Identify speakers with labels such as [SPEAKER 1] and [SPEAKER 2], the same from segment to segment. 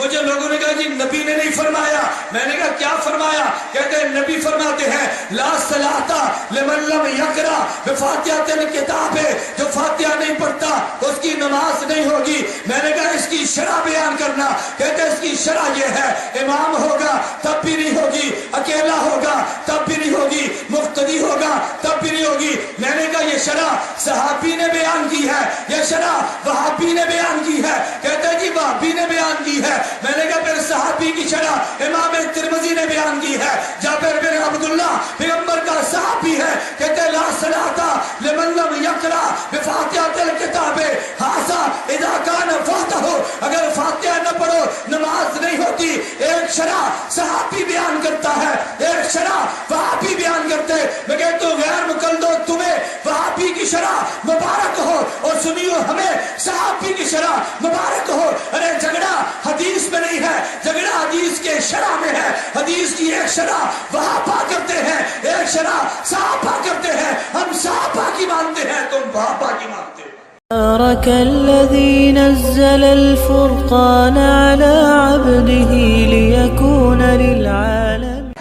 [SPEAKER 1] مجھے لوگوں نے کہا جی نبی نے نہیں فرمایا. میں نے کہا کیا فرمایا؟ کہتے ہیں نبی فرماتے ہیں لا صلاۃ لمن لم یقرأ بفاتحۃ الکتاب، جو فاتحہ نہیں پڑھتا اس کی نماز نہیں ہوگی. میں نے کہا اس کی شرح بیان کرنا. کہتے ہیں اس کی شرح یہ ہے امام ہوگا تب بھی نہیں ہوگی، اکیلا ہوگا تب بھی نہیں ہوگی، مقتدی ہوگا تب بھی نہیں ہوگی. میں نے کہا یہ شرح صحابی نے بیان کی ہے، یہ شرح وہابی نے بیان کی ہے. کہتے ہیں جی وہابی نے بیان کی ہے. میں نے کہا پھر صحابی کی شرح امام ترمذی نے بیان کی ہے. جابر بن عبداللہ پیغمبر کا صحابی ہے. کہتے ہیں لا صلاۃ لمن لم یقرأ بفاتحۃ الکتاب ھذا اذا کان فاتح، اگر فاتحہ نہ پڑھو نماز نہیں ہوتی. ایک شرح صحابی بیان کرتا ہے، ایک شرح وہابی بیان کرتے. میں کہتا ہوں غیر مقلدو تمہیں وہابی کی شرح مبارک ہو اور سنیو ہمیں صحابی کی شرح مبارک ہو. ارے جھگڑا حدیث میں نہیں ہے، جھگڑا حدیث کے شرح میں ہے. حدیث کی ایک شرح وہابا کرتے ہیں، ایک شرح صحابہ کرتے ہیں. ہم صحابہ کی مانتے ہیں، تم وہابا کی مانتے ہیں.
[SPEAKER 2] تبارك الذي نزل الفرقان على عبده ليكون للعالمين.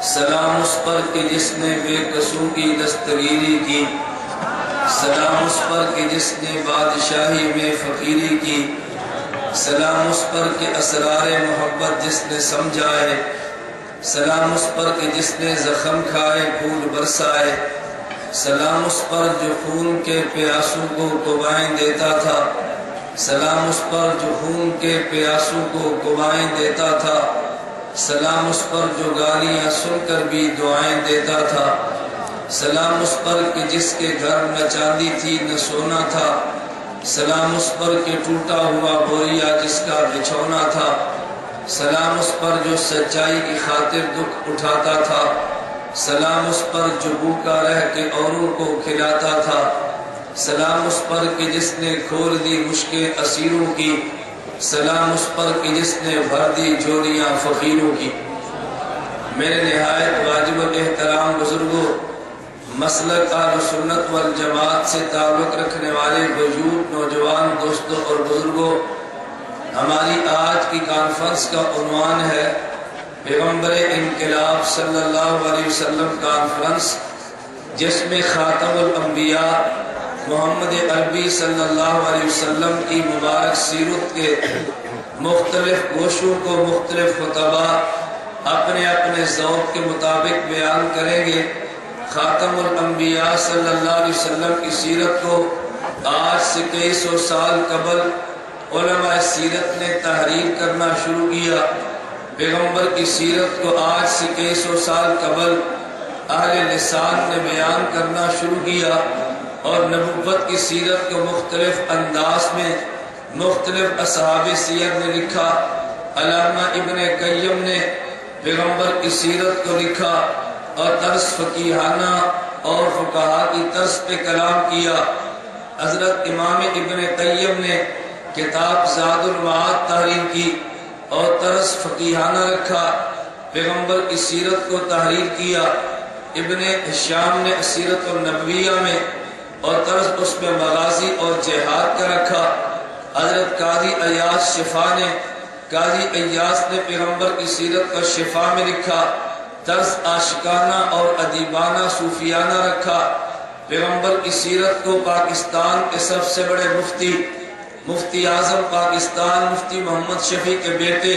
[SPEAKER 3] سلام اس پر کہ جس نے بے قصور کی دستگیری کی، سلام اس پر کہ جس نے بادشاہی میں فقیری کی، سلام اس پر کہ اسرار محبت جس نے سمجھائے، سلام اس پر کہ جس نے زخم کھائے پھول برسائے، سلام اس پر جو خون کے پیاسوں کو قبائیں دیتا تھا، سلام اس پر جو خون کے پیاسوں کو قبائیں دیتا تھا، سلام اس پر جو گالیاں سن کر بھی دعائیں دیتا تھا، سلام اس پر کہ جس کے گھر نہ چاندی تھی نہ سونا تھا، سلام اس پر کہ ٹوٹا ہوا بوریا جس کا بچھونا تھا، سلام اس پر جو سچائی کی خاطر دکھ اٹھاتا تھا، سلام اس پر جو بھوکا رہ کے اوروں کو کھلاتا تھا، سلام اس پر کہ جس نے کھول دی مشکیں اسیروں کی، سلام اس پر کہ جس نے بھر دی جھولیاں فقیروں کی. میرے نہایت واجب الاحترام بزرگوں، مسلک اہل سنت والجماعت سے تعلق رکھنے والے وجود نوجوان دوستوں اور بزرگوں، ہماری آج کی کانفرنس کا عنوان ہے پیغمبر انقلاب صلی اللہ علیہ وسلم کانفرنس، جس میں خاتم الانبیاء محمد عربی صلی اللہ علیہ وسلم کی مبارک سیرت کے مختلف گوشوں کو مختلف خطبہ اپنے اپنے ذوق کے مطابق بیان کریں گے. خاتم الانبیاء صلی اللہ علیہ وسلم کی سیرت کو آج سے کئی سو سال قبل علماء سیرت نے تحریر کرنا شروع کیا. پیغمبر کی سیرت کو آج سے کئی سو سال قبل اہل لسان نے بیان کرنا شروع کیا، اور نبوت کی سیرت کو مختلف انداز میں مختلف اصحاب سیر نے لکھا. علامہ ابن قیم نے پیغمبر کی سیرت کو لکھا اور طرز فقیہانہ اور فقہا کی طرز پہ کلام کیا. حضرت امام ابن قیم نے کتاب زاد المعاد تحریر کی اور طرز فقیہانہ رکھا. پیغمبر کی سیرت کو تحریر کیا. ابن ہشام نے سیرت النبویہ میں اور طرز اس میں مغازی اور جہاد کا رکھا. حضرت قاضی ایاز شفا نے قاضی ایاز نے پیغمبر کی سیرت کو شفا میں لکھا. طرز عاشقانہ اور ادیبانہ صوفیانہ رکھا. پیغمبر کی سیرت کو پاکستان کے سب سے بڑے مفتی اعظم پاکستان مفتی محمد شفیع کے بیٹے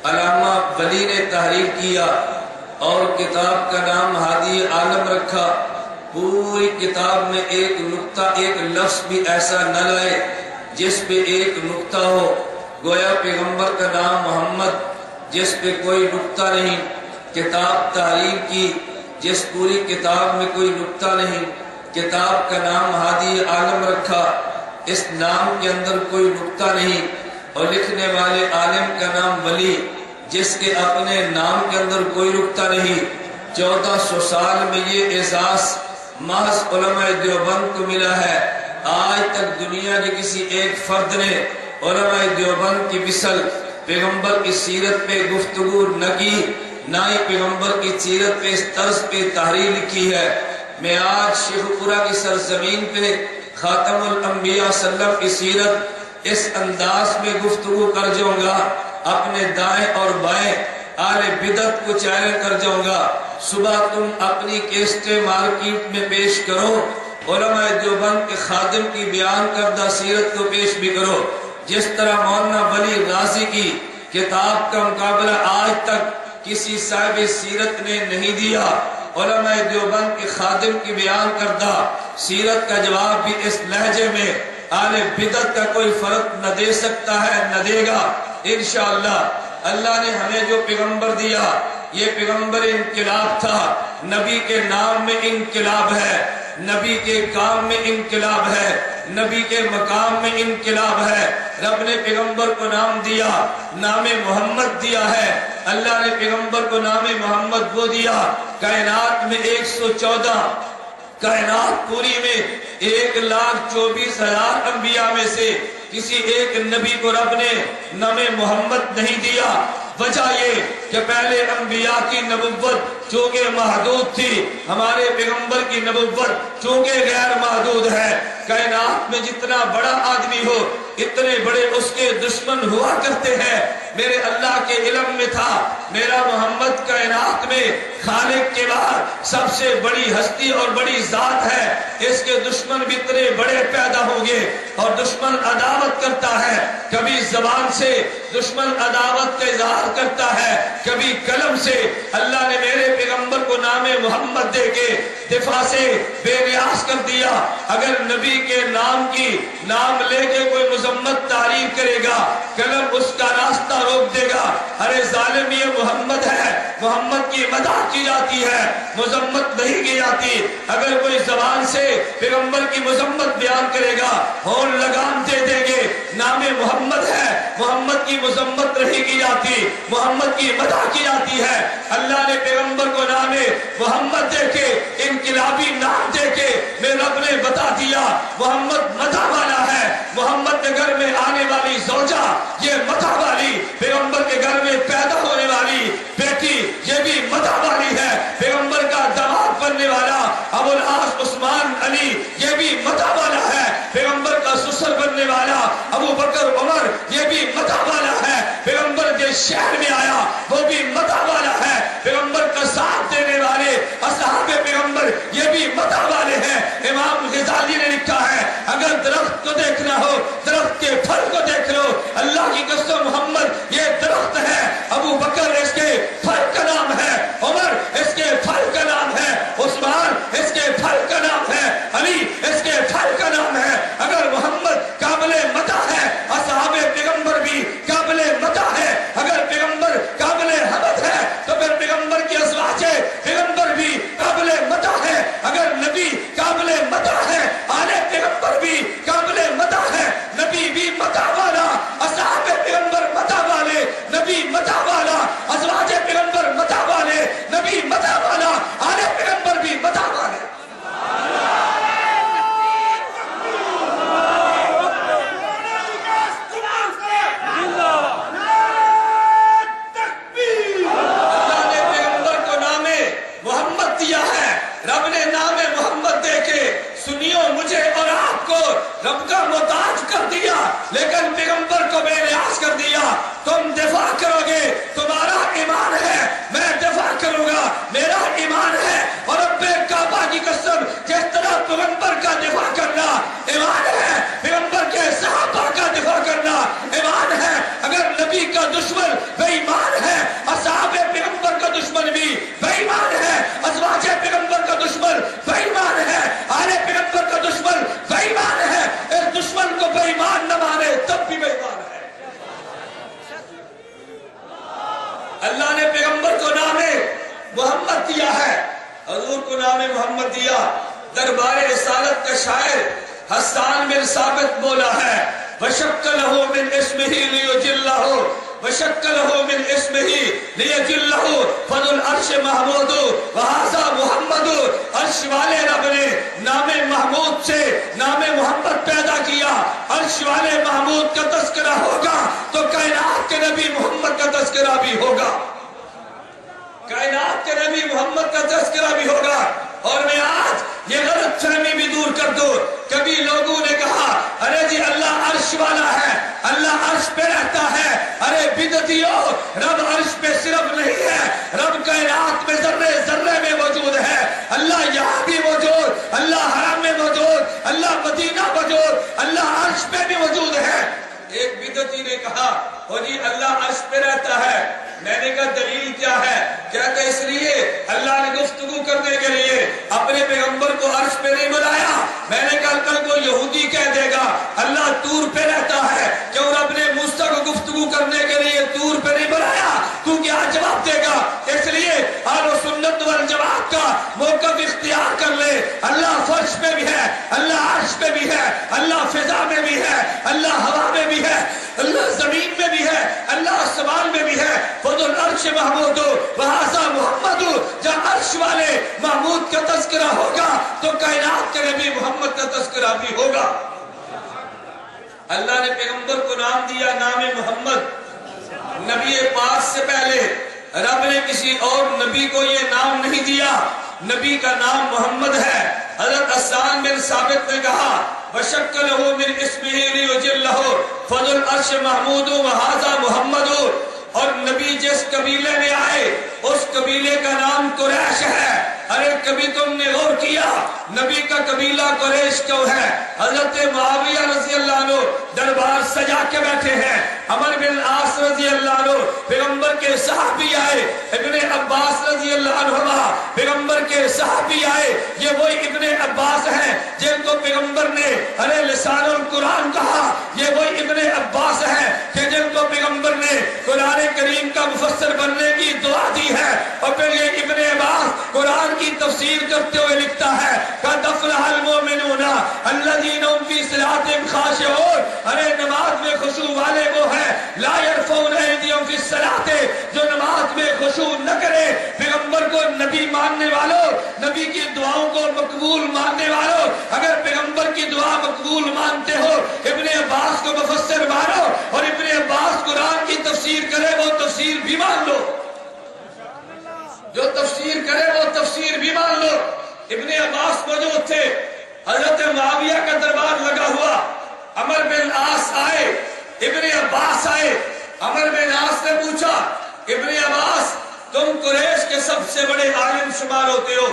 [SPEAKER 3] علامہ ولی نے تحریر کیا اور کتاب کا نام ہادی عالم رکھا. پوری کتاب میں ایک نقطہ ایک لفظ بھی ایسا نہ لائے جس پہ ایک نقطہ ہو. گویا پیغمبر کا نام محمد جس پہ کوئی نقطہ نہیں. کتاب تحریر کی جس پوری کتاب میں کوئی نقطہ نہیں. کتاب کا نام ہادی عالم رکھا، اس نام کے اندر کوئی نقطہ نہیں. اور لکھنے والے عالم کا نام ولی جس کے اپنے نام کے اندر کوئی نقطہ نہیں. 1400 سال میں یہ اعزاز محض علماء دیوبند کو ملا ہے. آج تک دنیا کے کسی ایک فرد نے علماء دیوبند کی مثل پیغمبر کی سیرت پہ گفتگو نہ کی، نہ ہی پیغمبر کی سیرت پہ اس طرز پہ تحریر لکھی ہے. میں آج شیخ پورہ کی سرزمین پہ خاتم الانبیاء صلی اللہ علیہ وسلم کی سیرت اس انداز میں گفتگو کر جاؤں گا اپنے دائیں اور بائیں اہل بدعت کو چیلنج کر جاؤں گا، صبح تم اپنی کیسٹیں مارکیٹ میں پیش کرو، علماء دیوبند کے خادم کی بیان کردہ سیرت کو پیش بھی کرو۔ جس طرح مولانا ولی غازی کی کتاب کا مقابلہ آج تک کسی صاحب سیرت نے نہیں دیا، علماء دیوبند کے خادم کی بیان کردہ سیرت کا جواب بھی اس لہجے میں اہل بدعت کا کوئی فرق نہ دے سکتا ہے، نہ دے گا انشاءاللہ۔ اللہ نے ہمیں جو پیغمبر دیا یہ پیغمبر انقلاب تھا، نبی کے نام میں انقلاب ہے، نبی کے کام میں انقلاب ہے، نبی کے مقام میں انقلاب ہے۔ رب نے پیغمبر کو نام دیا، نام محمد دیا ہے۔ اللہ نے پیغمبر کو نام محمد وہ دیا، کائنات میں 114، کائنات پوری میں 1,24,000 انبیاء میں سے کسی ایک نبی کو رب نے نام محمد نہیں دیا۔ وجہ یہ کہ پہلے انبیاء کی نبوت چونکہ محدود تھی، ہمارے پیغمبر کی نبوت چونکہ غیر محدود ہے۔ کائنات میں جتنا بڑا آدمی ہو اتنے بڑے اس کے دشمن ہوا کرتے ہیں۔ میرے اللہ کے علم میں تھا میرا محمد کائنات میں خالق کے بعد سب سے بڑی ہستی اور بڑی ذات ہے، اس کے دشمن بھی اتنے بڑے پیدا ہوں گے۔ اور دشمن عداوت کرتا ہے، کبھی زبان سے دشمن عداوت کا اظہار کرتا ہے، کبھی قلم سے۔ اللہ نے میرے پیغمبر کو نام محمد دے کے دفاع سے بے نیاز کر دیا۔ اگر نبی کے نام کی نام لے کے کوئی مذمت تعریف کرے گا، قلم اس کا راستہ روک دے گا۔ ارے ظالم یہ محمد ہے، محمد کی مدح کی جاتی ہے، مذمت نہیں کی جاتی۔ اگر کوئی زبان سے پیغمبر کی مذمت بیان کرے گا، ہون لگام دے دیں گے۔ نام محمد ہے، محمد کی مذمت نہیں کی جاتی، محمد کی مدح کی جاتی ہے۔ اللہ نے پیغمبر کو نام محمد دے کے، انقلابی نام دے کے میرے رب نے بتا دیا محمد مدح والا ہے۔ محمد کے گھر میں آنے والی زوجہ یہ مدح والی، پیغمبر کے گھر میں پیدا ہونے والی بیٹی یہ بھی مدح والی ہے۔ پیغمبر کا داماد بننے والا ابو العاص عثمان علی یہ بھی مدح والا ہے۔ پیغمبر کا سسر بننے والا ابو بکر عمر یہ بھی مدح والا ہے۔ پیغمبر جس شہر میں آیا وہ بھی مدح والا ہے۔ پیغمبر کا ساتھ دینے والے اصحاب پیغمبر یہ بھی مدح والے ہیں۔ امام غزالی نے لکھا ہے اگر درخت کو دیکھنا ہو درخت کے پھل کو دیکھ لو۔ اللہ کی قسم محمد یہ درخت ہے، ابو بکر اس کے پھل کا نام ہے، عمر اس کے پھل کا نام ہے، عثمان اس کے پھل کا نام ہے، علی اس کے پھل کا نام ہے۔ اگر محمد قابل مدح ہے، اصحاب پیغمبر بھی قابل مدح ہے۔ اگر پیغمبر قابل حمد ہے تو پھر پیغمبر کی ازواج پیغمبر بھی قابل مدح ہے۔ اگر نبی قابل مدح ہے، آل پیغمبر بھی قابل مدح ہے۔ نبی بھی مدح والا، اصحاب پیغمبر مدح والے، نبی مدح والا، ازواج پیغمبر مدح والے، نبی مدح والا، آل پیغمبر بھی مدح والے۔ اللہ نے پیغمبر کو نام محمد دیا ہے۔ رب نے نام محمد دے کے سنیو مجھے اور آپ کو رب کا محتاج کر دیا، لیکن پیغمبر کو بے نیاز کر دیا۔ تم دفاع کرو گے، تمہارا ایمان ہے، میں دفاع کروں گا، میرا ایمان ہے۔ اور رب کعبہ کی قسم جس طرح پیغمبر کا دفاع کرنا ایمان ہے، پیغمبر کے صحابہ کا دفاع کرنا ایمان ہے۔ اگر نبی کا دشمن بے ایمان ہے، اصحاب پیغمبر کا دشمن بھی بے ایمان ہے، ازواج پیغمبر کا دشمن بے ایمان ہے، آل پیغمبر کا دشمن بے ایمان ہے۔ اس دشمن کو بے ایمان نہ مانے تب بھی بے ایمان ہے۔ اللہ نے پیغمبر کو نام محمد دیا ہے، حضور کو نام محمد دیا۔ دربار رسالت کا شاعر حسان بن ثابت بولا ہے وَشَكَّ لَهُ مِنْ اسْمِهِ لِيُجِلَّهُ وَشَكَّ لَهُ مِنْ اسْمِهِ لِيُجِلَّهُ فَذُو الْعَرْشِ مَحْمُودُ وَهَذَا مُحَمَّدُ۔ عرش والے رب نے نام محمود سے نام محمد پیدا کیا۔ عرش والے محمود کا تذکرہ ہوگا تو کائنات کے نبی محمد کا تذکرہ بھی ہوگا، کائنات کے نبی محمد کا تذکرہ بھی ہوگا۔ اور میں آج یہ غلط فہمی بھی دور کر دو۔ کبھی لوگوں نے کہا ارے جی اللہ عرش والا ہے، اللہ عرش پہ رہتا ہے۔ ارے بدعتیوں
[SPEAKER 1] جی نے کہا وہ جی اللہ عرش پہ رہتا ہے. میں نے کہا دلیل کیا ہے؟ کہتے اس لیے اللہ نے گفتگو کرنے کے لیے اپنے پیغمبر کو عرش پہ نہیں بلایا. میں نے کہا کل کو یہودی کہہ دے گا اللہ طور پہ رہتا ہے، کیوں رب نے موسیٰ کو گفتگو کرنے کے لیے طور پہ نہیں بلایا؟ تو کیا جواب دے گا؟ اس لیے اہل سنت والجماعت کا موقف اختیار کر لے. اللہ فرش پہ بھی ہے، اللہ عرش پہ بھی ہے، اللہ فضا میں بھی ہے، اللہ ہوا میں بھی ہے، اللہ زمین میں بھی ہے، اللہ آسمان میں بھی ہے. فضل عرش محمود وہذا محمد. جب عرش والے محمود کا تذکرہ ہوگا تو کائنات کے نبی محمد کا تذکرہ بھی ہوگا. اللہ نے پیغمبر کو نام دیا نام محمد. نبی پاک سے پہلے رب نے کسی اور نبی کو یہ نام نہیں دیا. نبی کا نام محمد ہے. حضرت حسان بن ثابت نے کہا وَشَكَّلَهُ مِنْ اسْمِهِ لِيُجِلَّهُ فَضُلْ عَرْشِ مَحْمُودُ وَهَذَا مُحَمَّدُ. اور نبی جس قبیلے میں آئے اس قبیلے کا نام قریش ہے. ارے کبھی تم نے غور کیا نبی کا قبیلہ قریش کیوں ہے؟ حضرت معاویہ رضی اللہ عنہ دربار سجا کے بیٹھے ہیں. عمر بن عاص رضی اللہ عنہ پیغمبر کے صحابی آئے. ابن عباس رضی اللہ عنہ پیغمبر کے صحابی آئے. یہ وہی ابن عباس ہیں جن کو پیغمبر نے ارے لسان القرآن کہا. یہ وہی ابن عباس ہیں کہ جن کو پیغمبر نے قرآن کریم کا مفسر بننے کی دعا دی ہے. اور پھر یہ ابن عباس قرآن کی تفسیر کرتے ہوئے لکھتا ہے قد افلح المؤمنون الذین هم فی صلاتهم خاشعون. ارے نماز میں خشوع والے وہ ہیں لا يرفعون ایدیہم فی الصلاۃ، جو نماز میں خشوع نہ کرے. پیغمبر کو نبی ماننے والوں، نبی کی دعاؤں کو مقبول ماننے والوں، اگر پیغمبر کی دعا مقبول مانتے ہو ابن عباس کو مفسر مانو اور ابن عباس قرآن کی تفسیر کرے وہ تفسیر بھی مان لو. جو تفسیر کرے وہ تفسیر بھی مان لو. ابن عباس موجود تھے. حضرت معاویہ کا دربار لگا ہوا. عمر بن عاص آئے، ابن عباس آئے. عمر بن عاص نے پوچھا ابن عباس تم قریش کے سب سے بڑے عالم شمار ہوتے ہو،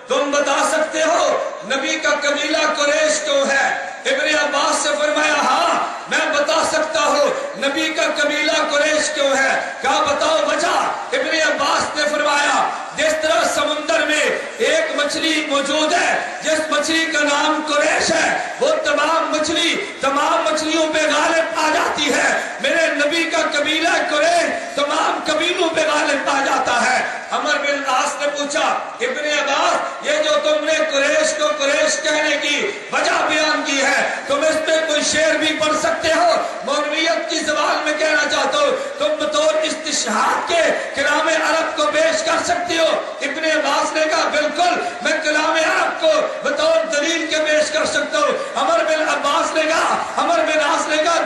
[SPEAKER 1] تم بتا سکتے ہو نبی کا قبیلہ قریش کیوں ہے؟ ابن عباس سے فرمایا ہاں میں بتا سکتا ہوں نبی کا قبیلہ قریش کیوں ہے. کہا بتاؤ وجہ. ابن عباس نے فرمایا جس طرح سمندر میں ایک مچھلی موجود ہے جس مچھلی کا نام قریش ہے وہ تمام مچھلیوں پہ غالب آ جاتی ہے. میرے نبی کا قبیلہ قریش تمام قبیلوں پہ غالب آ جاتا ہے. عمر بن عاص نے پوچھا ابن عباس یہ جو تم نے قریش کو قریش کہنے کی وجہ بیان کی ہے تم اس میں کوئی شعر بھی پڑھ سکتے ہو؟ مولویت کی زبان میں کہنا چاہتا ہوں تم بطور استشہاد کے کلام عرب کو پیش کر سکتے ہو؟ ابن عباس نے کہا بالکل میں کلام عرب کو بطور دلیل کے پیش کر سکتا ہوں. عمر بن عباس نے کہا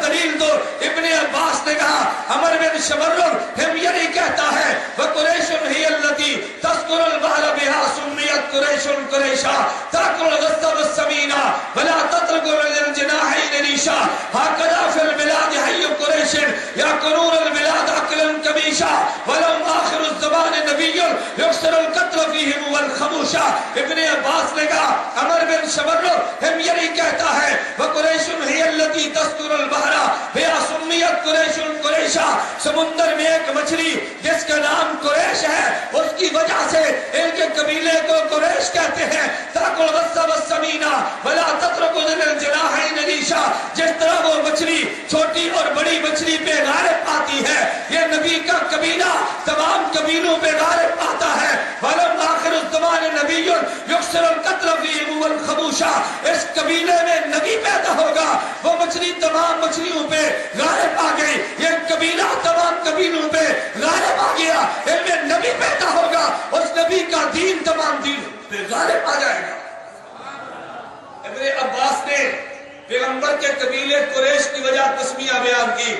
[SPEAKER 1] دلیل دو. ابن عباس نے کہا عمر بن شمرر ہمیر کہتا ہے وقریش ہی التی تذکر البحر بها سمیت قریش قریشا تاکل الغصب والسمینہ ولا تترک للجناحین ریشا هكذا في البلاد حي قریش یاکلون البلاد اکلا کبیشا ولهم آخر الزمان نبی یکسر القتل فیہم والخموشا. ابن عباس نے کہا عمر بن شمرر ہمیر کہتا ہے وقریش ہی التی تذکر البحر بها سمیت قریش قریشا. سمندر میں ایک مچھلی جس کا نام قریش ہے اس کی وجہ سے ان کے قبیلے کو قریش کہتے ہیں. تاکل الغصب والسمینہ ولا تترک للجناحین ریشا. جس طرح وہ مچھلی چھوٹی اور بڑی مچھلی پہ غالب آتی ہے یہ نبی کا قبیلہ تمام قبیلوں پہ غالب آتا ہے. ولم آخر الزمان نبی یکسر القتل فیہم والخموشا. اس قبیلے میں نبی پیدا ہوگا وہ مچھلی تمام مچھلیوں پہ غالب آ گئی. یہ قبیلہ تمام قبیلوں پہ غالب آ گیا. ان میں نبی پیدا ہوگا اس نبی کا دین تمام دین پہ غالب آ جائے گا. ابن عباس نے پیغمبر کے قبیلے قریش کی وجہ تسمیہ بیان کی.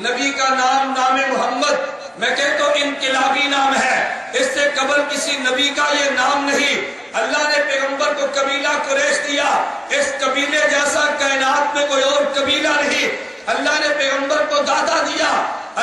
[SPEAKER 1] نبی کا نام نام محمد میں کہتا ہوں انقلابی نام ہے. اس سے قبل کسی نبی کا یہ نام نہیں. اللہ نے پیغمبر کو قبیلہ قریش دیا. اس قبیلے جیسا کائنات میں کوئی اور قبیلہ نہیں. اللہ نے پیغمبر کو دادا دیا.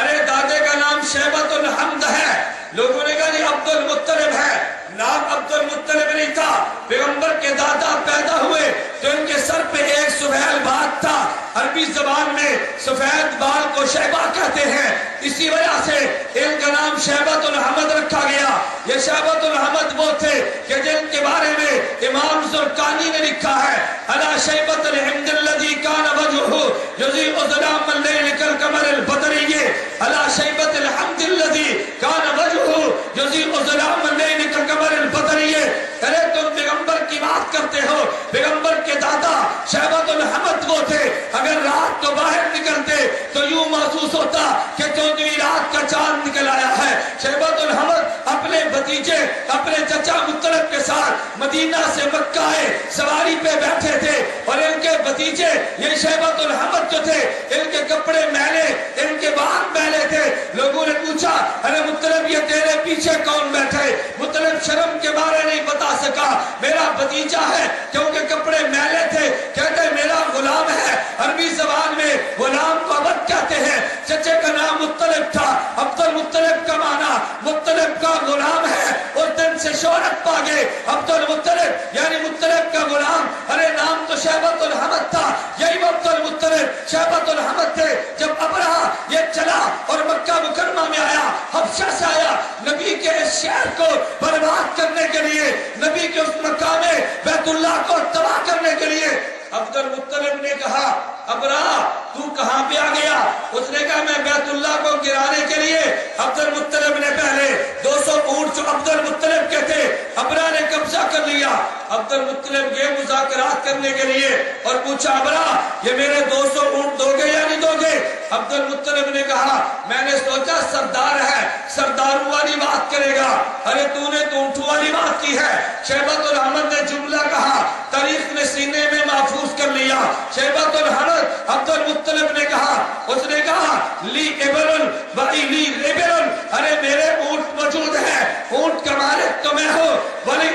[SPEAKER 1] ارے دادے کا نام شیبۃ الحمد ہے. لوگوں نے کہا یہ عبد المطلب ہے. نام عبد المطلب نہیں تھا. پیغمبر کے دادا پیدا ہوئے تو ان کے سر پہ ایک سہیل بات تھا. عربی زبان میں سفید بال کو شیبہ کہتے ہیں، اسی وجہ سے ان کا نام شیبۃ الحمد رکھا گیا۔ یہ شیبۃ الحمد وہ تھے کہ جن کے بارے میں امام زرقانی نے لکھا ہے الا شیبۃ الحمد الذی کان وجهہ یضیء ظلام اللیل کالقمر البدری، الا شیبۃ الحمد الذی کان وجهہ یضیء ظلام اللیل کالقمر البدری۔ ارے تم پیغمبر کی بات کرتے ہو، پیغمبر کے دادا شیبۃ الحمد وہ تھے، اگر رات کو باہر نکلتے تو یوں محسوس ہوتا کہ 14ویں رات کا چاند نکل آیا ہے۔ شیبۃ الحمد اپنے بھتیجے اپنے چچا مطلب کے ساتھ مدینہ سے مکہ سواری پہ بیٹھے تھے، اور ان کے بھتیجے یہ شیبۃ الحمد جو تھے ان کے کپڑے میلے، ان کے بال میلے تھے۔ لوگوں نے پوچھا ارے مطلب یہ تیرے پیچھے کون بیٹھے؟ مطلب شرم کے بارے نہیں بتا سکا، میرا بھتیجا ہے کیونکہ کپڑے میلے تھے، کہتے میرا غلام ہے۔ عربی زبان میں غلام کو عبد کہتے ہیں۔ چچے کا نام مطلب تھا، عبد المطلب کا معنی مطلب کا غلام ہے، اور دن سے شہرت پا گئے عبد المطلب یعنی مطلب کا غلام۔ ارے نام تو شیبۃ الحمد تھا، یہی عبد المطلب شیبۃ الحمد تھے۔ جب ابرہہ یہ چلا اور مکہ مکرمہ میں آیا، حبشہ سے آیا، نبی کے اس شہر کو برباد کرنے کے لیے، نبی کے اس مقام بیت اللہ کو تباہ کرنے کے لیے، عبد المطلب نے کہا ابرہہ تو کہاں پہ آ گیا؟ اس نے کہا میں بیت اللہ کو گرانے کے لیے۔ عبد المطلب نے پہلے 200 اونٹ جو عبد المطلب کے تھے ابرہہ نے قبضہ کر لیا۔ عبد المطلب یہ مذاکرات کرنے کے لیے اور پوچھا ابرہہ یہ میرے 200 اونٹ دو گے یا نہیں دو گے؟ عبد المطلب نے کہا میں نے سوچا سردار ہے، سرداروں والی بات کرے گا، ارے تو نے تو اونٹوں والی بات کی ہے۔ شیبۃ الحمد نے جملہ کہا، تاریخ نے سینے میں محفوظ کر لیا۔ شیبۃ الحمد عبد المطلب نے کہا، اس نے کہا لی ابل وئی لی ابل، ارے میرے اونٹ موجود ہیں، اونٹ کا مالک تو میں ہوں، ولی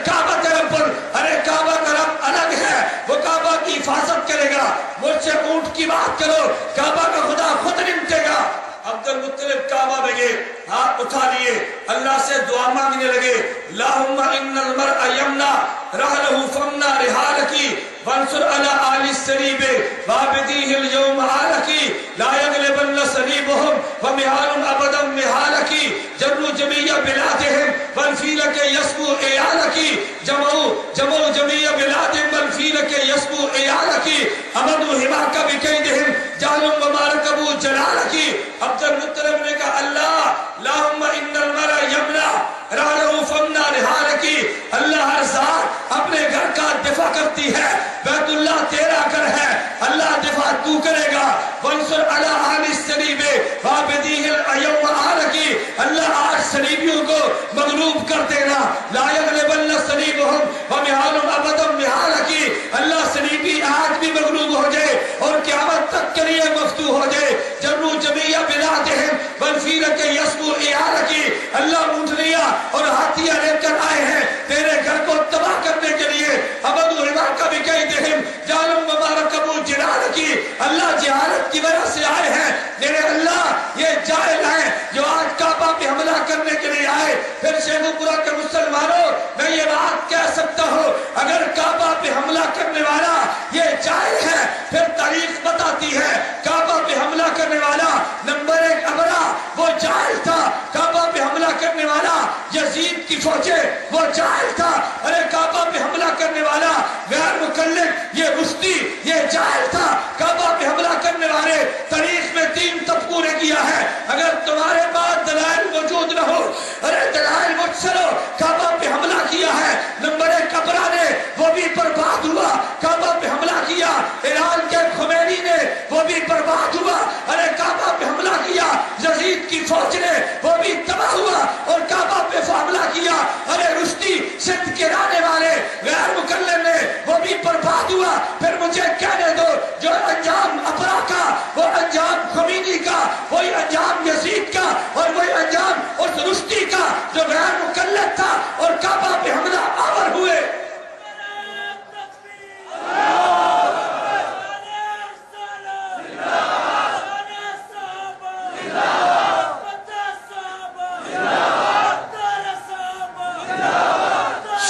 [SPEAKER 1] کعبہ کا رب، ارے کعبہ کا رب الگ ہے، وہ کعبہ کی حفاظت کرے گا، مجھ سے اونٹ کی بات کرو، کعبہ کا خدا خود نمٹے گا۔ عبد المطلب کعبہ میں گئے، ہاتھ اٹھا لیے، اللہ سے دعا مانگنے لگے، اللہم ان المرء یمنا رحلہ فمنا رحالکی وانصر علی آل السریب وابدیہ اليوم آلکی لا یغلبن سریبہم ومحال ابدا محالکی جروا جمیع بلادہم والفیلک یسبو ایالکی جمعوا جمیع بلادہم والفیلک یسبو ایالکی امدوا حماک بکیدہم جعلوا ومارکبوا جلالکی۔ عبد المطلب نے کہا اللہم ان المرء یمنا رحلہ فمنا رحالکی، اللہ ہر ذات اپنے گھر کا دفاع کرتی ہے، بیت اللہ تیرا گھر ہے، اللہ دفاع تو کرے گا۔ وانصر علی آل السلیب وابدیہ اليوم آلکی، اللہ آج سلیبیوں کو مغلوب کر دینا، لا یغلبن سلیبہم ومحال ابدا محالکی، اللہ سلیبی آج بھی مغلوب ہو جائے اور قیامت تک کے لیے مفتوح ہو جائے۔ جروا جمیع بلادہم والفیلک یسبو ایالکی، اللہ اونٹنیاں اور ہاتھیاں لے کر آئے ہیں تیرے گھر کو تباہ کرنے کے لیے۔ ابدو حماک بکیدہم جعلوا ومارکبوا جلالکی، اللہ جہالت کی وجہ سے آئے ہیں میرے اللہ، یہ جاہل ہیں جو آج کعبہ پہ حملہ کرنے کے لیے آئے۔ پھر شیخوپورہ کے مسلمانوں میں یہ بات کہہ سکتا ہوں اگر کعبہ پہ حملہ کرنے والا یہ جاہل ہے، پھر تاریخ بتاتی ہے کعبہ پہ حملہ کرنے والا نمبر 1 ابرہہ وہ جاہل تھا، کعبہ پہ حملہ کرنے والا یزید کی فوجیں وہ جاہل تھا، ارے کعبہ پہ حملہ کرنے والا غیر مکلف یہ رشتی یہ جاہل تھا، کعبہ پہ حملہ کرنے والے تاریخ میں 3 طبقوں نے کیا ہے۔ اگر تمہارے پاس دلائل موجود نہ ہو، ارے دلائل مجھ سے لو، کعبہ پہ حملہ کیا ہے نمبر 1 ابرہہ نے، وہ بھی برباد ہوا، کعبہ پہ حملہ کیا ایران کے خمینی نے، وہ بھی برباد ہوا، ارے کعبہ پہ حملہ کیا یزید کی فوج نے، وہ بھی تباہ ہوا، اور کعبہ پہ حملہ کیا ارے رشتی سندھ کے رہنے والے غیر مکلف نے، وہ بھی برباد ہوا۔ پھر مجھے کہنے دو جو انجام ابرہہ کا، وہ انجام خمینی کا، وہی انجام یزید کا، اور وہی انجام اس رشتی کا جو غیر مکلف تھا اور کعبہ پہ حملہ آور ہوئے۔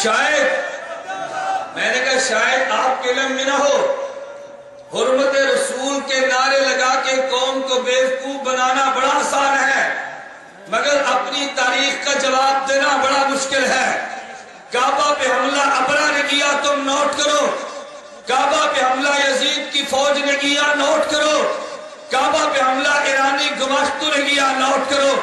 [SPEAKER 1] شاید میں نے کہا شاید آپ کے علم میں نہ حرمت رسول کے نعرے لگا کے قوم کو بیوقوف بنانا بڑا آسان ہے، مگر اپنی تاریخ کا جواب دینا بڑا مشکل ہے۔ کعبہ پہ حملہ ابرا نے کیا، تم نوٹ کرو۔ کعبہ پہ حملہ یزید کی فوج نے کیا، نوٹ کرو۔ کعبہ پہ حملہ ایرانی گماشتوں نے کیا، نوٹ کرو۔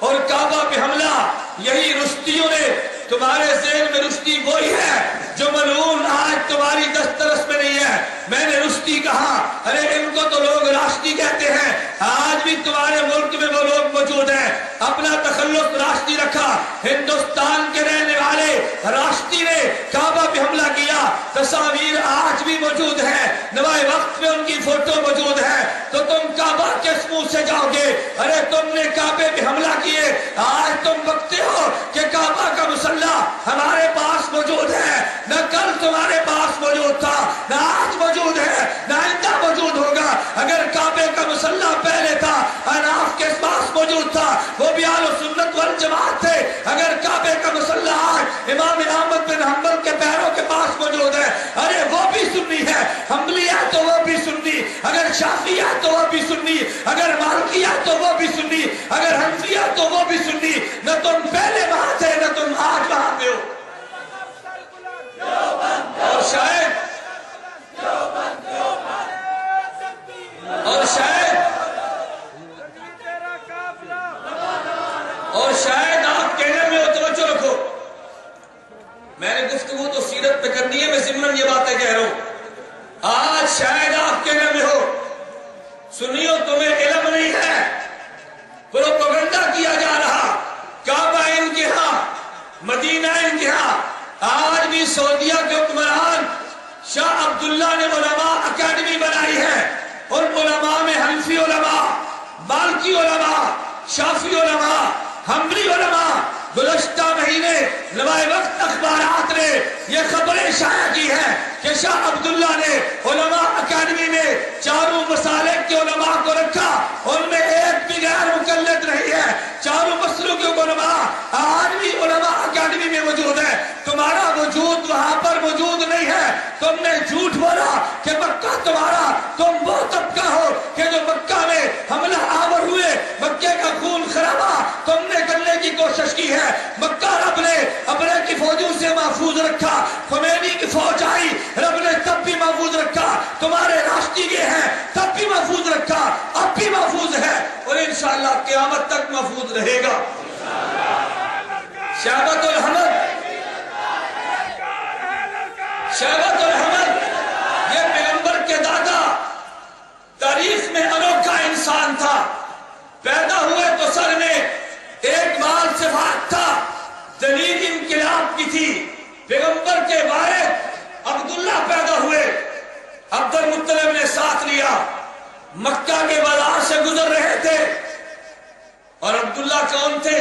[SPEAKER 1] اور کعبہ پہ حملہ یہی رشتیوں نے، تمہارے ذہن میں رشتی وہی ہے جو ملعون آج تمہاری دسترس میں نہیں ہے۔ میں نے رشتی کہا، ارے ان کو تو لوگ راشتی کہتے ہیں، آج بھی تمہارے ملک میں وہ لوگ موجود ہیں۔ اپنا تخلص راشتی رکھا، ہندوستان کے رہنے والے راشتی نے کعبہ پہ حملہ کیا، تصاویر آج بھی موجود ہیں، نوائے وقت میں ان کی فوٹو موجود ہے۔ تو تم کعبہ کس منہ سے جاؤ گے؟ ارے تم نے کعبے پہ حملہ کیے، آج تم بکتے ہو کہ کعبہ کا مسلح ہمارے پاس موجود ہے۔ نہ کل تمہارے پاس موجود تھا، نہ آج موجود ہے، نہ آئندہ موجود ہوگا۔ اگر کعبے کا مسلح پہلے تھا، اناف کے پاس موجود تھا، وہ بھی اہل سنت والجماعت تھے۔ اگر کعبے کا مسلح آج امام احمد بن حنبل کے پیروں کے پاس موجود ہے، ارے وہ بھی سنی ہے، حنبلی ہے تو وہ بھی سنی، اگر شافعی ہے تو وہ بھی سنی، اگر مالکی ہے تو وہ بھی سنی، اگر حنفی ہے تو وہ بھی سنی۔ نہ تم پہلے وہاں تھے، نہ تم آج وہاں پہ ہو۔ اور شاید آپ کہنے میں ہو، توجہ رکھو، میں نے گفتگو تو سیرت پہ کرنی ہے، میں ضمن یہ باتیں کہہ رہا ہوں۔ آج شاید آپ کہنے میں ہو، سنیو تمہیں علم نہیں ہے، پروپیگنڈا کیا جا رہا، کعبہ ان کے ہاں، مدینہ ان کے ہاں۔ آج بھی سعودیہ کے حکمران شاہ عبداللہ نے علماء اکیڈمی بنائی ہے، ان علماء میں حنفی علماء، مالکی علماء، شافعی علماء، حنبلی علماء۔ گزشتہ مہینے نوائے وقت اخبارات نے یہ خبریں شائع کی ہیں کہ شاہ عبداللہ نے علماء اکیڈمی میں چاروں مسالک کے علماء کو رکھا، ان میں ایک بھی غیر مقلد نہیں ہے، چاروں مسلوں کے علماء آج بھی علماء اکیڈمی میں موجود ہے۔ تمہارا وجود وہاں پر موجود نہیں ہے، تم نے جھوٹ بولا کہ مکہ تمہارا، تم وہ طبقہ ہو کہ جو مکہ میں حملہ آور ہوئے، مکے کا خون خرابہ تم نے کرنے کی کوشش کی ہے۔ مکہ رب نے اپنے کی فوجوں سے محفوظ رکھا، خمینی کی فوج آئی، رب نے تب بھی محفوظ رکھا، تمہارے راشتی کے ہیں تب بھی محفوظ رکھا، اب بھی محفوظ ہے اور انشاءاللہ قیامت تک محفوظ رہے گا۔ شہبت الحمد، شہبت الحمد، یہ پیغمبر کے دادا تاریخ میں انوکھا انسان تھا۔ پیدا ہوئے تو سر میں ایک بال صفات تھا، دلیل انقلاب کی تھی۔ پیغمبر کے وارث عبداللہ پیدا ہوئے، عبد المطلب نے ساتھ لیا، مکہ کے بازار سے گزر رہے تھے۔ اور عبداللہ کون تھے؟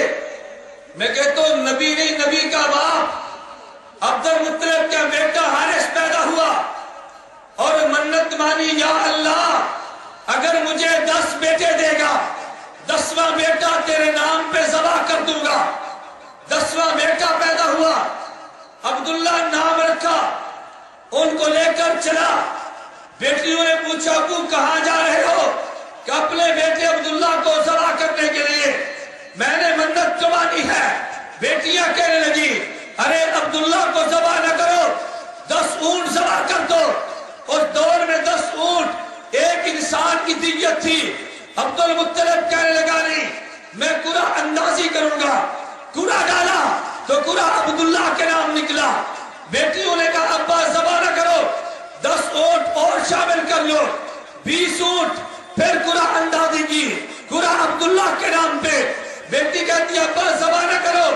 [SPEAKER 1] میں کہتا ہوں نبی نہیں، نبی کا باپ۔ عبد المطلب کا بیٹا حارث پیدا ہوا اور منت مانی، یا اللہ اگر مجھے 10 بیٹے دے گا، 10واں بیٹا تیرے نام پہ ذبح کر دوں گا۔ 10واں بیٹا پیدا ہوا، عبداللہ نام رکھا، ان کو لے کر چلا۔ بیٹیوں نے پوچھا ابو کہاں جا رہے ہو؟ کہ اپنے بیٹے عبداللہ کو ذبح کرنے کے لیے، میں نے منت تو مانی ہے۔ بیٹیاں کہنے لگی ارے عبداللہ کو ذبح نہ کرو، 10 اونٹ ذبح کر دو۔ اس دور میں 10 اونٹ ایک انسان کی دیت تھی۔ عبد المطلب کہنے لگا نہیں، میں قرعہ اندازی کروں گا۔ قرعہ ڈالا تو قرعہ عبداللہ کے نام نکلا۔ بیٹیوں نے کہا ابا ذبح نہ کرو، 10 اونٹ اور شامل کر لو، 20 اونٹ۔ پھر قرعہ اندازی کی، قرعہ عبداللہ کے نام پہ۔ بیٹی کہتی ابا ذبح نہ کرو،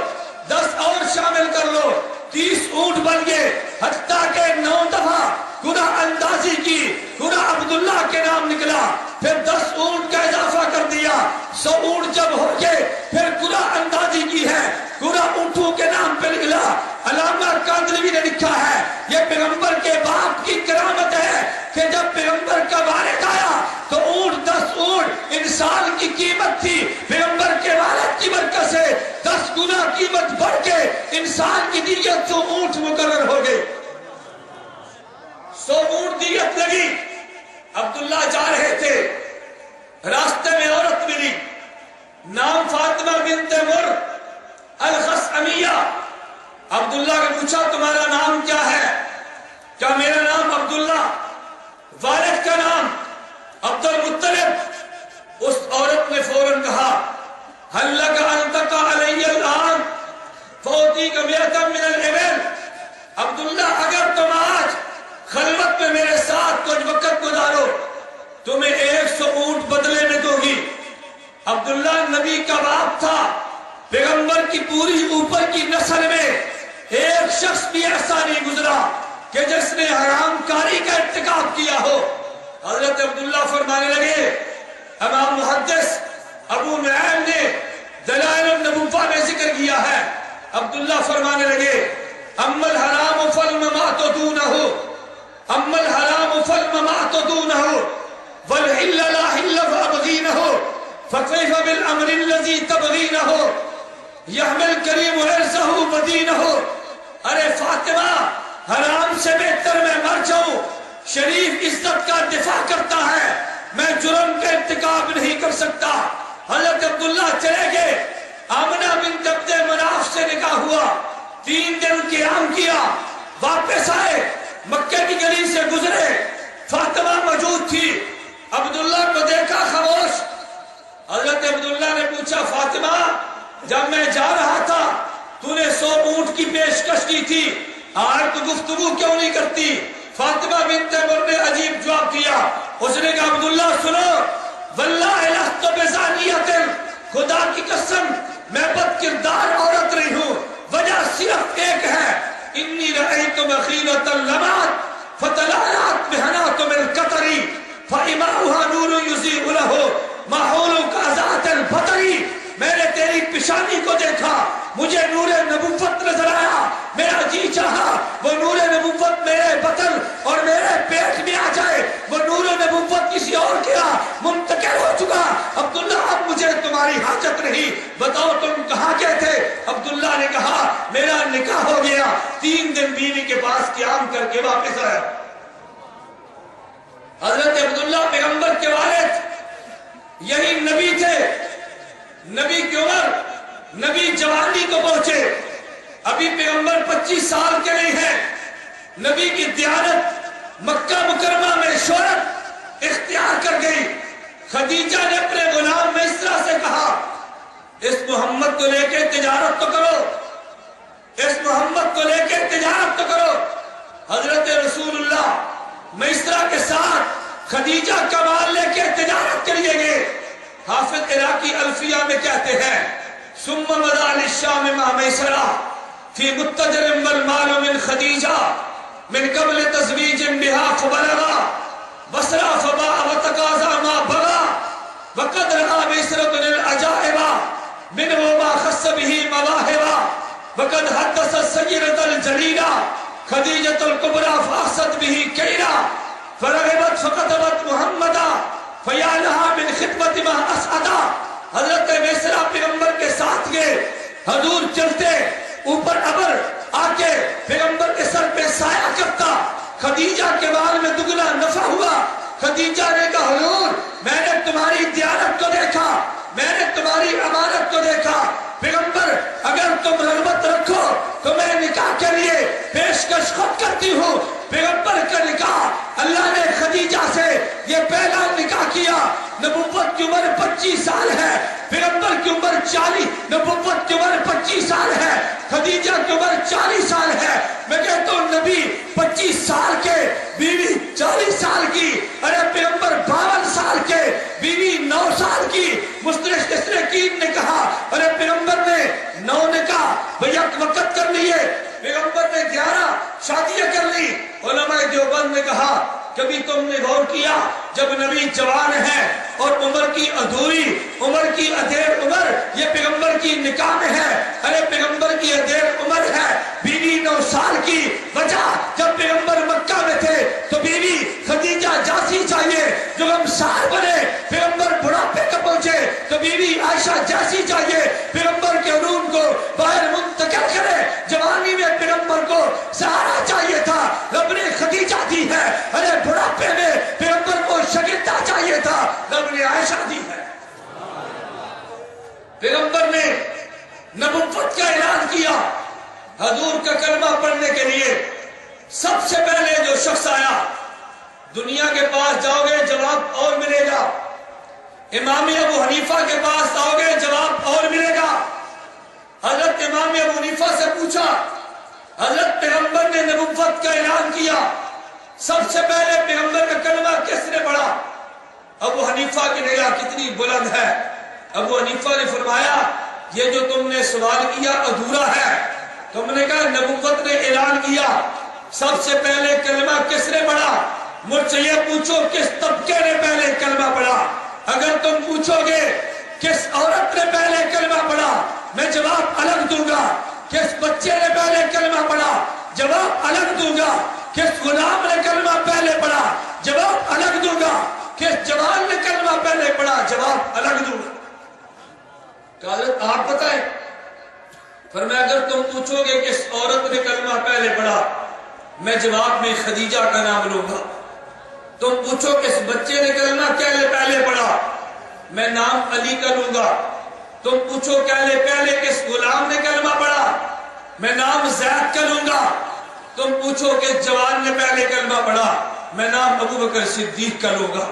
[SPEAKER 1] 10 اور شامل کر لو، 30 اونٹ بن گئے۔ حتیٰ کہ 9 دفعہ قرعہ اندازی کی، قرعہ عبداللہ کے نام نکلا۔ پھر 10 اونٹ کا اضافہ کر دیا، 100 اونٹ جب ہو گئے پھر قرعہ اندازی کی ہے، قرعہ اونٹوں کے نام پہ نکلا۔ علامہ کاندھلوی نے لکھا ہے یہ پیغمبر کے باپ کی کرامت ہے کہ جب پیغمبر کا والد آیا تو اونٹ 10 اونٹ انسان کی قیمت تھی، پیغمبر کے والد کی برکت سے 10 گنا قیمت بڑھ کے انسان کی دیت 100 اونٹ مقرر ہو گئی۔ 100 اونٹ دیت لگی۔ عبداللہ جا رہے تھے، راستے میں عورت ملی، نام فاطمہ بنت مر الخثعمیہ۔ عبداللہ نے پوچھا تمہارا نام کیا ہے؟ کیا میرا نام عبداللہ؟ والد کا نام عبد المطلب۔ اس عورت نے فوراً کہا هل لك ان تقع علی الان فاعطيك 100 من الابل۔ عبداللہ اگر تم آج خلوت میں میرے ساتھ کچھ وقت گزارو تمہیں 100 اونٹ بدلے میں دو گی۔ عبداللہ نبی کا باپ تھا، پیغمبر کی پوری اوپر کی نسل میں ایک شخص بھی ایسا نہیں گزرا کہ جس نے حرام کاری کا ارتکاب کیا ہو۔ حضرت عبداللہ فرمانے لگے، امام محدث ابو نعیم نے دلائل النبوہ میں ذکر کیا ہے، عبداللہ فرمانے لگے، اما الحرام فالممات دونہ، اما الحرام فالممات دونہ والحل لا حل فابغینہ فکیف بالامر الذی تبغینہ یحمل کریم عرضہ ودینہ۔ ارے فاطمہ، حرام سے بہتر میں مر جاؤں، شریف عزت کا دفاع کرتا ہے، میں جرم کا ارتکاب نہیں کر سکتا۔ حضرت عبداللہ چلے گئے، آمنہ بنت عبد مناف سے نکاح ہوا، 3 دن قیام کیا، واپس آئے، مکہ کی گلی سے گزرے، فاطمہ موجود تھی، عبداللہ کو دیکھا خاموش۔ حضرت عبداللہ نے پوچھا فاطمہ، جب میں جا رہا تھا تو نے 100 اونٹ کی پیشکش کی تھی، آج تو گفتگو کیوں نہیں کرتی؟ فاطمہ بنت عمر نے عجیب جواب دیا، اس نے کہا عبداللہ سنو، واللہ لست بزانیۃ، خدا کی قسم میں بد کردار عورت نہیں ہوں، وجہ صرف ایک ہے، انی رأیت مخیلۃ اللمات فتلالات بہنات من القطری فإماؤها نور یضیء له ماحول کذات البطری۔ میں نے تیری پیشانی کو دیکھا، مجھے نور نبوت نظر آیا، میرا جی چاہا وہ نور نبوت میرے بطن اور میرے پیٹ میں آ جائے، وہ نور نبوت کسی اور کیا منتقل ہو چکا۔ عبداللہ اب مجھے تمہاری حاجت نہیں، بتاؤ تم کہاں گئے تھے؟ عبداللہ نے کہا میرا نکاح ہو گیا، 3 دن بیوی کے پاس قیام کر کے واپس آیا۔ حضرت عبداللہ پیغمبر کے والد یہی نبی تھے، نبی کی عمر، نبی جوانی کو پہنچے، ابھی پیغمبر 25 سال کے نہیں ہیں، نبی کی دیانت مکہ مکرمہ میں شہرت اختیار کر گئی۔ خدیجہ نے اپنے غلام میسرہ سے کہا اس محمد کو لے کے تجارت تو کرو، اس محمد کو لے کے تجارت تو کرو۔ حضرت رسول اللہ میسرہ کے ساتھ خدیجہ کا مال لے کے تجارت کے لیے گئے۔ حافظ عراقی الفیہ میں کہتے ہیں ثم مضى للشام مع میسرہ فی متجر والمال من خدیجہ من قبل تزویج بها فبلغا بصرا فباع وتقاضى ما بغى وقد رأى میسرة العجائب منه ما خص به مواهب وقد حدث السیدة الجلیلہ خدیجة الکبریٰ فاحست به کیلا فرغبت فقدمت محمدا فیا لہا من خدمت ما اسعدا۔ حضرت میسرہ پیغمبر کے ساتھ گئے، حضور چلتے، اوپر ابر آکے پیغمبر کے سر پہ سایہ کرتا، خدیجہ کے مال میں دگنا نفع ہوا۔ خدیجہ نے کہا حضور میں نے تمہاری دیانت کو دیکھا، میں نے تمہاری امانت کو دیکھا، پیغمبر اگر تم رغبت رکھو تو میں نکاح کے لیے پیشکش خود کرتی ہوں۔ پیغمبر کا نکاح اللہ نے خدیجہ سے یہ پہلا نکاح کیا۔ نبوت کی عمر 25 سال ہے، پیغمبر کی عمر 40، نبوت کی عمر 25 سال ہے، خدیجہ کی عمر 40 سال ہے۔ میں کہتا ہوں نبی 25 سال کے، بیوی 40 سال کی، ارے پیغمبر 52 سال کے، بیوی 9 سال کی۔ مستشرقین نے کہا ارے پیغمبر نے 9 نکاح بیک وقت کر لیے، پیغمبر نے 11 شادیاں کر لی۔ علماء دیوبند نے کہا کبھی تم نے غور کیا جب نبی جوان ہے اور عمر کی ادھوری، عمر کی ادھیر عمر یہ پیغمبر کی نکاح میں ہے، ارے پیغمبر کی ادھیر عمر ہے، بیوی 9 سال کی۔ وجہ جب پیغمبر مکہ میں تھے تو بیوی خدیجہ جیسی چاہیے، جب ہم سال بنے پیغمبر بڑھاپے کا پہنچے تو بیوی عائشہ جیسی چاہیے، پیغمبر کے علوم کو باہر منتقل کرے۔ جوانی میں پیغمبر کو سہارا چاہیے تھا، رب نے خدیجہ دی ہے، ارے بڑھاپے میں پیغمبر کو شادی ہے۔ پیغمبر نے نبوت کا اعلان کیا، حضور کا کلمہ پڑھنے کے لیے سب سے پہلے جو شخص آیا، دنیا کے پاس جاؤ گے جواب اور ملے گا، امام ابو حنیفہ کے پاس آؤ گے جواب اور ملے گا۔ حضرت امام ابو حنیفہ سے پوچھا، حضرت پیغمبر نے نبوت کا اعلان کیا، سب سے پہلے پیغمبر کا کلمہ کس نے پڑھا؟ ابو حنیفہ کی نگاہ کتنی بلند ہے۔ ابو حنیفہ نے فرمایا یہ جو تم نے سوال کیا ادھورا ہے۔ تم نے کہا نبوت نے اعلان کیا، سب سے پہلے کلمہ کس نے پڑھا؟ مجھ سے یہ پوچھو کس طبقے نے پہلے کلمہ پڑھا؟ اگر تم پوچھو گے کس عورت نے پہلے کلمہ پڑھا، میں جواب الگ دوں گا۔ کس بچے نے پہلے کلمہ پڑھا، جواب الگ دوں گا۔ کس غلام نے کلمہ پہلے پڑھا، جواب الگ دوں گا۔ کس جوان نے کلمہ پہلے پڑھا، جواب الگ دوں گا۔ کہ حضرت آپ بتائیں۔ فرمایا اگر تم پوچھو گے کس عورت نے کلمہ پہلے پڑھا، میں جواب میں خدیجہ کا نام لوں گا۔ تم پوچھو کس بچے نے کلمہ پہلے پڑھا، میں نام علی کا لوں گا۔ تم پوچھو پہلے کس غلام نے کلمہ پڑھا، میں نام زید کا لوں گا۔ تم پوچھو کس جوان نے پہلے کلمہ پڑھا، میں نام ابو بکر صدیق کا لوں گا۔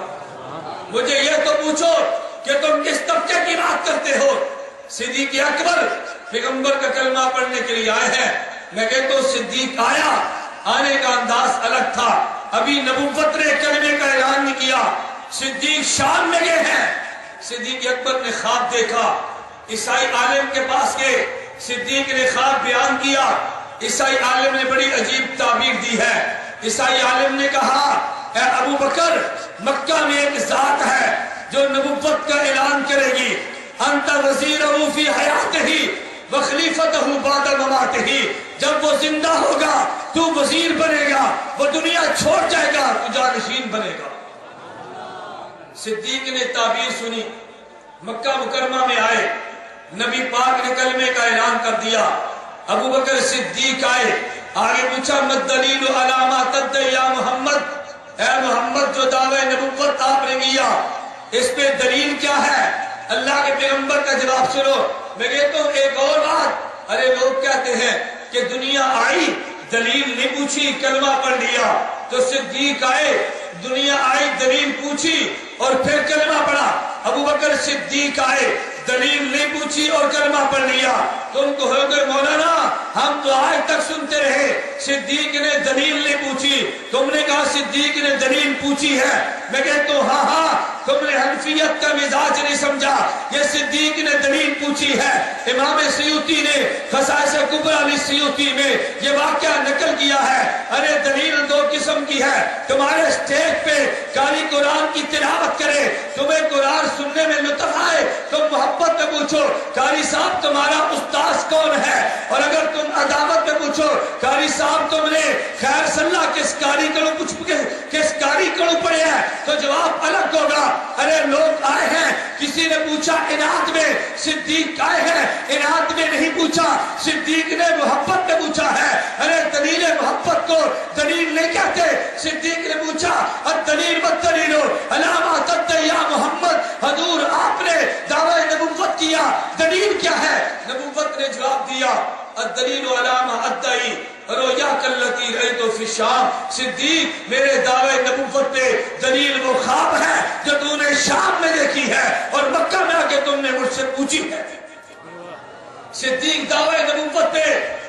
[SPEAKER 1] مجھے یہ تو پوچھو کہ تم کس طبقے کی بات کرتے ہو؟ صدیق اکبر پیغمبر کا کلمہ پڑھنے کے لیے آئے ہیں۔ میں کہتا ہوں صدیق آیا، آنے کا انداز الگ تھا، ابھی نبوت نے کلمے کا اعلان نہیں کیا۔ صدیق شام میں گئے ہیں، صدیق اکبر نے خواب دیکھا، عیسائی عالم کے پاس گئے، صدیق نے خواب بیان کیا۔ عیسائی عالم نے بڑی عجیب تعبیر دی ہے۔ عیسائی عالم نے کہا اے ابو بکر، مکہ میں ایک ذات ہے جو نبوت کا اعلان کرے گی، انت وزیرہ فی حیاتہ وخلیفتہ بعد مماتہ، جب وہ زندہ ہوگا تو وزیر بنے گا، وہ دنیا چھوڑ جائے گا تو جانشین بنے گا۔ صدیق نے تعبیر سنی، مکہ مکرمہ میں آئے، نبی پاک نے کلمے کا اعلان کر دیا۔ ابو بکر صدیق آئے، آگے پوچھا مد دلیل علی ما تدعی یا محمد، اے محمد جو دعوی نبوت آپ نے کیا اس پہ دلیل کیا ہے؟ اللہ کے پیغمبر کا جواب سنو۔ میں کہتا ہوں ایک اور بات، ارے لوگ کہتے ہیں کہ دنیا آئی دلیل نہیں پوچھی کلمہ پڑھ لیا، تو صدیق آئے دنیا آئی دلیل پوچھی اور پھر کلمہ پڑھا۔ ابو بکر صدیق آئے دلیل نہیں پوچھی اور کلمہ پڑھ لیا۔ تم تو ہو گئے مولانا ہم تو آج تک سنتے رہے صدیق نے دلیل نہیں پوچھی، تم نے کہا صدیق نے دلیل پوچھی ہے۔ میں کہتا ہوں ہاں تم نے حنفیت کا مزاج نہیں سمجھا، یہ صدیق نے دلیل پوچھی ہے۔ امام سیوطی نے خصائص کبریٰ للسیوطی میں یہ واقعہ نقل کیا ہے۔ ارے دلیل دو قسم کی ہے، تمہارے اسٹیج پہ قاری قرآن کی تلاوت کرے، تمہیں قرآن سننے میں لطف آئے، تم محبت میں پوچھو قاری صاحب تمہارا استاذ کون ہے، اور اگر تم عداوت میں پوچھو قاری صاحب تم نے خیر صلاح کس قاری کڑو پڑھے ہیں، تو جواب الگ ہوگا۔ ارے لوگ آئے ہیں، کسی نے پوچھا انعت میں، صدیق آئے ہیں انعت میں نہیں پوچھا، صدیق نے محبت میں پوچھا ہے۔ ارے دلیل محبت کو دلیل نہیں کہتے، صدیق نے پوچھا الدلیل والدلیل علی ما تدعی یا محمد، حضور آپ نے دعوی نبوت کیا، دلیل کیا ہے؟ نبوت نے جواب دیا الدلیل علی ما ادعی رؤیاک التی رأیت فی الشام، صدیق میرے دعوی نبوت پہ دلیل وہ خواب ہے جو تو نے شام میں دیکھی ہے اور مکہ میں آ کے تم نے مجھ سے پوچھی ہے۔ صدیق دعوی نبوت پہ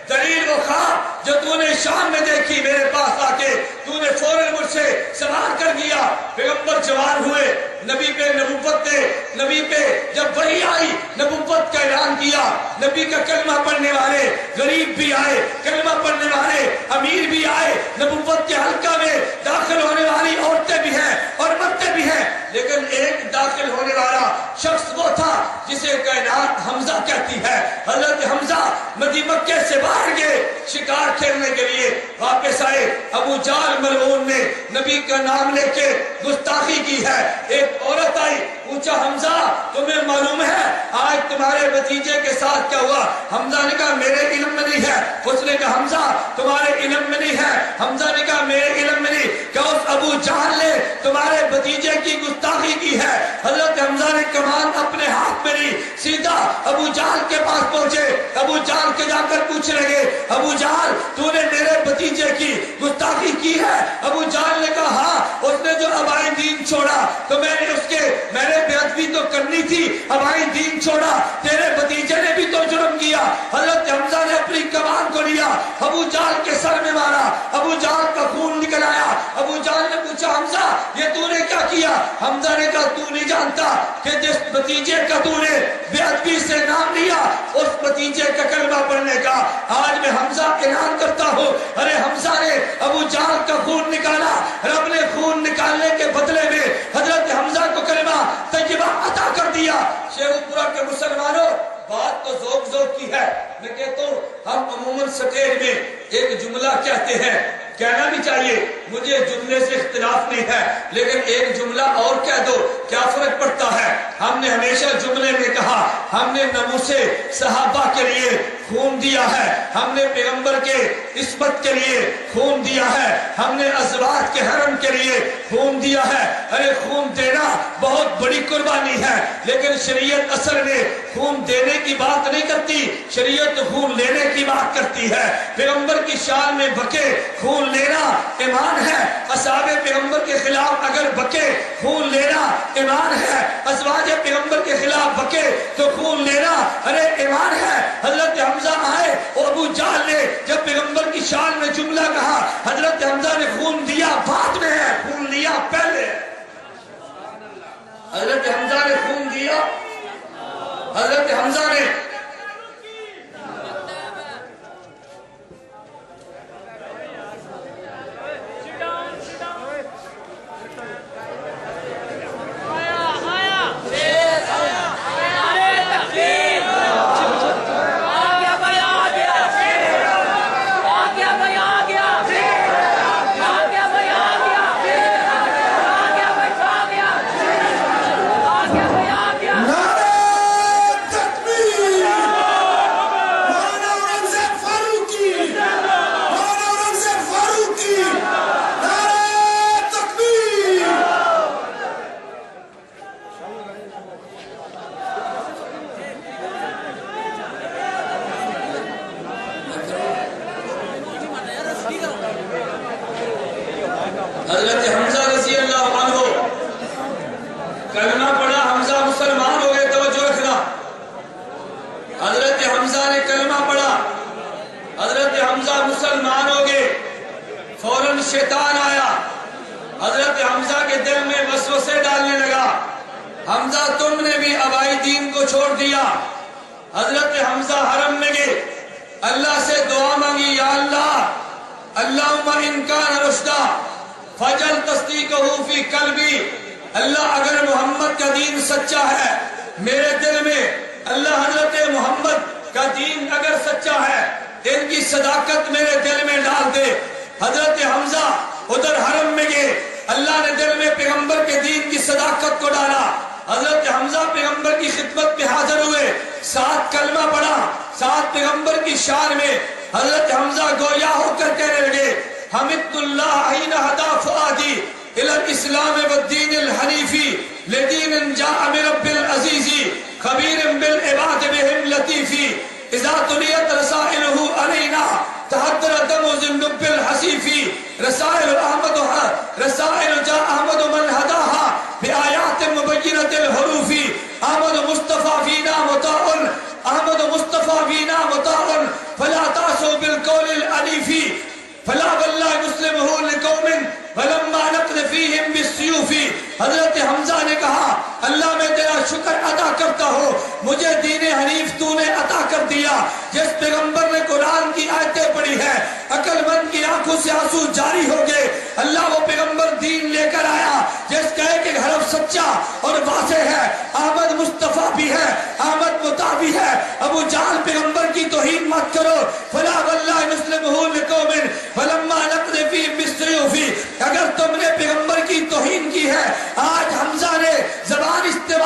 [SPEAKER 1] دلیل وہ خواب جو تو نے شام میں دیکھی، میرے پاس آ کے تو نے فوراً مجھ سے سوال کر دیا۔ پیغمبر جوان ہوئے، نبی پہ نبوت پہ، نبی پہ جب وحی آئی نبوت کا اعلان کیا، نبی کا کلمہ پڑھنے والے غریب بھی آئے، کلمہ پڑھنے والے امیر بھی آئے، نبوت کے حلقہ میں داخل ہونے والی عورتیں بھی ہیں اور مرتے بھی ہیں، لیکن ایک داخل ہونے والا شخص وہ تھا جسے کائنات حمزہ کہتی ہے۔ حضرت حمزہ مکے سے باہر گئے شکار کھیلنے کے لیے، واپس آئے، ابو جہل ملعون نے نبی کا نام لے کے گستاخی کی ہے۔ ایک عورت آئی پوچھا حمزہ تمہیں معلوم ہے آج تمہارے بھتیجے کے ساتھ کیا ہوا؟ حمزہ نے کہا میرے علم میں نہیں ہے۔ اس نے کہا حمزہ تمہارے علم میں نہیں ہے؟ حمزہ نے کہا میرے علم میں نہیں۔ کیا اس ابو جہل نے تمہارے بھتیجے کی گستاخی کی ہے؟ حضرت حمزہ نے کمان اپنے ہاتھ میں لی، سیدھا ابو جہل کے پاس پہنچے۔ ابو جہل کے جا کر پوچھنے لگے ابو جہل تو نے میرے بھتیجے کی گستاخی کی ہے؟ ابو جہل نے کہا ہاں، اس نے جو ابائی دین چھوڑا تو میں نے بے ادبی تو کرنی تھی، ابائی دین چھوڑا، تیرے بھتیجے نے بھی تو جرم کیا۔ حضرت حمزہ نے اپنی کمان کو لیا، ابو جہل کے سر میں مارا، ابو جہل کا خون نکل آیا۔ ابو جہل نے پوچھا حمزہ یہ تو نے کیا کیا؟ حمزہ نے کہا تو نہیں جانتا کہ جس بھتیجے کا تو نے بے ادبی سے نام لیا اس بھتیجے کا کلمہ پڑھنے کا آج میں حمزہ اعلان کرتا ہوں۔ ارے حمزہ نے ابو جہل کا خون نکالا، رب نے خون نکالنے کے بدلے میں حضرت حمزہ کو کلمہ طیبہ عطا کر دیا۔ شیخ پورہ کے مسلمانوں بات تو ذوق ذوق کی ہے، میں کہتا ہوں ہم عموماً سٹیج میں ایک جملہ کہتے ہیں، کہنا بھی چاہیے، مجھے جملے سے اختلاف نہیں ہے، لیکن ایک جملہ اور کہہ دو کیا فرق پڑتا ہے؟ ہم نے ہمیشہ جملے میں کہا ہم نے ناموس صحابہ کے لیے خون دیا ہے، ہم نے پیغمبر کے عصمت کے لیے خون دیا ہے، ہم نے ازواج کے حرم کے لیے خون دیا ہے۔ ارے خون دینا بہت بڑی قربانی ہے، لیکن شریعت اصل میں خون دینے کی بات نہیں کرتی، شریعت خون لینے کی بات کرتی ہے۔ پیغمبر کی شان میں بکے خون لینا ایمان ہے، اصحاب پیغمبر کے خلاف اگر بکے خون لینا ایمان ہے، ازواج پیغمبر کے خلاف بکے تو خون لینا ارے ایمان ہے۔ حضرت حمزہ آئے اور ابو جہل نے جب پیغمبر کی شان میں جملہ کہا، حضرت حمزہ نے خون دیا بعد میں ہے، خون لیا پہلے۔ حضرت حمزہ نے خون دیا، حضرت حمزہ نے حضرت حمزہ رضی اللہ عنہ کلمہ پڑھا، حمزہ مسلمان ہو گئے، توجہ رکھنا۔ حضرت حمزہ نے کلمہ پڑھا، حضرت حمزہ مسلمان ہو گئے، فوراً شیطان آیا، حضرت حمزہ کے دل میں وسوسے ڈالنے لگا، حمزہ تم نے بھی ابائی دین کو چھوڑ دیا۔ حضرت حمزہ حرم میں گئے، اللہ سے دعا مانگی، یا اللہ اللہم ان کان رشدا فجل تصدیقہ فی قلبی، اللہ اگر محمد کا دین سچا ہے میرے دل میں، اللہ حضرت محمد کا دین اگر سچا ہے ان کی صداقت میرے دل میں ڈال دے۔ حضرت حمزہ ادھر حرم میں گئے، اللہ نے دل میں پیغمبر کے دین کی صداقت کو ڈالا، حضرت حمزہ پیغمبر کی خدمت میں حاضر ہوئے، ساتھ کلمہ پڑھا، ساتھ پیغمبر کی شان میں حضرت حمزہ گویا ہو کر کہنے لگے، حمدت اللہ حین ہدا فؤادی الی الاسلام والدین الحنیفی لدین جاء من رب العزیز خبیر بالعباد بہم لطیفی اذا تلیت رسائلہ علینا تحدر دم ذنب الحسیفی رسائل احمد رسائل جاء احمد من ہداہا بآیات مبینت الحروفی احمد مصطفیٰ فینا مطاعن احمد مصطفیٰ فینا مطاعن فلا تاسو بالقول العنیفی فلا واللہ مسلمہ لقوم فلما نقذ فیہم بالسیوف۔ حضرت حمزہ نے کہا اللہ میں تیرا شکر ادا کرتا ہوں، مجھے دین حنیف تو نے عطا کر دیا، جس پیغمبر نے قرآن کی آیتیں پڑھی ہے عقل مند کی آنکھوں سے آنسو جاری ہو گئے، اللہ وہ پیغمبر دین لے کر آیا جس کا ایک ایک حرف سچا اور واضح ہے، احمد مصطفیٰ بھی ہے، احمد مطاع بھی ہے۔ ابو جہل پیغمبر کی توہین مت کرو، فلا واللہ مسلمہ لقوم فلما نقذ فیہم بالسیوف، اگر تم نے پیغمبر کی توہین کی ہے، آج حمزہ نے زبان استعمال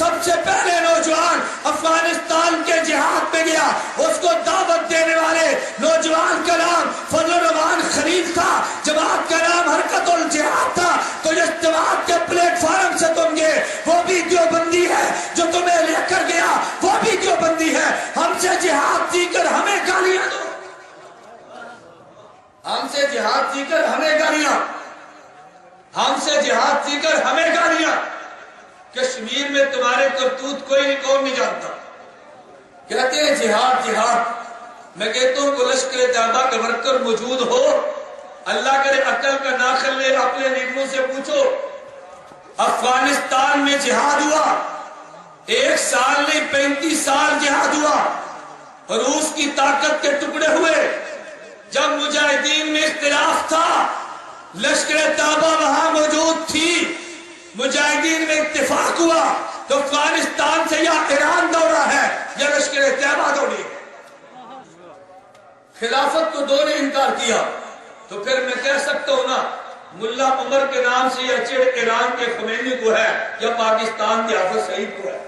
[SPEAKER 1] سب سے پہلے نوجوان افغانستان کے جہاد میں گیا، اس کو دعوت دینے والے نوجوان کا نام فضل الرحمان خلیل تھا، جماعت کا نام حرکت الجہاد تھا۔ تو اس جماعت کے پلیٹ فارم سے تم گئے، وہ بھی دیوبندی ہے، جو تمہیں لے کر گیا وہ بھی دیوبندی ہے۔ ہم سے جہاد سیکھ کر ہمیں گالیاں دو، ہم سے جہاد سیکھ کر ہمیں گالیاں، ہم سے جہاد سیکھ کر ہمیں گالیاں۔ کشمیر میں تمہارے کرتوت کوئی نہیں، کون نہیں جانتا، کہتے ہیں جہاد جہاد۔ میں کہتا ہوں کہ لشکر طیبہ کا ورکر موجود ہو، اللہ کرے عقل کا ناخن لے، اپنے لیڈروں سے پوچھو افغانستان میں جہاد ہوا، 1 سال نہیں 35 سال جہاد ہوا، روس کی طاقت کے ٹکڑے ہوئے۔ جب مجاہدین میں اختلاف تھا، لشکر طیبہ وہاں موجود تھی، مجاہدین میں اتفاق ہوا تو افغانستان سے یا ایران دوڑا ہے یا لشکر طیبہ دوڑی ہے۔ خلافت کو دو نے انکار کیا، تو پھر میں کہہ سکتا ہوں نا، ملا عمر کے نام سے یا چڑ ایران کے خمینی کو ہے یا پاکستان کے حافظ سعید کو ہے۔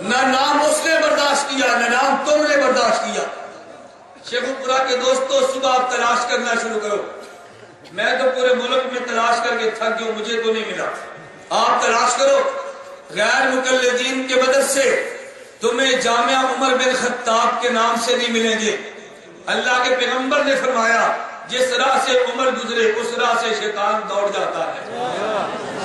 [SPEAKER 1] نہ نام اس نے برداشت کیا، نہ نام تم نے برداشت کیا۔ شیخو پورا کے دوستو، صبح آپ تلاش کرنا شروع کرو۔ میں تو پورے ملک میں تلاش کر کے تھک گیا، مجھے تو نہیں ملا۔ آپ تلاش کرو، غیر مقلدین کے مدد سے تمہیں جامعہ عمر بن خطاب کے نام سے نہیں ملیں گے۔ اللہ کے پیغمبر نے فرمایا جس راہ سے عمر گزرے اس راہ سے شیطان دوڑ جاتا ہے،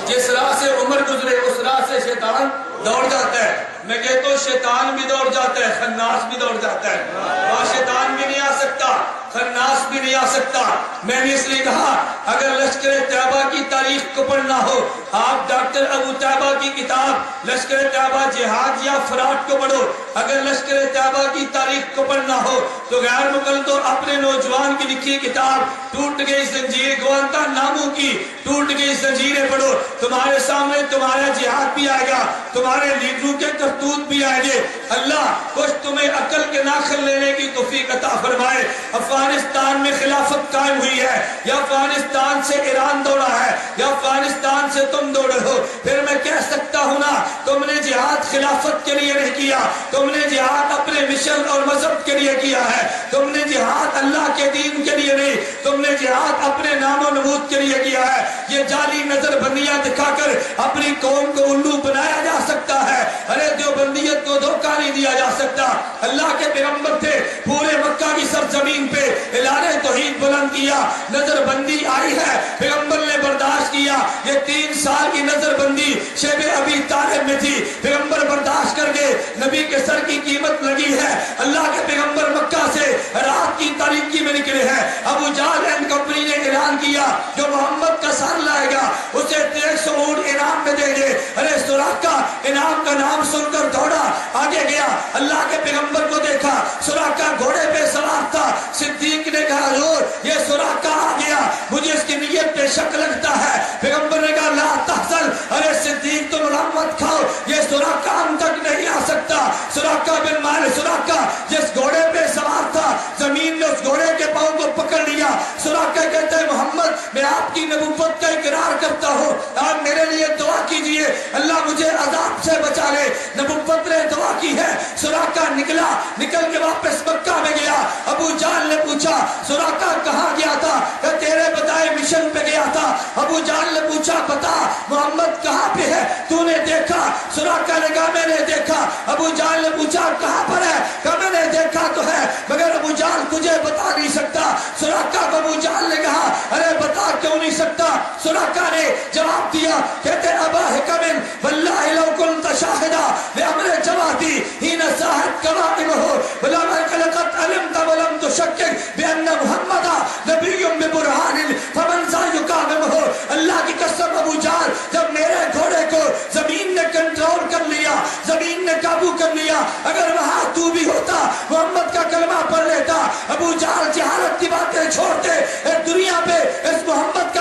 [SPEAKER 1] جس راہ سے عمر گزرے اس راہ سے شیطان دوڑ جاتا ہے۔ میں کہتا ہوں شیطان بھی دوڑ جاتا ہے، خناس بھی دوڑ جاتا ہے، وہاں شیطان بھی نہیں آ سکتا، خناس بھی نہیں آ سکتا۔ میں نے اس لیے کہا اگر لشکر طیبہ کی تاریخ کو پڑھنا ہو، آپ ڈاکٹر ابو طیبہ کی کتاب لشکر طیبہ جہاد یا فرات کو پڑھو۔ اگر لشکر طیبہ کی تاریخ کو پڑھنا ہو تو غیر مقلدوں اپنے نوجوان کی لکھی کتاب ٹوٹ گئی زنجیر گوانتا نامو کی ٹوٹ گئی زنجیریں پڑھو، تمہارے سامنے تمہارا جہاد بھی آئے گا، تمہارے لیڈروں کے کرتوت بھی آئیں گے۔ اللہ کچھ تمہیں عقل کے ناخن لینے کی توفیق عطا فرمائے۔ افغانستان میں خلافت قائم ہوئی ہے، یا افغانستان سے ایران دوڑا ہے یا افغانستان سے تم دوڑے ہو، پھر میں کہہ سکتا ہوں نا، تم نے جہاد خلافت کے لیے نہیں کیا، تم نے جہاد اپنے مشن اور مذہب کے لیے کیا ہے، تم نے جہاد اللہ کے دین کے لیے نہیں، تم نے جہاد اپنے نام و نمود کے لیے کیا ہے۔ یہ جعلی نظر بندیاں دکھا کر اپنی قوم کو الو بنایا جا سکتا ہے، ارے دیوبندیت کو دھوکہ نہیں دیا جا سکتا۔ اللہ کے پیغمبر تھے، پورے مکہ کی سرزمین پہ اعلان توحید بلند کیا، نظر بندی آئی ہے، پیغمبر نے برداشت کیا۔ یہ 3 سال کی نظر بندی شیب ابی طالب میں تھی، پیغمبر برداشت کر گئے، نبی کے سر کی قیمت لگی ہے۔ اللہ کے پیغمبر مکہ سے رات کی تاریکی میں نکلے ہیں، ابو جہل اینڈ کمپنی نے اعلان کیا جو محمد کا سر لائے گا اسے 150 اونٹ انعام میں دیں گے۔ ارے سراقہ انعام کا نام سن کر دوڑا، آگے گیا، اللہ کے پیغمبر کو دیکھا، سراقہ گھوڑے پہ سوار تھا۔ صدیق نے کہا حضور یہ سراقہ آ گیا، مجھے اس کی نیت پہ شک لگتا ہے۔ پیغمبر نے کہا لا تحزن، ارے صدیق تم غم مت کھاؤ، یہ سراقہ ہم تک نہیں آ سکتا۔ سراقہ بن مالک، سراقہ جس گھوڑے پہ سوار تھا، زمین نے اس گھوڑے کے پاؤں کو پکڑ لیا۔ سراقہ کہتے ہیں محمد میں آپ کی نبوت کا اقرار کرتا ہوں، آپ میرے لیے دعا کیجئے، اللہ مجھے عذاب سے بچا لے۔ نبوت نے دعا کی ہے۔ سراقہ نکلا، نکل کے واپس مکہ میں گیا۔ ابو جہل نے پوچھا سراقہ کہاں گیا تھا؟ کہ تیرے بتائے مشن پہ گیا تھا۔ ابو جہل نے پوچھا بتا محمد کہاں پہ ہے، تو نے دیکھا؟ سراقہ نے کہا میں نے دیکھا۔ ابو جہل نے پوچھا کہاں پر ہے؟ کہ میں نے دیکھا تو ہے مگر ابو جہل تجھے بتا نہیں سکتا۔ سراقہ کو ابو جہل نے کہا ارے بتا کیوں نہیں سکتا؟ سراقہ نے جواب دیا کہتے ابا حکم واللہ لو کنت شاہدہ لامر جواتی حین ساحت قوائمہ بلا لقد علمت ولم تشکک بان محمد نبی ببرہان فمن ذا یقاومہ۔ اللہ کی قسم ابو جہل جب میرے گھوڑے کو زمین نے کنٹرول کر لیا، زمین نے قابو کر لیا، اگر وہاں تو بھی ہوتا محمد کا کلمہ پڑھ لیتا۔ ابو جہل جہالت کی باتیں چھوڑتے، دنیا پہ اس محمد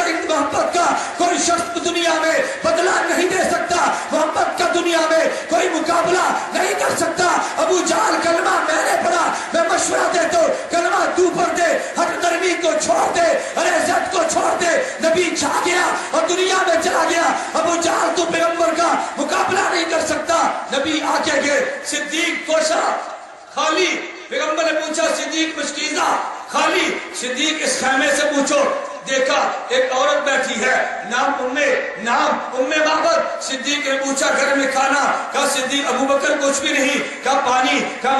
[SPEAKER 1] کا کوئی شخص دنیا میں بدلہ نہیں دے سکتا، محمد کا دنیا میں کوئی مقابلہ نہیں کر سکتا۔ ابو جہل کلمہ میں نے پڑھا، میں مشورہ دیتا ہوں کلمہ تو پڑھ دے، حق درمی کو چھوڑ دے، ارے عزت کو چھوڑ دے۔ نبی چھا گیا اور دنیا میں چلا گیا، ابو جہل تو پیغمبر کا مقابلہ نبی آگے گئے، صدیق کوشا خالی، پیغمبر نے پوچھا صدیق مشکیزہ خالی، صدیق اس خیمے سے پوچھو، دیکھا ایک عورت بیٹھی ہے، نام ام معبد، صدیق نے پوچھا گھر میں کھانا، کہا صدیق ابو بکر کچھ بھی نہیں، کہا پانی، کہا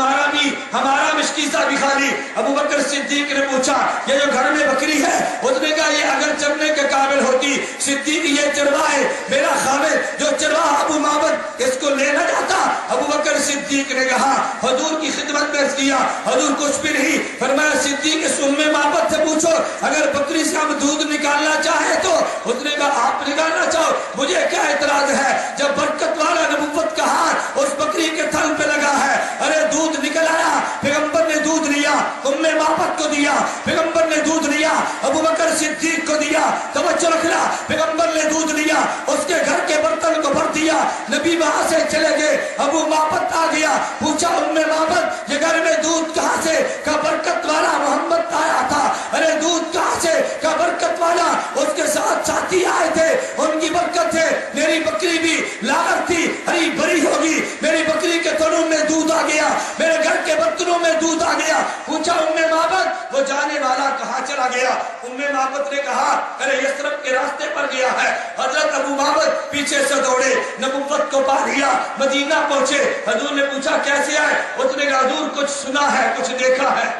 [SPEAKER 1] ہمارا مشکیزہ بھی خالی۔ ابو بکر صدیق نے پوچھا یہ جو گھر میں بکری ہے، اس نے کہا یہ اگر چرنے کے قابل ہوتی، صدیق یہ چرواہ ہے میرا خامد جو چرواہ ابو معبد اس کو لینا جاتا۔ ابو بکر صدیق نے کہا حضور کی خدمت میں کیا، حضور کچھ بھی نہیں، فرمایا صدیق اس ام معبد سے پوچھو اگر بکری سے ہم دودھ نکالنا چاہے تو، اس نے کہا آپ نکالنا چاہو مجھے کیا اعتراض ہے، جب برکت والا نبوت کا ہاتھ اس بکری کے تھن پہ لگا ہے، ارے دودھ نکل آیا، پیغمبر نے دودھ لیا، ام معبد کو دیا، پیغمبر نے دودھ لیا، ابو بکر صدیق کو دیا، توجہ رکھنا، پیغمبر نے دودھ لیا، اس کے گھر کے برتن کو بھر دیا، نبی وہاں سے چلے گئے، ابو معبد آ گیا، پوچھا ام معبد یہ گھر میں دودھ کہاں سے، کہ برکت والا محمد آیا تھا، ارے دودھ کہاں سے، کہ برکت والا اس کے ساتھ ساتھی آئے تھے، ان کی برکت ہے، میری بکری بھی لاغر تھی ہری بری ہوگی، میری بکری کے تھنوں میں دودھ آ گیا، میرے گھر کے برتنوں میں دودھ آ گیا۔ پوچھا ام معبد وہ جانے والا کہاں چلا گیا، ام معبد نے کہا ارے یثرب کے راستے پر گیا ہے۔ حضرت ابو معبد پیچھے سے دوڑے، نبوت کو پا لیا، مدینہ پہنچے، حضور نے پوچھا کیسے آئے، اس نے کہا حضور کچھ سنا ہے کچھ دیکھا ہے،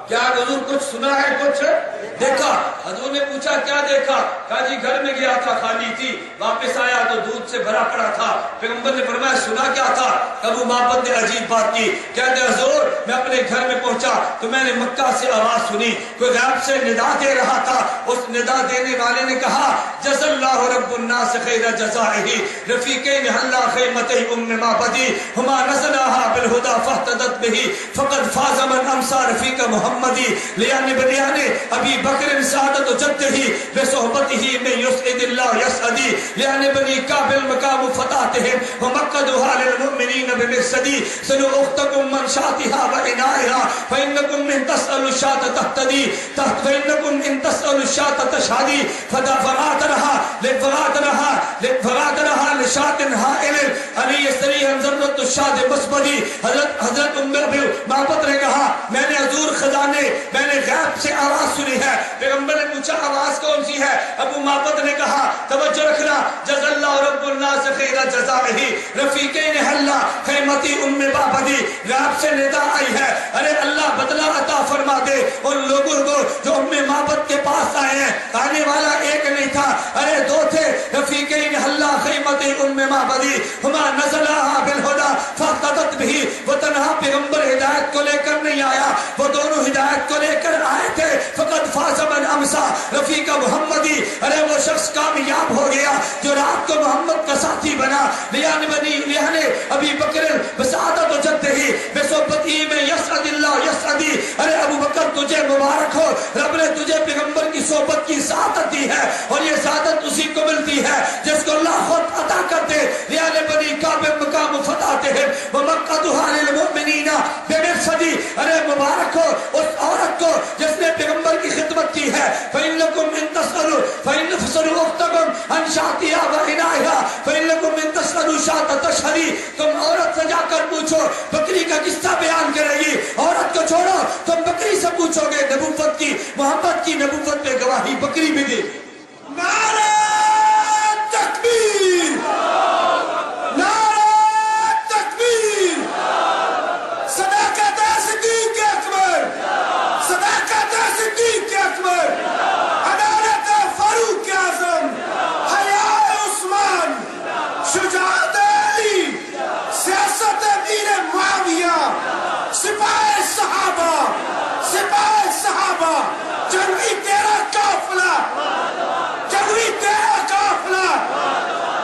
[SPEAKER 1] کیا حضور کچھ سنا ہے کچھ دیکھا، حضور نے پوچھا کیا دیکھا، کہا جی گھر میں گیا تھا خالی تھی، واپس آیا تو دودھ سے بھرا پڑا تھا، پیغمبر نے فرمایا سنا کیا تھا، ابو معبد نے عجیب بات کی، کہتے حضور میں اپنے گھر میں پہنچا تو میں نے مکہ سے آواز سنی، کوئی غیب سے ندا دے رہا تھا، اس ندا دینے والے نے کہا جزا اللہ رب الناس خیر جزائہ رفیقین حلا خیمت ام معبدی ہما نزلہا بالہدا فاہتدت بہی فقد فاز من امسا رفیق محمدی لیان بلیان ابی بکر سعادت جدہی بصحبتہی میں یسعد اللہ یسعدی لیان بنی کابل مقام فتاتہم ومقدوها للمؤمنین بمقصدی سنو اختکم من شاتہا و انائہا فإنکم من تسأل الشات تحتدی فإنکم من تسأل الشات تشہدی فغات رہا لشات حائل علی سری حضرت الشاد مسبدی۔ حضرت ام معبد نے کہا میں نے حضور خزانے میں نے غیب سے آواز سنی ہے، پیغمبر نے پوچھا آواز کون سی ہے، ابو معبد نے کہا توجہ رکھنا جزا اللہ رب الناس خیر جزائہ رفیقین حلا خیمتی ام معبدی، غیب سے ندا آئی ہے، ارے اللہ بدلہ عطا فرما دے ان لوگوں کو جو ام معبد کے پاس آئے ہیں، آنے والا ایک نہیں تھا، ارے دو تھے، رفیقین حلا خیمتی ام معبدی ہما نزلہا بالہدا فاہتدت بہی، وہ تنہا پیغمبر ہدایت کو لے کر نہیں آیا، وہ دونوں ہدایت کو لے کر آئے تھے، فقط فاز من امسا رفیق محمدی، ارے وہ شخص کامیاب ہو گیا جو رات کو محمد کا ساتھی بنا، لیان بنی لیان ابی بکر بسعادت و جدہی بصحبتی میں یسعد اللہ یسعدی، ارے ابو بکر تجھے مبارک ہو، رب نے تجھے پیغمبر کی صحبت کی سعادت دی ہے، اور یہ سعادت اسی کو ملتی ہے جس کو اللہ خود عطا کرتے، لیان بنی کابل مقام فتاتہم ومقدوها للمؤمنین بمقصدی، ارے مبارک ہو اس عورت کو جس نے پیغمبر کی خدمت کی ہے، فإنکم ان تسألوا فإن فسلوا اختکم عن شاتها وإنائها فإنکم ان تسألوا شات تشہدی، تم عورت سے جا کر پوچھو بکری کا قصہ بیان کرے گی، عورت کو چھوڑو تم بکری سے پوچھو گے، نبوت کی محمد کی نبوت پہ گواہی بکری بھی دے۔
[SPEAKER 4] نعرہ تکبیر، نعرہ تکبیر، صداقت صدیق اکبر، صداقت صدیق اکبر، عدالت فاروق اعظم، حیاء عثمان، شجاعت علی، سیاست امیر معاویہ، سپاہ صحابہ، سپاہ صحابہ، جنوی تیرا قافلہ، جنوی تیرا قافلہ،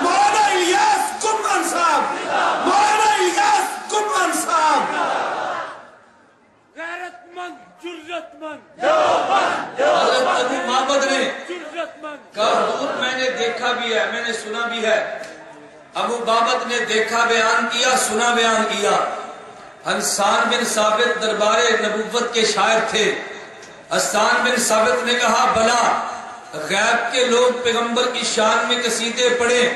[SPEAKER 4] مولانا الیاس گمان صاحب، مولانا الیاس گمان صاحب،
[SPEAKER 5] غیرت مند جرت مند
[SPEAKER 1] حضرت ابو معبد نے
[SPEAKER 5] جرت مند
[SPEAKER 1] کہا حضور میں نے دیکھا بھی ہے میں نے سنا بھی ہے، ابو معبد نے دیکھا بیان کیا سنا بیان کیا، حسان بن ثابت دربار نبوت کے شاعر تھے، حسان بن ثابت نے کہا بلا غیب کے لوگ پیغمبر کی شان میں قصیدے پڑھیں،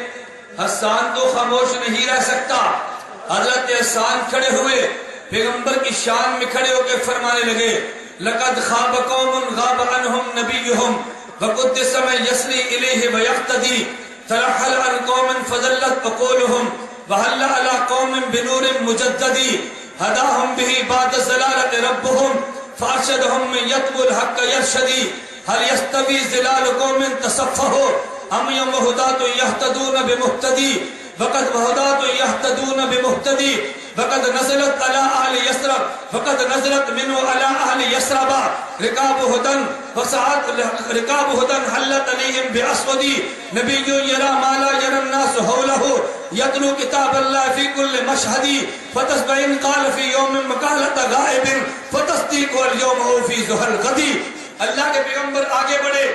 [SPEAKER 3] حسان تو خاموش نہیں رہ سکتا. حضرت حسان کھڑے ہوئے پیغمبر کی شان میں کھڑے ہو کے فرمانے لگے لقد خاب قوم غاب عنہم نبیہم وقدس من یسری الیہ ویقتدی ترحل عن قوم فضلت عقولہم وحل علی قوم بنور مجددی ہداہم به بعد ضلالت ربہم فارشدہم من یتب الحق یرشدی هل یستوی ظلال قوم تصفہو ام یم ہدات یہتدون بمہتدی وقد وہدات یہتدون بمہتدی وقد نزلت على اهل يثرب وقد نزلت منه على اهل يثرب ركاب هدن وسعت ركاب هدن حلت عليهم باسودي نبي يرى ما لا يرى الناس حوله يتلو كتاب الله في كل مشهد فتصبحين قال في يوم مقالة غائب فتصديق اليوم هو في ظهر غدي. اللہ کے پیغمبر آگے بڑھے,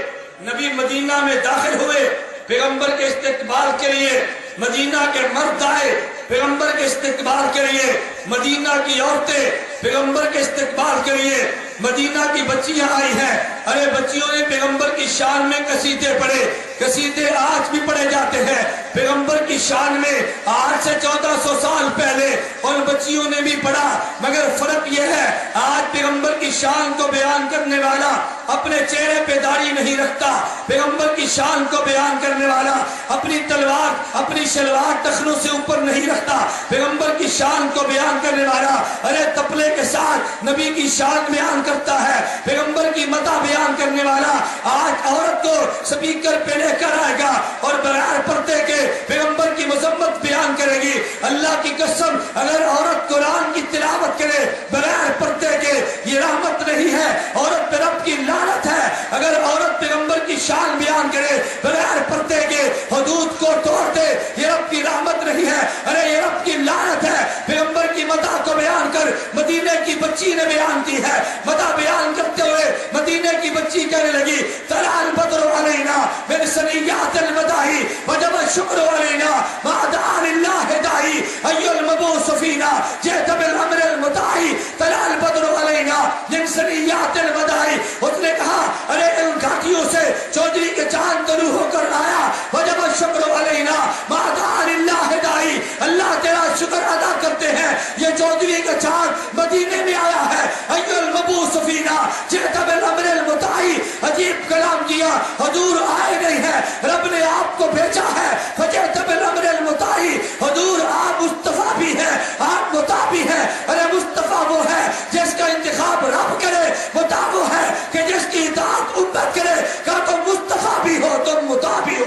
[SPEAKER 3] نبی مدینہ میں داخل ہوئے, پیغمبر کے استقبال کے لیے مدینہ کے مرد آئے, پیغمبر کے استقبال کے لیے مدینہ کی عورتیں, پیغمبر کے استقبال کے لیے مدینہ کی بچیاں آئی ہیں. ارے بچیوں نے پیغمبر کی شان میں قصیدے پڑھے, قصیدے آج بھی پڑھے جاتے ہیں پیغمبر کی شان میں. آج سے 1400 سال پہلے ان بچیوں نے بھی پڑھا, مگر فرق یہ ہے آج پیغمبر کی شان کو بیان کرنے والا اپنے چہرے پہ داڑھی نہیں رکھتا, پیغمبر کی شان کو بیان کرنے والا اپنی تلوار اپنی شلوار ٹخنوں سے اوپر نہیں رکھتا, پیغمبر کی شان کو بیان کرنے والا ارے تپلے کے ساتھ نبی کی شان بیان کرتا ہے, پیغمبر کی مدح بیان کرنے والا آج عورت کو سپیکر پہ لے کر آئے گا اور بغیر پردے کے پیغمبر کی مذمت بیان کرے گی. اللہ کی قسم اگر عورت قرآن کی تلاوت کرے بغیر پردے کے یہ رحمت نہیں ہے, عورت پہ رب کی لعنت ہے. اگر عورت پیغمبر کی شان بیان کرے بغیر پردے کے حدود کو توڑ دے یہ رب کی رحمت نہیں ہے, ارے یہ رب کی لعنت ہے. پیغمبر کی مدح کو بیان کر مدینے کی بچی نے بیان کی ہے, مدح بیان کرتے ہوئے مدینے کی بچی کہنے لگی طلع البدر علینا من ثنیات الوداع وجب الشکر علینا ما دعا للہ داعی ای المبعوث فینا جئت بالامر المطاع طلع البدر علینا من ثنیات الوداع. اس نے کہا ارے ان گھاٹیوں سے چودھری کے چاند طلوع ہو کر آیا, وجب الشکر علینا ما دعا للہ داعی, اللہ تیرا شکر ادا کرتے ہیں یہ چودھری کا چاند مدینے میں آیا ہے. ای المبعوث فینا جئت بالامر المطاع, عجیب کلام کیا, حضور آئے نہیں ہے, رب نے آپ کو بھیجا ہے. فجئت بالامر المطاع, حضور آپ مصطفیٰ بھی ہیں آپ مطاع بھی ہیں. ارے مصطفیٰ وہ ہے جس کا انتخاب رب کرے, مطاع وہ ہے کہ جس کی اطاعت امت کرے. کہا تم مصطفیٰ بھی ہو تم مطاع بھی ہو,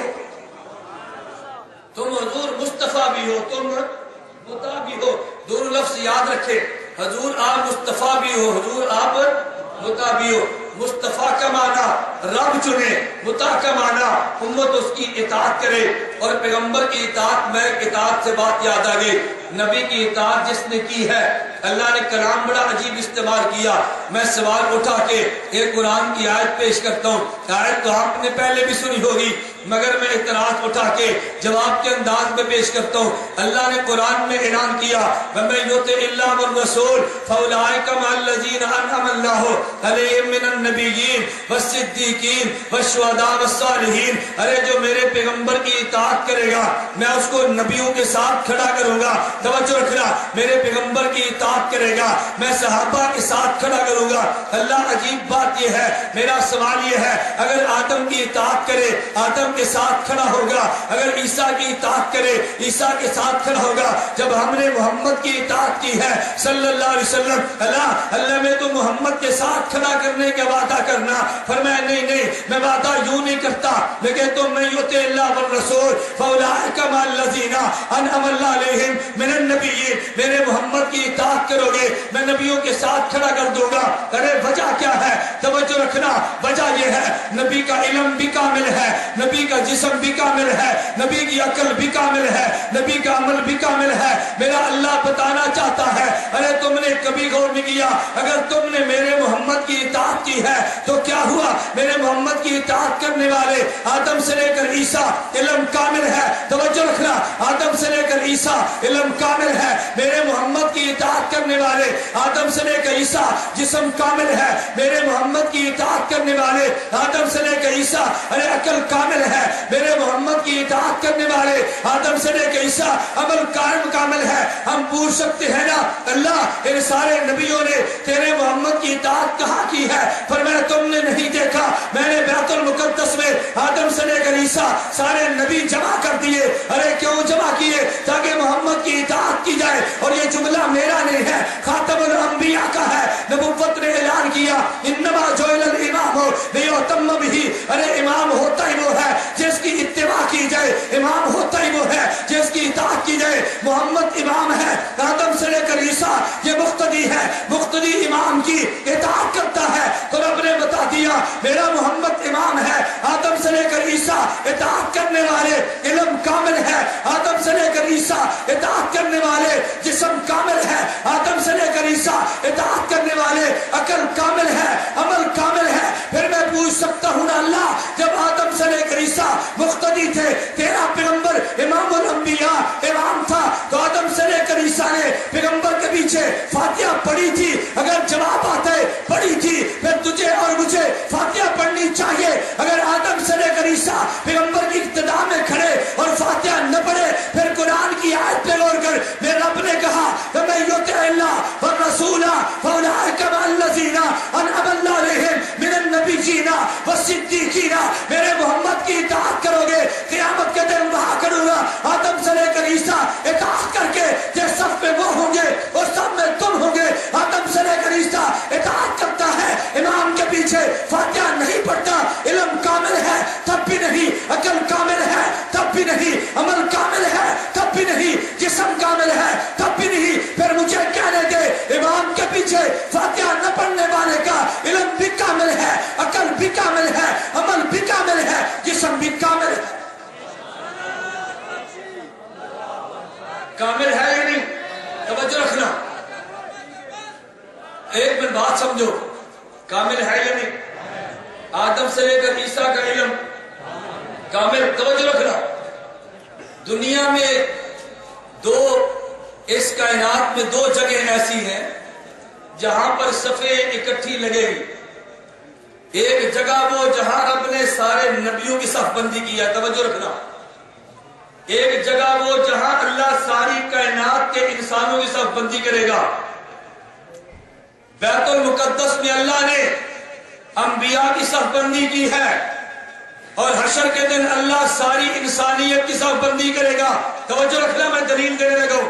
[SPEAKER 3] تم حضور مصطفیٰ بھی ہو تم مطاع بھی ہو. دونوں لفظ یاد رکھے, حضور آپ مصطفیٰ بھی ہو حضور آپ مطاع بھی ہو. مصطفیٰ کا معنی رب چنے, مطاع کا معنی امت اس کی اطاعت کرے. اور پیغمبر کی اطاعت میں اطاعت سے بات یاد آ گئی, نبی کی اطاعت جس نے کی ہے اللہ نے کلام بڑا عجیب استعمال کیا. میں سوال اٹھا کے ایک قرآن کی آیت پیش کرتا ہوں, آیت تو آپ نے پہلے بھی سنی ہوگی مگر میں اعتراض اٹھا کے جواب کے انداز میں پیش کرتا ہوں. اللہ نے قرآن میں اعلان کیا وَمَن يُطِعِ اللَّهَ وَالرَّسُولَ فَأُولَٰئِكَ مَعَ الَّذِينَ أَنْعَمَ اللَّهُ عَلَيْهِم مِّنَ النَّبِيِّينَ وَالصِّدِّيقِينَ وَالشُّهَدَاءِ وَالصَّالِحِينَ. ارے جو میرے پیغمبر کی اطاعت کرے گا میں اس کو نبیوں کے ساتھ کھڑا کروں گا. توجہ رکھنا, میرے پیغمبر کی اطاعت کرے گا میں صحابہ کے ساتھ کھڑا کروں گا. اللہ عجیب بات یہ ہے, میرا سوال یہ ہے اگر آدم کی اطاعت کرے آدم کے ساتھ کھڑا ہوگا, اگر عیسیٰ کی اطاعت کرے عیسیٰ کے ساتھ کھڑا ہوگا. جب ہم نے محمد کی اطاعت کی ہے صلی اللہ علیہ وسلم, اللہ میں تو محمد کے ساتھ کھڑا کرنے کا وعدہ کرنا, فرمایا نہیں میں وعدہ یوں نہیں کرتا, میں کہتا ہوں من یطع اللہ والرسول فاولئک مع الذین انعم اللہ علیہم من النبیین. میرے محمد کی اطاعت کرو گے میں نبیوں کے ساتھ کھڑا کر دوں گا. ارے وجہ کیا ہے, توجہ رکھنا, وجہ یہ ہے نبی کا علم بھی کامل ہے, نبی کا جسم بھی کامل ہے, نبی کی عقل بھی کامل ہے, نبی کا عمل بھی کامل ہے. میرا اللہ بتانا چاہتا ہے ارے تم نے کبھی غور نہیں کیا اگر تم نے میرے محمد کی اطاعت کی ہے تو کیا ہوا, میرے محمد کی اطاعت کرنے والے آدم سے لے کر عیسیٰ علم کامل ہے. توجہ رکھنا, آدم سے لے کر عیسیٰ علم کامل ہے. میرے محمد کی اطاعت کرنے والے آدم سے لے کر عیسیٰ جسم کامل ہے. میرے محمد کی اطاعت کرنے والے آدم سے لے کر عیسیٰ ارے عقل کامل ہے. میرے محمد کی اطاعت
[SPEAKER 1] اطاعت کرنے والے آدم سے لے کے عیسیٰ عمل کامل ہے. ہم پوچھ سکتے ہیں نا اللہ ان سارے نبیوں نے تیرے محمد کی اطاعت کہاں کی ہے؟ فرمایا تم نے نہیں دیکھا، میں نے بیت المقدس میں آدم سے لے کر عیسیٰ سارے نبی جمع کر دیے. ارے کیوں جمع کیے؟ تاکہ محمد کی اطاعت کی جائے. اور یہ جملہ میرا نہیں ہے، خاتم الانبیاء کا ہے. نبوت نے اعلان کیا انما جعل الامام لیؤتم بہ. ارے امام ہوتا ہی وہ ہے جس کی اتباع کی جائے، امام ہوتا ہی وہ ہے جس کی اطاعت کی جائے. محمد امام ہے، آدم سے لے کر عیسیٰ یہ مقتدی ہے. مقتدی امام کی اطاعت کرتا ہے. تو رب نے بتا دیا میرا محمد امام ہے، آدم سے لے کر عیسیٰ اطاعت کرنے والے علم کامل ہے، آدم سے لے کر عیسیٰ اطاعت کرنے والے جسم کامل ہے، آدم سے لے کر عیسیٰ اطاعت کرنے والے عقل کامل ہے، عمل کامل ہے. پھر میں پوچھ سکتا ہوں نا اللہ جب آدم سے لے کر عیسیٰ مقتدی تھے، تیرا پیغمبر امام الانبیاء امام تھا، تو آدم سے لے کر عیسیٰ نے پیغمبر کے پیچھے فاتحہ پڑھی تھی؟ اگر جواب آتا ہے پڑھی تھی، پھر تجھے اور مجھے فاتحہ پڑھنی چاہیے. اگر آدم سے لے کر عیسیٰ پیغمبر کی ابتدا میں کھڑے اور فاتحہ نہ پڑھے، پھر قرآن کی آیت پہ غور کر. میرے رب نے کہا فَمَن يُطِعِ اللَّهَ وَالرَّسُولَ فَأُولَٰئِكَ مَعَ الَّذِينَ أَنْعَمَ اللَّهُ عَلَيْهِم مِّنَ النَّبِيِّينَ وَالصِّدِّيقِينَ. میرے محمد کی اطاعت کرو گے، قیامت کے دن وہاں کروں گا. آدم سے لے کر عیسیٰ اطاعت کر کے جس صف میں وہ ہوں گے اس صف میں تم ہوں گے. آدم سے لے کر عیسیٰ اطاعت کرتا ہے، امام کے پیچھے فاتحہ نہیں پڑھتا. علم کامل ہے تب بھی نہیں، عقل کامل ہے تب بھی نہیں، عمل کامل ہے تب بھی نہیں، جسم کامل ہے تب بھی نہیں. پھر مجھے کہنے دے امام کے پیچھے فاتحہ نہ پڑھنے والے کا علم بھی کامل ہے، عقل بھی کامل ہے، عمل بھی کامل ہے، جسم بھی کامل ہے. کامل ہے یا نہیں؟ توجہ رکھنا، ایک منٹ بات سمجھو. کامل ہے یا نہیں؟ آدم سے لے کر عیسیٰ کا علم کامل. توجہ رکھنا، دنیا میں اس کائنات میں دو جگہ ایسی ہیں جہاں پر صفیں اکٹھی لگے گی. ایک جگہ وہ جہاں رب نے سارے نبیوں کی صف بندی کی ہے. توجہ رکھنا، ایک جگہ وہ جہاں اللہ ساری کائنات کے انسانوں کی صف بندی کرے گا. بیت المقدس میں اللہ نے انبیاء کی صف بندی کی ہے، اور حشر کے دن اللہ ساری انسانیت کی صف بندی کرے گا. توجہ رکھنا، میں دلیل دینے لگا ہوں.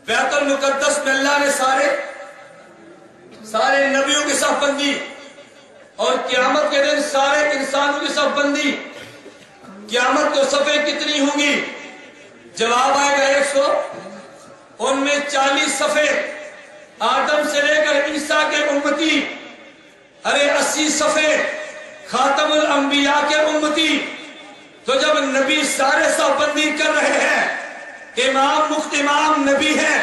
[SPEAKER 1] بیت المقدس میں اللہ نے سارے نبیوں کی صف بندی، اور قیامت کے دن سارے انسانوں کی صف بندی. قیامت کو صفیں کتنی ہوں گی؟ جواب آئے گا 100. ان میں 40 صفیں آدم سے لے کر عیسیٰ کے امتی. ارے 80 صفیں خاتم الانبیاء کے امتی. تو جب نبی سارے صف بندی کر رہے ہیں، امام نبی ہیں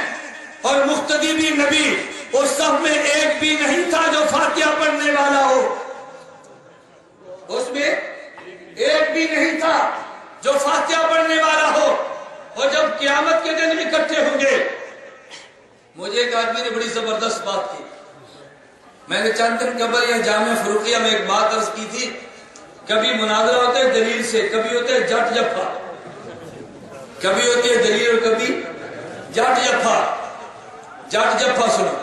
[SPEAKER 1] اور مقتدی بھی نبی، اس صف میں ایک بھی نہیں تھا جو فاتحہ پڑھنے والا ہو. اس میں ایک بھی نہیں تھا جو فاتحہ پڑھنے والا ہو. اور جب قیامت کے دن اکٹھے ہوں گے، مجھے ایک آدمی نے بڑی زبردست بات کی. میں نے چند دن قبل یا جامعہ فروقیہ میں ایک بات عرض کی تھی. کبھی مناظرہ ہوتا ہے دلیل سے، کبھی ہوتا ہے جٹ جفا. کبھی ہوتی ہے دلیل اور کبھی جٹ جفا. جٹ جفا سنو.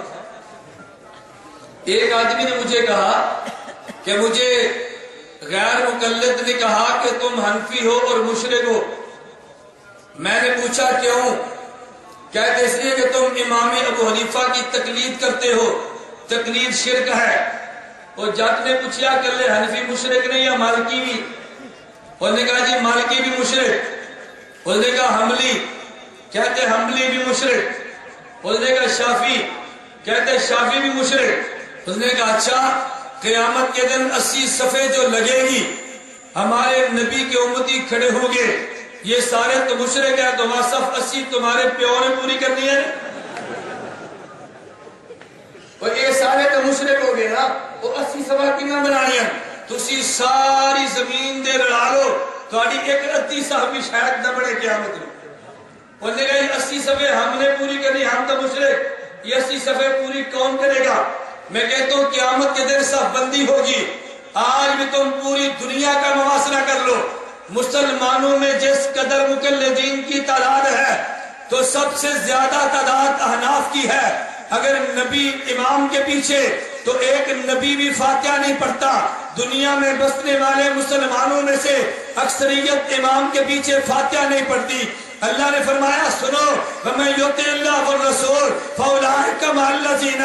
[SPEAKER 1] ایک آدمی نے مجھے کہا کہ مجھے غیر مقلد نے کہا کہ تم حنفی ہو اور مشرک ہو. میں نے پوچھا کیوں؟ کہتے اس لیے کہ تم امام ابو حنیفہ کی تقلید کرتے ہو، تقلید شرک ہے. اور جٹ نے پوچھا کہ اللہ حنفی مشرک نہیں یا مالکی بھی؟ انہوں نے کہا جی مالکی بھی مشرک. انہوں نے کہا حنبلی؟ کہتے حنبلی بھی مشرک. انہوں نے کہا شافعی؟ کہتے شافعی بھی مشرک. انہوں نے کہا اچھا، قیامت کے دن 80 صفیں جو لگے گی، ہمارے نبی کے امتی کھڑے ہوں گے، یہ سارے تو مشرک ہے، تو وہاں صف 80 تمہارے پیو نے پوری کرنی ہے. اور یہ سارے تو مشرک ہو گئے نا، وہ 80 صفحہ کیوں بنانی ہے؟ تسی ساری زمین دے لڑا لو، تھوڑی ایک ادھی صف بھی شاید نہ بڑھے قیامت میں. انہوں نے کہا یہ 80 صفحے ہم نے پوری کرنی، ہم تو مشرک، یہ 80 صفحے پوری کون کرے گا؟ میں کہتا ہوں قیامت کے دن صف بندی ہوگی. آج بھی تم پوری دنیا کا موازنہ کر لو، مسلمانوں میں جس قدر مقلدین کی تعداد ہے تو سب سے زیادہ تعداد احناف کی ہے. اگر نبی امام کے پیچھے تو ایک نبی بھی فاتحہ نہیں پڑھتا. دنیا میں بسنے والے مسلمانوں میں سے اکثریت امام کے پیچھے فاتحہ نہیں پڑھتی. اللہ نے فرمایا سنو وَمَن يُطِعِ اللَّهَ وَالرَّسُولَ فَأُولَٰئِكَ مَعَ الَّذِينَ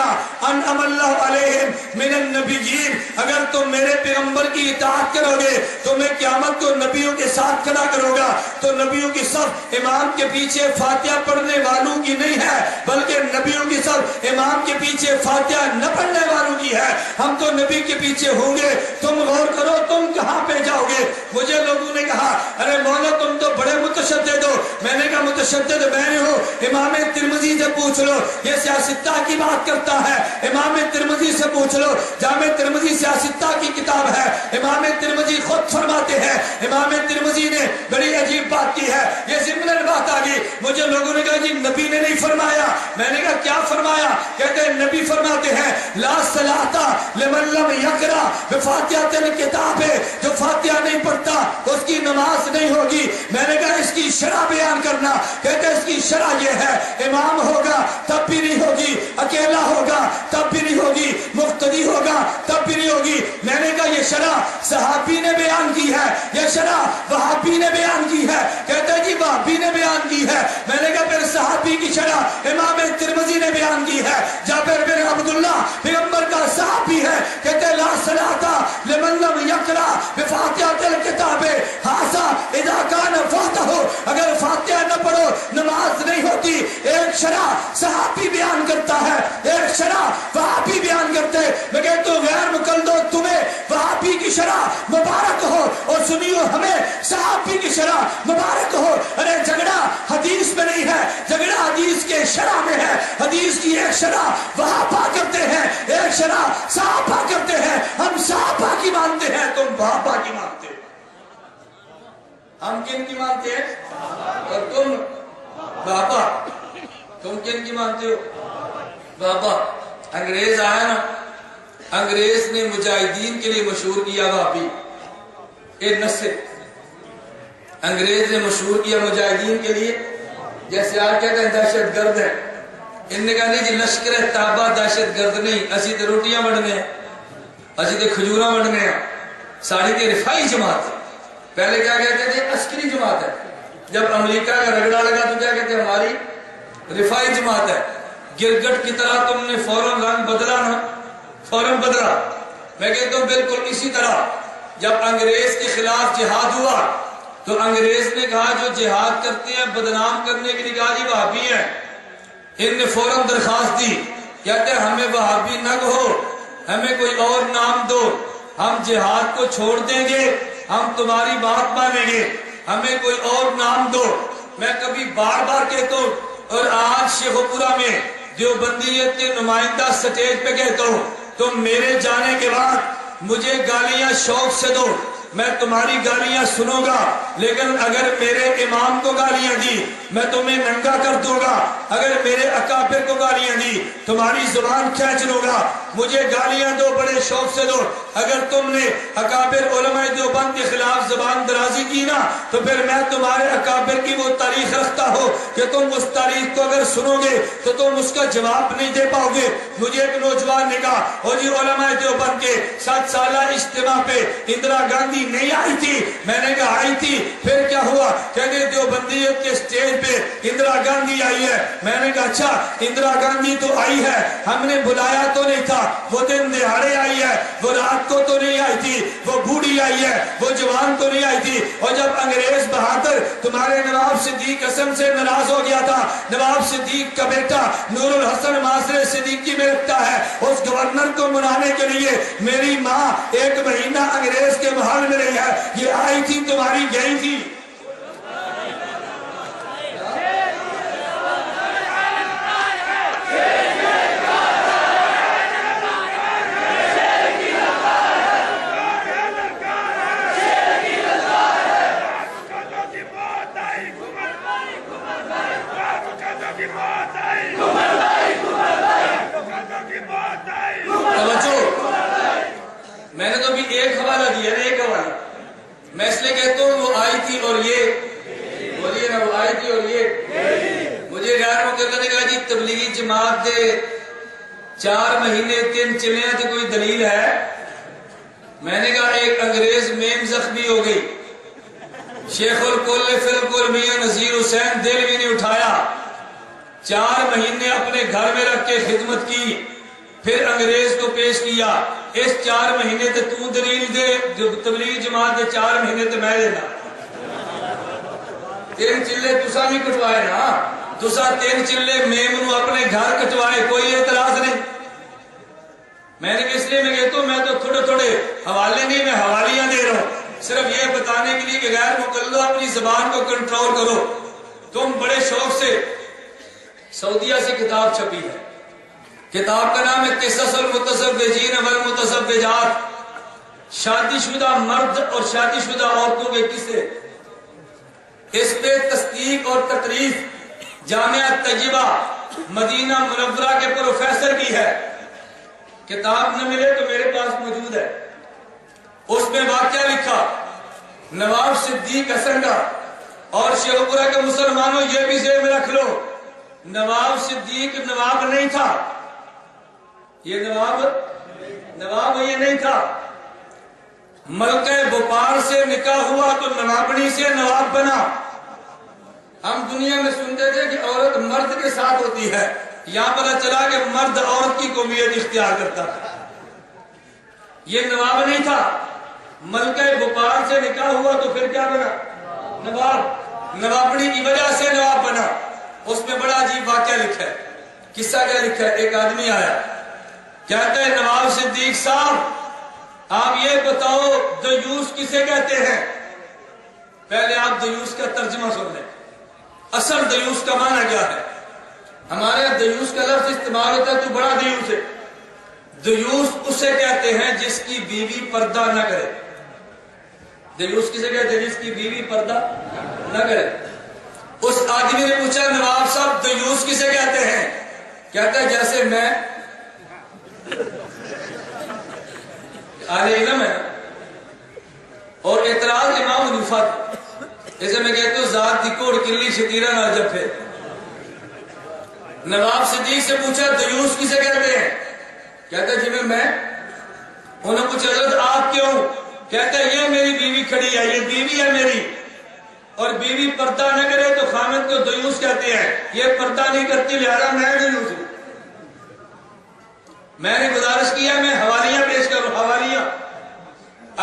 [SPEAKER 1] أَنْعَمَ اللَّهُ عَلَيْهِمْ مِنَ النَّبِيِّينَ. اگر تم میرے پیغمبر کی اطاعت کرو گے تو میں قیامت کو نبیوں کے ساتھ کھڑا کروں گا. تو نبیوں کی صف امام کے پیچھے فاتحہ پڑھنے والوں کی نہیں ہے بلکہ نبیوں کی صف امام کے پیچھے فاتحہ نہ پڑھنے والوں کی ہے. ہم تو نبی کے پیچھے ہوں گے. تم غور کرو تم کہاں پہ جاؤ گے. مجھے لوگوں نے کہا ارے مولا تم تو بڑے متشدد ہو. میں نے کہا متشدد میں نے ہوں. امام ترمذی سے پوچھ لو یہ سیاستہ کی بات کرتا ہے. امام ترمذی سے پوچھ لو جامع ترمذی سیاستہ کی کتاب ہے. امام ترمذی خود فرماتے ہیں. امام ترمذی نے بڑی عجیب بات کی ہے. یہ ضمن بات آ گئی. مجھے لوگوں نے کہا جی نبی نے نہیں فرمایا. میں نے کہا کیا فرمایا. کہتے ہیں نبی فرماتے ہیں لا صلاۃ لمن لم یقرأ بفاتحۃ الکتاب. جو فاتحہ نہیں پڑھتا اس کی نماز نہیں ہوگی. میں نے کہا اس کی شرح بیان کرنا. کہتے ہیں اس کی شرح یہ ہے امام ہوگا تب بھی نہیں ہوگی, اکیلا ہوگا تب بھی نہیں ہوگی, مقتدی ہوگا تب بھی نہیں ہوگی. میں نے کہا یہ شرح صحابی نے بیان کی ہے, یہ شرح وہابی نے بیان کی ہے. کہتے ہیں جی وہابی نے بیان کی ہے. میں نے کہا پھر صحابی کی شرح امام ترمذی نے بیان کی ہے. جابر بن عبداللہ پیغمبر کا صحابی ہے. کہتے ہیں لا صلاۃ لمن لم یقرأ بفاتحۃ الکتاب ھذا اذا کان وحدہ. اگر فاتحہ نہ پڑھو نماز نہیں ہوتی. ایک شرح صحابی بیان کرتا ہے, ایک شرح وہابی بیان کرتے. میں کہتا ہوں غیر مقلدو تمہیں وہابی کی شرح مبارک ہو اور سنیو ہمیں صحابی کی شرح مبارک ہو. ارے جھگڑا حدیث میں نہیں ہے, جھگڑا حدیث کے شرح میں ہے. حدیث کی ایک شرح وہابہ کرتے ہیں, ایک شرح صحابہ کرتے ہیں. ہم صحابہ کی مانتے ہیں, تم وہابہ کی مانتے. ہم کن کی مانتے ہیں اور تم بابا. تم کن کی مانتے ہو بابا. انگریز آیا نا, انگریز نے مجاہدین کے لیے مشہور کیا وہابی. ایک نصر انگریز نے مشہور کیا مجاہدین کے لیے. جیسے آج کہتے ہیں دہشت گرد ہے. ان نے کہا نہیں جی لشکر طیبہ دہشت گرد نہیں, اسی تے روٹیاں بڑھنے ہیں, اسی تے کھجوراں بڑھنے ہیں. ساڑی تے رفائی جماعت ہے. پہلے کیا کہتے تھے عسکری جماعت ہے. جب امریکہ کا رگڑا لگا تو کیا کہتے ہیں ہماری رفائی جماعت ہے. گرگٹ کی طرح تم نے فوراً رنگ بدلا نا, فوراً بدلا. میں کہتا ہوں بالکل اسی طرح جب انگریز کے خلاف جہاد ہوا تو انگریز نے کہا جو جہاد کرتے ہیں بدنام کرنے کے لیے کہا جی وہابی ہیں. ان نے فوراً درخواست دی, کہتے ہیں ہمیں وہابی نہ کہو, ہمیں کوئی اور نام دو. ہم جہاد کو چھوڑ دیں گے, ہم تمہاری بات مانیں گے, ہمیں کوئی اور نام دو. میں کبھی بار بار کہتا ہوں اور آج شیخوپورہ میں دیوبندیت کے نمائندہ سٹیج پہ کہتا ہوں تم میرے جانے کے بعد مجھے گالیاں شوق سے دو, میں تمہاری گالیاں سنوں گا. لیکن اگر میرے امام کو گالیاں دی میں تمہیں ننگا کر دوں گا. اگر میرے اکابر کو گالیاں دی تمہاری زبان کھینچ لوں گا. مجھے گالیاں دو, بڑے شوق سے دو. اگر تم نے اکابر علماء دیوبند کے خلاف زبان درازی کی نا تو پھر میں تمہارے اکابر کی وہ تاریخ رکھتا ہوں کہ تم اس تاریخ کو اگر سنو گے تو تم اس کا جواب نہیں دے پاؤ گے. مجھے ایک نوجوان نے کہا او جی علماء دیوبند کے 7 سالہ اجتماع پہ اندرا گاندھی نہیں آئی تھی. میں نے کہا آئی تھی, پھر کیا ہوا. کہتے دیوبندیت کے سٹیج پہ اندرا گاندھی آئی ہے. میں نے کہا اچھا اندرا گاندھی تو آئی ہے, ہم نے بلایا تو نہیں تھا. وہ دن دہاڑے آئی ہے, وہ رات کو تو نہیں آئی تھی. وہ بوڑھی آئی ہے, وہ جوان تو نہیں آئی تھی. اور جب انگریز بہادر تمہارے نواب صدیق حسن سے ناراض ہو گیا تھا, نواب صدیق کا بیٹا نور الحسن معاصر صدیقی میں رکھتا ہے, اس گورنر کو منانے کے لیے میری ماں 1 مہینہ انگریز کے محل میں رہی ہے. یہ آئی تھی تمہاری گئی تھی. میں نے تو ابھی ایک حوالہ دیا, ایک حوالہ. میں اس لیے کہتا ہوں وہ آئی
[SPEAKER 3] تبلیغی جماعت دے 4 مہینے 3 چلے تو کوئی دلیل ہے؟ میں نے کہا ایک انگریز میم زخمی ہو گئی، شیخ الکل فی الکل میاں نذیر حسین دل بھی نہیں اٹھایا، 4 مہینے اپنے گھر میں رکھ کے خدمت کی، پھر انگریز کو پیش کیا، اس 4 مہینے تے تو دلیل دے، جو تبلیغی جماعت دے 4 مہینے تے میں دینا۔ 3 چلے تسا نہیں کٹوائے نا، تسا 3 چلے میم نو اپنے گھر کٹوائے، کوئی اعتراض نہیں۔ میں نے اس لیے میں کہتا ہوں میں تو تھوڑے تھوڑے حوالے نہیں، میں حوالیاں دے رہا ہوں، صرف یہ بتانے کے لیے کہ غیر مقلدو اپنی زبان کو کنٹرول کرو۔ تم بڑے شوق سے سعودیہ سے کتاب چھپی ہے، کتاب کا نام ہے قصص المتزوجین والمتزوجات، شادی شدہ مرد اور شادی شدہ عورتوں کے قصے۔ اس پہ تصدیق اور تقریر جامعہ طیبہ مدینہ منورہ کے پروفیسر بھی ہے، کتاب نہ ملے تو میرے پاس موجود ہے۔ اس میں واقعہ لکھا نواب صدیق حسن کا، اور شیخوپورہ کے مسلمانوں یہ بھی ذہن میں رکھ لو، نواب صدیق نواب نہیں تھا، یہ نواب یہ نہیں تھا، ملکہ بھوپال سے نکاح ہوا تو نوابنی سے نواب بنا۔ ہم دنیا میں سنتے تھے کہ عورت مرد کے ساتھ ہوتی ہے، یہاں پتہ چلا کہ مرد عورت کی قومیت اختیار کرتا ہے۔ یہ نواب نہیں تھا، ملکہ بھوپال سے نکاح ہوا تو پھر کیا بنا؟ نواب، نوابنی کی وجہ سے نواب بنا۔ اس میں بڑا عجیب واقعہ لکھا ہے، قصہ کیا لکھا ہے؟ ایک آدمی آیا، کہتا ہے نواب صدیق صاحب آپ یہ بتاؤ دیوس کسے کہتے ہیں؟ پہلے آپ دیوس کا ترجمہ سن لیں، اصل دیوس کا معنی کیا ہے؟ ہمارے یہاں دیوس کا لفظ استعمال ہوتا ہے تو بڑا دیوس ہے۔ دیوس اسے کہتے ہیں جس کی بیوی پردہ نہ کرے۔ دیوس کسے کہتے ہیں؟ جس کی بیوی پردہ نہ کرے۔ اس آدمی نے پوچھا نواب صاحب دیوس کسے کہتے ہیں؟ کہتا ہے جیسے میں اہل علم ہے اور اعتراض امام حنیفہ، جیسے میں کہتا ہوں ذات دی کوڑ کلی شتیرہ نہ جب ہے۔ نواب صدیق سے پوچھا دیوس کسے کہتے ہیں؟ کہتا ہے جی میں انہوں نے پوچھا حضرت آپ کیوں؟ کہتا ہے یہ میری بیوی کھڑی ہے، یہ بیوی ہے میری، اور بیوی پردہ نہ کرے تو خامد کو دیوس کہتے ہیں، یہ پردہ نہیں کرتی لہذا میں دیوس ہوں۔ میں نے گزارش کیا میں حوالیاں پیش کروں، حوالیاں،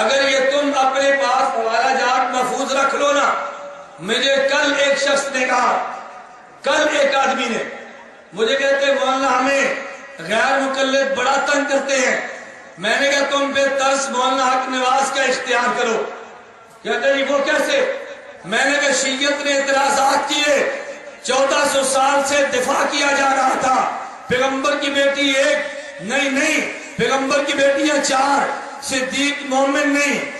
[SPEAKER 3] اگر یہ تم اپنے پاس حوالہ جات محفوظ رکھ لو نا۔ مجھے کل ایک شخص نے کہا، کل ایک آدمی نے مجھے کہتے مولانا ہمیں غیر مقلد بڑا تنگ کرتے ہیں۔ میں نے کہا تم پہ طرز مولانا حق نواز کا اختیار کرو۔ کہتے ہیں وہ کیسے؟ میں نے کہا شیعت نے اعتراضات کیے، 1400 سال سے دفاع کیا جا رہا تھا، پیغمبر کی بیٹی ایک نہیں، پیغمبر کی بیٹیاں 4، صدیق مومن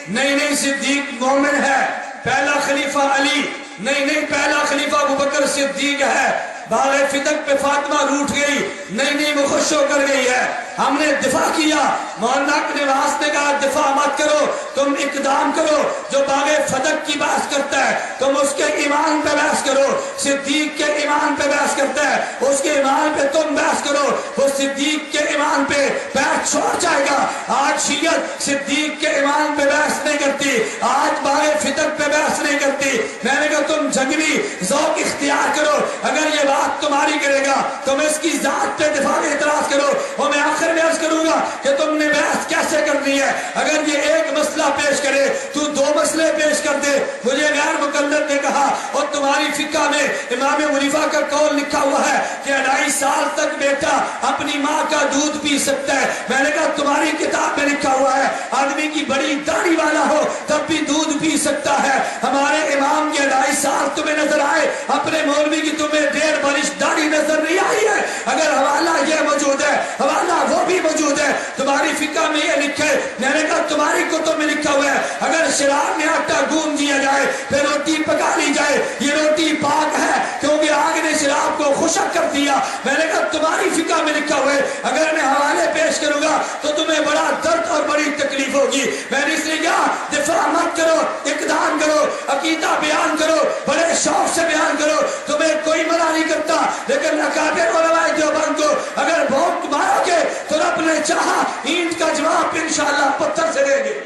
[SPEAKER 3] نہیں، صدیق مومن ہے، پہلا خلیفہ علی نہیں، پہلا خلیفہ ابوبکر صدیق ہے، باغ فتق پہ فاطمہ روٹ گئی نہیں، وہ خوش ہو کر گئی ہے۔ ہم نے دفاع کیا، مولانا نواز نے کہا دفاع مت کرو، تم اقدام کرو، جو باغ فتق کی بحث کرتا ہے تم اس کے ایمان پہ بحث کرو، صدیق کے ایمان پہ بحث کرتا ہے اس کے ایمان پہ تم بحث کرو، وہ صدیق کے ایمان پہ بحث چھوڑ جائے گا۔ آج شیعت صدیق کے ایمان پہ بحث نہیں کرتی، آج باغ فتق پہ بحث نہیں کرتی۔ میں نے کہا تم جنگلی ذوق اختیار کرو، اگر یہ بات تمہاری کرے گا تم اس کی ذات پہ دفاع میں اعتراض کرو، اور میں آخر میں عرض کروں گا کہ تم نے بحث کیسے کرنی ہے۔ اگر یہ ایک مسئلہ پیش کرے تو 2 مسئلے پیش کر دے۔ مجھے غیر مقلد نے کہا اور تمہاری فقہ میں امام حنیفہ کا قول لکھا ہوا ہے کہ 2.5 سال تک بیٹا اپنی ماں کا دودھ پی سکتا ہے۔ میں نے کہا تمہاری کتاب میں لکھا ہوا ہے آدمی کی بڑی داڑھی والا ہو تب بھی دودھ پی سکتا ہے۔ ہمارے امام کے 2.5 سال تمہیں نظر آئے، اپنے مولوی کی تمہیں 1.5 برس داڑھی نظر نہیں آئی ہے؟ اگر حوالہ یہ موجود ہے، حوالہ وہ بھی موجود ہے، تمہاری فقہ میں یہ لکھے۔ میں نے کہا تمہاری کتب میں لکھا ہوا ہے اگر شراب میں آٹا گون دیا جائے پھر روٹی پکا لی جائے، یہ روٹی پاک ہے کیونکہ آگ نے شراب کو خشک کر دیا۔ میں نے کہا تمہاری فقہ میں لکھا ہوا ہے اگر میں حوالے پیش کروں گا تو تمہیں بڑا درد اور بڑی تکلیف ہوگی۔ میں نے اس لیے کہا دفاع مت کرو، اقدام کرو، عقیدہ بیان کرو، بڑے شوق سے بیان کرو۔ تمہیں
[SPEAKER 1] تمہیں کوئی منع نہیں کرتا، لیکن اکابر علماء دیوبند کو اگر بھونک مارو گے تو رب نے چاہا اینٹ کا جواب انشاءاللہ پتھر سے دیں گے۔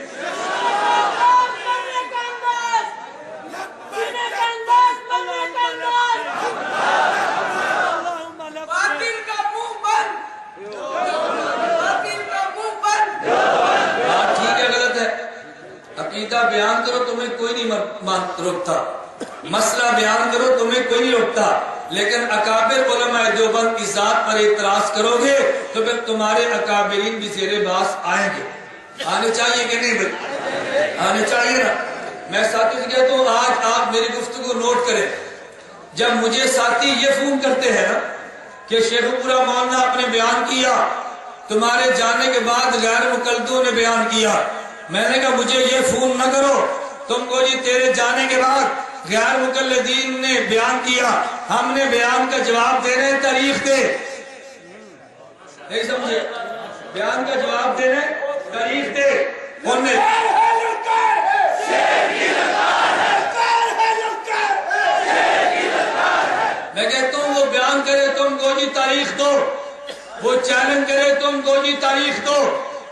[SPEAKER 1] عقیدہ بیان کرو تمہیں کوئی نہیں روکتا، مسئلہ بیان کرو تمہیں کوئی نہیں روکتا، لیکن اکابر علماء دیوبند کی ذات پر اعتراض کرو گے تو پھر تمہارے اکابرین بھی زیر باس آئیں گے۔ آنے چاہیے کہ نہیں بھائی؟ آنے چاہیے نا۔ میں ساتھی سے کہتا ہوں آج آپ میری گفتگو نوٹ کریں، جب مجھے ساتھی یہ فون کرتے ہیں نا کہ شیخ پورا مولانا آپ نے بیان کیا، تمہارے جانے کے بعد غیر مقلدوں نے بیان کیا، میں نے کہا مجھے یہ فون نہ کرو، تم کو جی تیرے جانے کے بعد غیر مقلدین نے بیان کیا، ہم نے بیان کا جواب دے رہے ہیں، تاریخ دے، نہیں سمجھے؟ بیان کا جواب دے رہے ہیں، تاریخ دے۔ انہوں نے میں کہتا ہوں وہ بیان کرے تم کو جی تاریخ دو، وہ چیلنج کرے تم کو جی تاریخ دو۔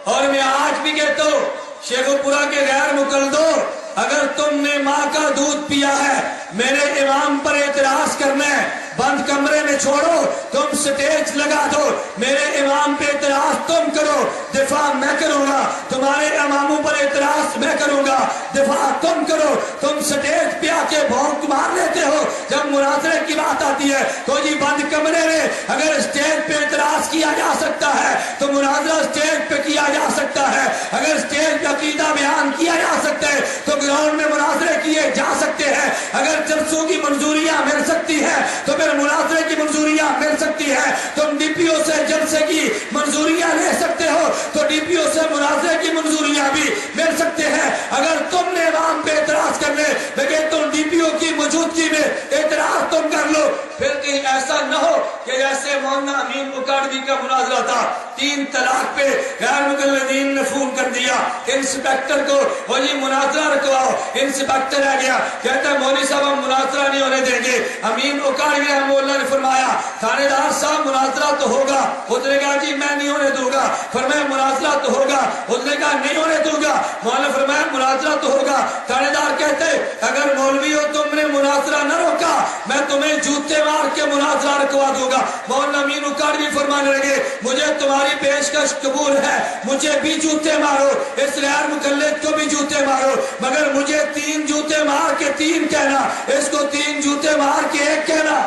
[SPEAKER 1] اور میں آج بھی کہتا ہوں شیخ پورا کے غیر مقلدوں، اگر تم نے ماں کا دودھ پیا ہے، میرے امام پر اعتراض کرنا ہے، بند کمرے میں چھوڑو، تم سٹیج لگا دو، میرے امام پہ اعتراض تم کرو، دفاع میں کروں گا، تمہارے اماموں پر اعتراض میں کروں گا، دفاع تم کرو۔ تم سٹیج پہ آ کے بھونک مار لیتے ہو جب مناظرے کی بات آتی ہے تو جی بند کمرے میں اگر اسٹیج پہ اعتراض کیا جا سکتا ہے تو مناظرہ اسٹیج پہ کیا جا سکتا ہے، اگر اسٹیج پہ عقیدہ بیان کیا جا سکتا ہے تو گراؤنڈ میں مناظرے کیے جا سکتے ہیں، اگر جلسوں کی منظوریاں مل سکتی ہے تو پھر مناظرے کی منظوریاں مل سکتی ہے، تم ڈی پی او سے جلسے کی منظوریاں لے سکتے ہو تو ڈی پی او سے مناظرے کی منظوریاں بھی مل سکتے ہیں۔ اگر تم نے امام پہ اعتراض کرنے لیکن تم ڈی پی او کی موجودگی میں اعتراض تم کر لو، پھر کہیں ایسا نہ ہو کہ جیسے مولانا امین مکاڑوی کا مناظرہ تھا، 3 طلاق پہ غیر مقلدین نے فون کر دیا انسپیکٹر کو، وہ جی مناظرہ رکھواؤ، انسپیکٹر آ گیا کہتا ہے مولوی صاحب ہم مناظرہ نہیں ہونے دیں گے۔ امین مکاڑوی رحمہ اللہ نے فرمایا تھانے دار صاحب مناظرہ تو ہوگا، اس نے کہا جی میں نہیں ہونے دوں گا، فرمایا مناظرہ تو ہوگا، اس نے کہا نہیں ہونے دوں گا، مولانا فرمایا مناظرہ تو ہوگا۔ تھانے دار کہتے اگر مولوی ہو تم نے مناظرہ نہ روکا میں تمہیں جوتے مار کے مناظرہ رکھوا دوں گا۔ مولانا امین مکاڑوی فرمانے لگے مجھے تمہاری پیشکش قبول ہے، مجھے بھی جوتے مارو، اس غیر مقلد کو بھی جوتے مارو، مگر مجھے 3 جوتے مار کے 3 کہنا، اس کو 3 جوتے مار کے 1 کہنا۔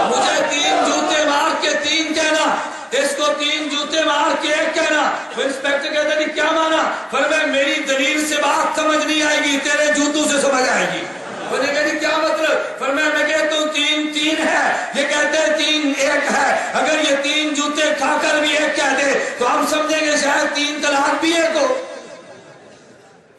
[SPEAKER 1] مجھے 3 جوتے مار کے 3 کہنا، اس کو 3 جوتے مار کے 1 کہنا۔ وہ انسپیکٹر کہتا ہے کیا مانا؟ فرمایا میری دلیل سے بات سمجھ نہیں آئے گی، تیرے جوتوں سے سمجھ آئے گی۔ وہ نے کہا کیا مطلب؟ فرمایا میں کہتا ہوں 3 ہے، یہ کہتے ہیں 3 1 ہے، اگر یہ 3 جوتے کھا کر بھی 1 کہہ دے تو ہم سمجھیں گے شاید 3 طلاق بھی 1 ہو،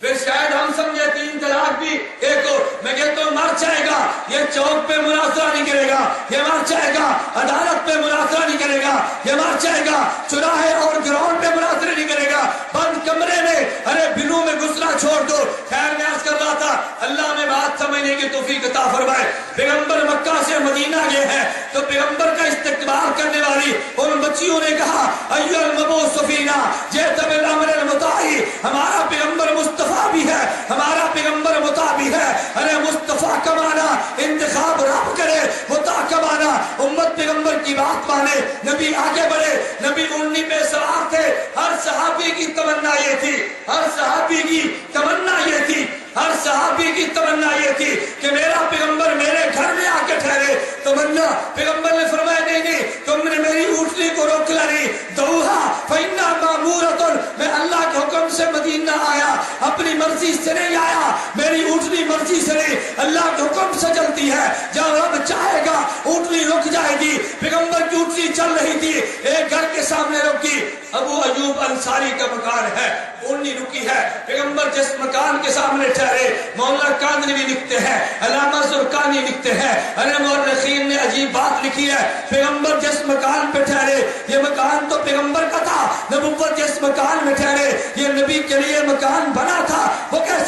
[SPEAKER 1] پھر شاید ہم سمجھے 3 طلاق بھی 1 ہو۔ میں کہتا ہوں مر جائے گا، یہ چوک پہ مناظرہ نہیں کرے گا، یہ مر جائے گا عدالت پہ مناظرہ نہیں کرے گا، یہ مر جائے گا چوراہے اور گراؤنڈ پہ مناظرہ نہیں کرے گا، بند کمرے میں ارے بنوں میں گسرا چھوڑ دو۔ خیر میں عرض کر رہا تھا اللہ نے بات سمجھنے کی توفیق عطا فرمائے۔ پیغمبر مکہ سے مدینہ گئے ہیں تو پیغمبر کا استقبال کرنے والی ان بچیوں نے کہا ایھا المبعوث فینا جئت بالامر المطاع، ہمارا پیغمبر مصطفیٰ بھی ہے، ہمارا پیغمبر مطاع بھی ہے۔ ارے مصطفیٰ کا معنی انتخاب رب کرے، مطاع کا معنی امت پیغمبر کی بات مانے۔ نبی آگے بڑھے، نبی اونٹنی پہ سوار تھے، ہر صحابی کی تمنا یہ تھی، ہر صحابی کی تمنا یہ تھی، ہر صحابی کی تمنا یہ تھی کہ میرا پیغمبر میرے گھر میں آ کے ٹھہرے۔ تمنا پیغمبر نے فرمایا نہیں نہیں تم نے میری اونٹنی کو روک لانی، دوہا فإنا مامورۃ، میں اللہ کے حکم سے مدینہ آیا، اپنی مرضی سے نہیں آیا، میری اونٹنی مرضی سے نہیں، اللہ کے حکم سے چلتی ہے، جب رب چاہے گا اونٹنی رک جائے گی۔ پیغمبر کی اونٹنی چل رہی تھی، ایک گھر کے سامنے رکی، ابو ایوب انصاری کا مکان ہے، اونٹنی رکی ہے، پیغمبر جس مکان کے سامنے ٹھہرے، مولانا قادری لکھتے ہیں، علامہ زرقانی لکھتے ہیں، ارے مورخین نے عجیب بات لکھی ہے، پیغمبر جس مکان پہ ٹھہرے یہ مکان تو پیغمبر کا تھا، نبوت جس مکان میں ٹھہرے یہ نبی کے لیے مکان بنا تھا، وہ کیسے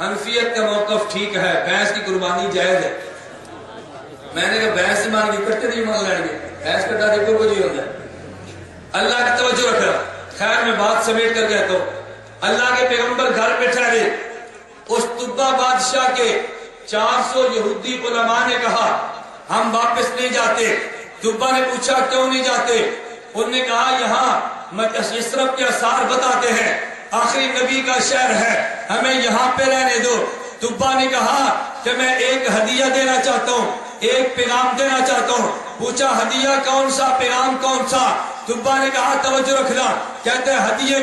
[SPEAKER 3] حنفیت کا موقف ٹھیک ہے، بھینس کی قربانی جائز ہے۔ میں نے کہا بھینس سے مان گی کٹے نہیں مان لیں گے، بھینس کٹا دیکھو وہ جی ہوتا ہے۔ اللہ کی توجہ رکھنا۔ خیر میں بات سمیٹ کر کہتا ہوں، اللہ کے پیغمبر گھر پہ ٹھہرے، اس طبہ بادشاہ کے 400 یہودی علماء نے کہا ہم واپس نہیں جاتے۔ طبہ نے پوچھا کیوں نہیں جاتے؟ انہوں نے کہا یہاں یثرب کے آثار بتاتے ہیں، آخری نبی کا شہر ہے، ہمیں یہاں پہ رہنے دو۔ طبہ نے کہا کہ میں ایک ہدیہ دینا چاہتا ہوں، ایک پیغام دینا چاہتا ہوں۔ پوچھا ہدیہ کون سا، پیغام کون سا؟ طبہ نے کہا توجہ رکھنا، کہتے ہیں ہدیے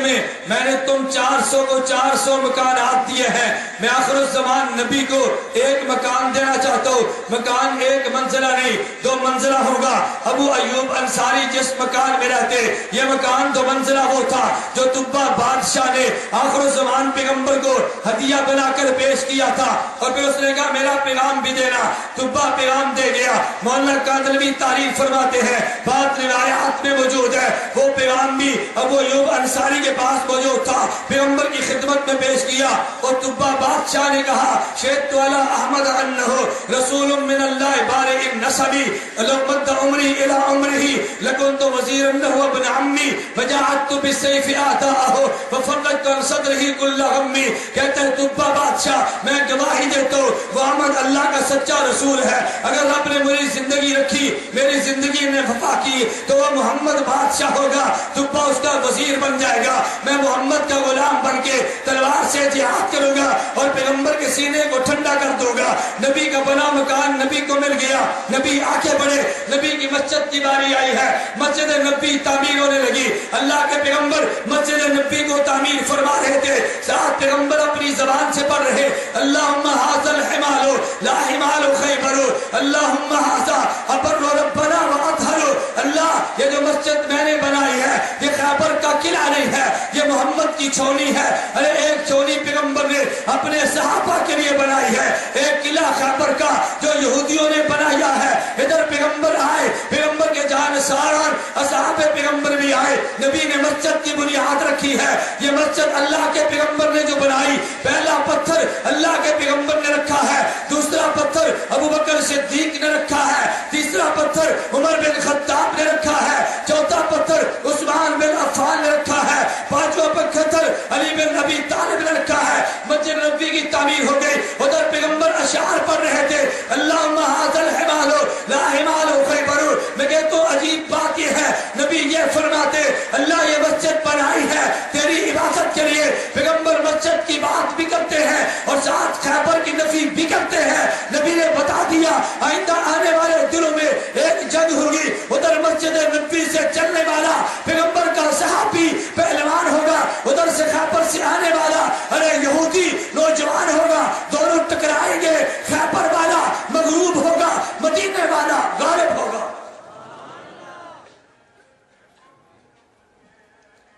[SPEAKER 3] میں نے تم 400 کو 400 مکانات دیے ہیں، میں آخر الزمان نبی کو ایک مکان دینا چاہتا ہوں۔ مکان ایک منزلہ نہیں 2 منزلہ ہوگا۔ ابو ایوب انصاری جس مکان میں رہتے، یہ مکان 2 منزلہ وہ تھا جو طبہ بادشاہ نے آخر الزمان پیغمبر کو ہدیہ بنا کر پیش کیا تھا۔ اور پھر اس نے کہا میرا پیغام بھی دینا۔ طبہ پیغام دے گیا۔ مولانا کاندھلوی تعریف فرماتے ہیں، بات روایات میں موجود ہے، وہ پیغام بھی ابو ایوب انصاری کے پاس موجود تھا، پیغمبر کی خدمت میں پیش کیا۔ اور طبہ بادشاہ نے کہا شہدت علی احمد انہ رسول من اللہ بارئ النسب لو مد عمری الی عمرہ لکنت وزیرا له ابن عمی وجاعدت بالسیف اعداءہ وفرجت عن صدرہ کل غمی۔ کہتے ہیں طبہ بادشاہ میں گواہی دیتا ہوں وہ احمد اللہ کا سچا رسول ہے، اگر رب نے میری زندگی رکھی، میری زندگی نے وفا کی تو وہ محمد بادشاہ ہوگا، طبہ اس کا وزیر بن جائے گا، میں محمد کا غلام بن کے تلوار سے جہاد کروں گا اور پیغمبر کے سینے کو ٹھنڈا کر دوں گا۔ نبی کا بنا مکان نبی کو مل گیا، نبی آگے بڑھے، نبی کی مسجد کی باری آئی ہے، مسجد نبی تعمیر ہونے لگی۔ اللہ کے پیغمبر مسجد نبی کو تعمیر فرما رہے تھے، ساتھ پیغمبر اپنی زبان سے پڑھ رہے اللہم ھذا الحمال لا حمال خیبر، اللہم ھذا ابر ربنا واطہر۔ اللہ یہ جو مسجد میں نے بنائی ہے یہ خیبر کا قلعہ نہیں ہے، یہ محمد کی چھونی ہے۔ ارے ایک چھونی پیغمبر نے اپنے صحابہ کے لیے بنائی ہے، ایک قلعہ خیبر کا جو یہودیوں نے بنایا ہے۔ ادھر پیغمبر آئے، پیغمبر کے جانثار اصحاب پیغمبر بھی آئے، نبی نے مسجد کی بنیاد رکھی ہے۔ یہ مسجد اللہ کے پیغمبر نے جو بنائی، پہلا پتھر اللہ کے پیغمبر نے رکھا ہے، دوسرا پتھر ابو بکر صدیق نے رکھا ہے، تیسرا پتھر عمر بن خطاب نے رکھا ہے، چوتھا پتھر عثمان بن عفان نے رکھا ہے، پانچواں پتھر علی بن ابی طالب نے رکھا ہے۔ مسجد نبی کی تعمیر ہو گئی، ادھر پیغمبر اشعار پڑھ رہے تھے اللہم ھذا الحمال لا حمال خیبر۔ میں کہتا ہوں عجیب بات یہ ہے، نبی یہ فرماتے اللہ یہ مسجد بنائی ہے تیری عبادت کے لیے، پیغمبر مسجد کی بات بھی کرتے ہیں اور ساتھ خیبر کی نفی بھی کرتے ہیں۔ نبی نے بتا دیا آئندہ آنے والے دنوں میں ایک جنگ ہوگی، ادھر مسجد نبی سے چلنے والا پیغمبر کا صحابی پہلوان ہوگا، ادھر سے خیبر سے آنے والا ارے یہودی نوجوان ہوگا، دونوں ٹکرائیں گے، خیبر والا مغلوب ہوگا، مدینے والا غالب ہوگا۔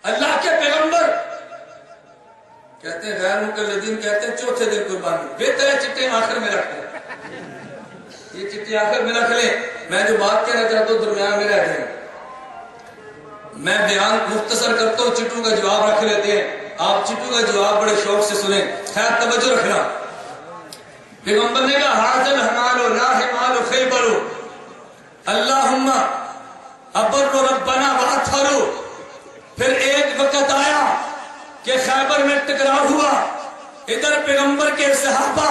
[SPEAKER 3] اللہ کے پیغمبر کہتے ہیں غیر مقلدین کہتے ہیں چوتھے دن قربانی، بہتر ہے چٹے آخر میں رکھ لیں، یہ چٹے آخر میں رکھ لیں، میں جو بات کہنا چاہتا ہوں درمیان میں رہ جائیں، میں بیان مختصر کرتا ہوں، چٹو کا جواب رکھ لیتے ہیں، آپ چٹو کا جواب بڑے شوق سے سنیں، خیر توجہ رکھنا۔ پیغمبر نے کہا ھذا الحمال لا حمال خیبر اللہم ابر ربنا واطہر۔ پھر ایک وقت آیا کہ خیبر میں ٹکراؤ ہوا، ادھر پیغمبر کے صحابہ،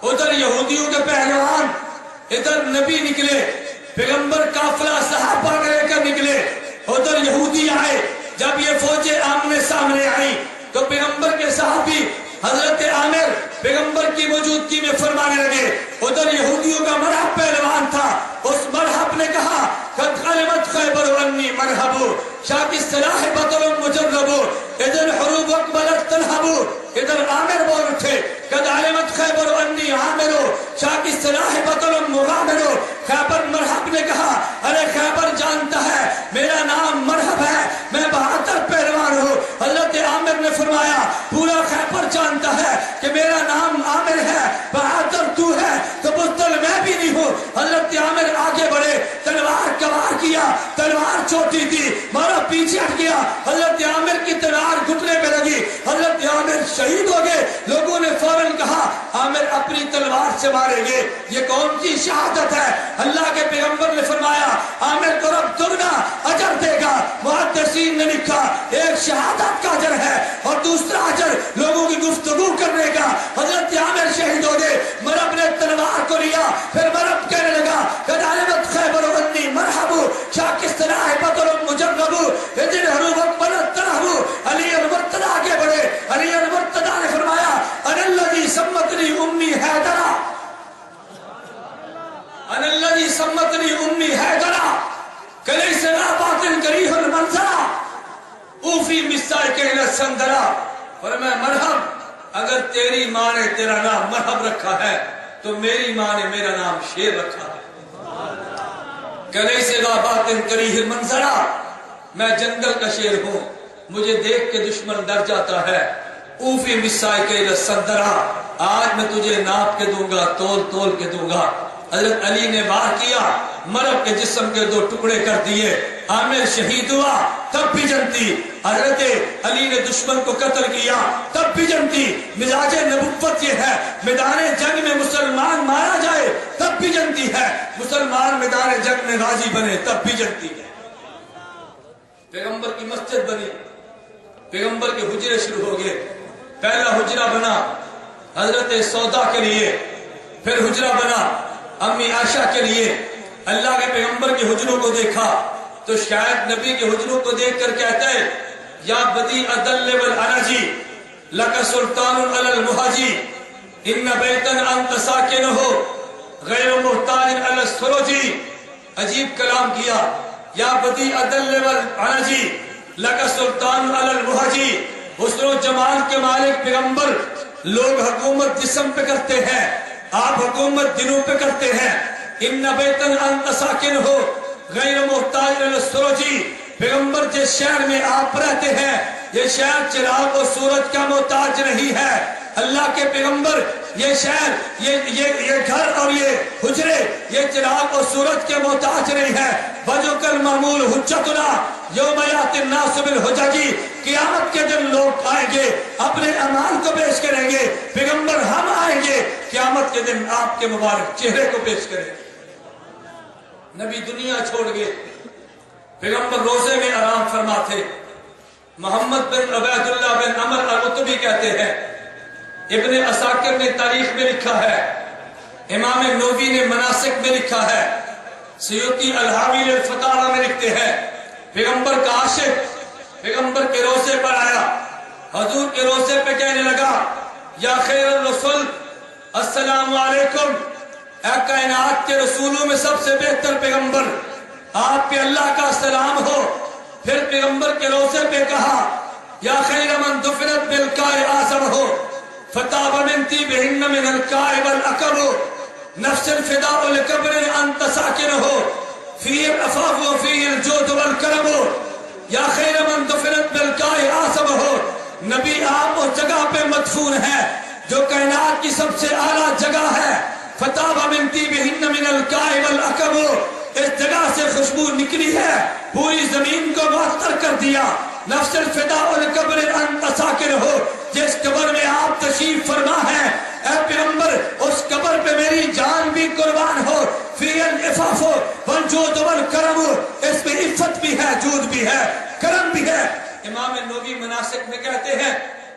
[SPEAKER 3] ادھر یہودیوں کے پہلوان، ادھر نبی نکلے، پیغمبر قافلہ صحابہ کا لے کر نکلے، ادھر یہودی آئے۔ جب یہ فوجیں آمنے سامنے آئیں تو پیغمبر کے صحابی حضرت عامر پیغمبر کی موجودگی میں فرمانے لگے، ادھر یہودیوں کا مرحب پہلوان تھا، اس مرحب نے کہا قد غلبت خیبر انی مرحب شاک السلاح بطل مجرب ادھر حروب اقبلت تلحب۔ ادھر عامر بول اٹھے قد علمت خیبر انی عامر شاک السلاح بطل مغامر۔ خیبر مرحب نے کہا ارے خیبر جانتا ہے میرا نام مرحب ہے، میں بہادر پہلوان ہوں۔ حضرت عامر نے فرمایا پورا خیبر جانتا ہے کہ میرا نام عامر ہے، بہادر تو ہے تو بزدل میں بھی نہیں ہوں۔ حضرت عامر آگے بڑھے، تلوار کوار کیا، تلوار چھوٹی تھی، مارا پیچھے ہٹ گیا، حضرت عامر کی تلوار گھٹنے پہ لگی، حضرت عامر شہید ہو گئے۔ لوگوں نے فوراً کہا
[SPEAKER 1] اپنی تلوار سے ماریں گے. یہ کون سی شہادت ہے؟ اللہ کے پیغمبر نے فرمایا عامر کو رب دگنا اجر دے گا. محدثین نے لکھا ایک شہادت کا اجر ہے اور دوسرا اجر لوگوں کی گفتگو کرنے کا. حضرت عامر شہید ہو گئے. مرب نے تلوار کو لیا, پھر مرب کہنے لگا غنیمت خیبر ونی مرحبو کیا کس طرح ہے بدر مجربو ادن حروب بلد ترہو. علی المرتضی آگے بڑھے. علی المرتضی نے فرمایا ان الذی سمتنی امی حیدرہ, ان الذی سمتنی امی حیدرہ کلیس لا باطن کریہ المنظرہ اوفی مسائک الاسندرہ. فرمایا مرحب, اگر تیری ماں نے تیرا نام مرحب رکھا ہے تو میری ماں نے میرا نام شیر رکھا ہے. کلیس لا باطن کریہ المنظرہ, میں جنگل کا شیر ہوں, مجھے دیکھ کے دشمن ڈر جاتا ہے. اوفی مسائک الاسندرہ, آج میں تجھے ناپ کے دوں گا, تول تول کے دوں گا. حضرت علی نے وار کیا, مرب کے جسم کے 2 ٹکڑے کر دیے. عامر شہید ہوا, تب بھی جنتی. حضرت علی نے دشمن کو قتل کیا, تب بھی جنتی. مزاج نبوت یہ ہے, میدان جنگ میں مسلمان مارا جائے تب بھی جنتی ہے, مسلمان میدان جنگ میں غازی بنے تب بھی جنتی ہے. پیغمبر کی مسجد بنی, پیغمبر کے حجرے شروع ہو گئے. پہلا حجرہ بنا حضرت سودا کے لیے, پھر حجرہ بنا امی عائشہ کے لیے. اللہ کے پیغمبر کے حجروں کو دیکھا تو شاید نبی کے حجروں کو دیکھ کر کہتا ہے یا بدیع الدل والعنجی لک سلطان علی المہاجی ان بیتن انت ساکنہ غیر محتاج علی السروجی. عجیب کلام کیا, یا بدیع الدل والعنجی لک سلطان علی المہاجی. حسن و جمال کے مالک پیغمبر, لوگ حکومت جسم پہ کرتے ہیں, آپ حکومت دلوں پہ کرتے ہیں. ان بیتن انت ساکن ہو غیر محتاج للسروجی. پیغمبر جس شہر میں آپ رہتے ہیں یہ شہر چراغ اور سورج کا محتاج نہیں ہے. اللہ کے پیغمبر یہ شہر, یہ گھر اور یہ حجرے یہ چراغ اور سورج کے محتاج نہیں ہے. وَجُكَ الْمَعْمُولُ حُجَّتُنَا یوم یأتی الناس بالحجج. قیامت کے دن لوگ آئیں گے اپنے اعمال کو پیش کریں گے. پیغمبر ہم آئیں گے قیامت کے دن آپ کے مبارک چہرے کو پیش کریں گے. نبی دنیا چھوڑ گئے, پیغمبر روزے میں آرام فرما تھے. محمد بن عبید اللہ بن عمر القطبی کہتے ہیں, ابن عساکر نے تاریخ میں لکھا ہے, امام نووی نے مناسک میں لکھا ہے, سیوطی الحاوی الفتاوی میں لکھتے ہیں پیغمبر کا عاشق پیغمبر کے روزے پر آیا, حضور کے روزے پہ کہنے لگا یا خیر الرسول السلام علیکم, اے کائنات کے رسولوں میں سب سے بہتر پیغمبر, آپ پہ اللہ کا سلام ہو. پھر پیغمبر کے روزے پہ کہا یا خیر من دفنت بالکائے اعظم ہو فتاب منتی بہن من الکائے والعقب نفس الفداء لقبر انت ساکن ہو فی العفاف و فی الجود والکرم. یا خیر من دفنت بالکائے اعظم ہو, نبی آپ اس جگہ پہ مدفون ہے جو کائنات کی سب سے اعلیٰ جگہ ہے. فتاب منتی بہن من الکائے والعقب, اس جگہ سے خوشبو نکلی ہے, پوری زمین کو معطر کر دیا. نفس الفداء لقبر انت ساکن ہو, جس قبر میں آپ تشریف فرما ہے اے پیغمبر اس قبر پہ میری جان بھی قربان ہو. فی العفاف والجود والکرم, اس میں عفت بھی ہے, جود بھی ہے, کرم بھی ہے. امام نووی مناسک میں کہتے ہیں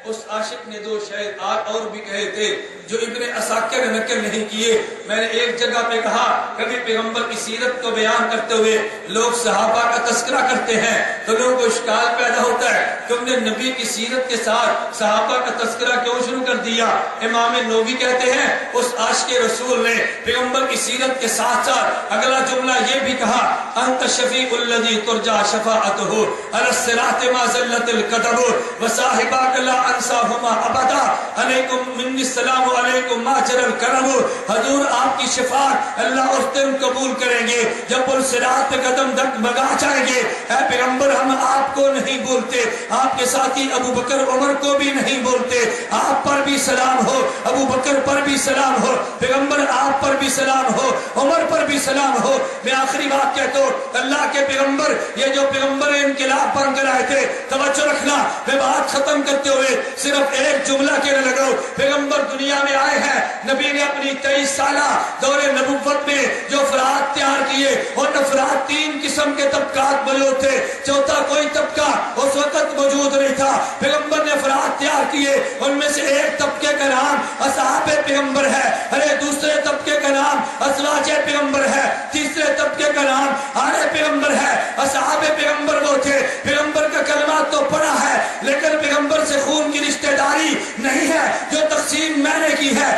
[SPEAKER 1] اس عاشق نے 2 شعر اور بھی کہے تھے جو ابن عساکر نے نقل نہیں کیے. میں نے ایک جگہ پہ کہا کبھی پیغمبر کی سیرت کو بیان کرتے ہوئے لوگ صحابہ کا تذکرہ کرتے ہیں تو لوگوں کو اشکال پیدا ہوتا ہے, تم نے نبی کی سیرت کے ساتھ صحابہ کا تذکرہ کیوں شروع کر دیا. امام نووی کہتے ہیں اس عاشق رسول نے پیغمبر کی سیرت کے ساتھ ساتھ اگلا جملہ یہ بھی کہا انت شفیع الذی ترجا شفاعتہ علی الصراط ما زلت القدم وصاحباک لا انساہما ابدا علیکم منی السلام علیکم ماجر الکرم. حضور آپ کی شفاعت اللہ اس دن قبول کریں گے جب پل صراط پہ قدم ڈگمگا جائیں گے. اے پیغمبر ہم آپ کو نہیں بھولتے, آپ کے ساتھی ابو بکر عمر کو بھی نہیں بولتے آپ پر بھی سلام ہو، ابو بکر پر بھی سلام ہو، پیغمبر آپ پر بھی سلام ہو، عمر پر بھی سلام ہو۔ میں آخری بات کہتا ہوں، اللہ کے پیغمبر، یہ جو پیغمبر انقلاب بن کر آئے تھے، توجہ رکھنا، میں بات ختم کرتے ہوئے صرف ایک جملہ کہنے لگا ہوں۔ پیغمبر دنیا میں آئے ہیں، نبی نے اپنی 23 سالہ دور نبوت میں جو افراد تیار کیے، اور افراد 3 قسم کے طبقات موجود تھے، چوتھا کوئی طبقہ اس وقت موجود نہیں تھا۔ پیغمبر نے افراد تیار کیے، ان میں سے ایک طبقے کا نام اصحاب پیغمبر ہے، ارے دوسرے طبقے کا نام ازواج پیغمبر ہے، تیسرے طبقے کا نام آل پیغمبر ہے۔ اصحاب پیغمبر وہ تھے، پیغمبر کا کلمہ تو پڑھا ہے لیکن پیغمبر سے خون کی رشتہ داری نہیں ہے جو تقسیم میں نے کی ہے۔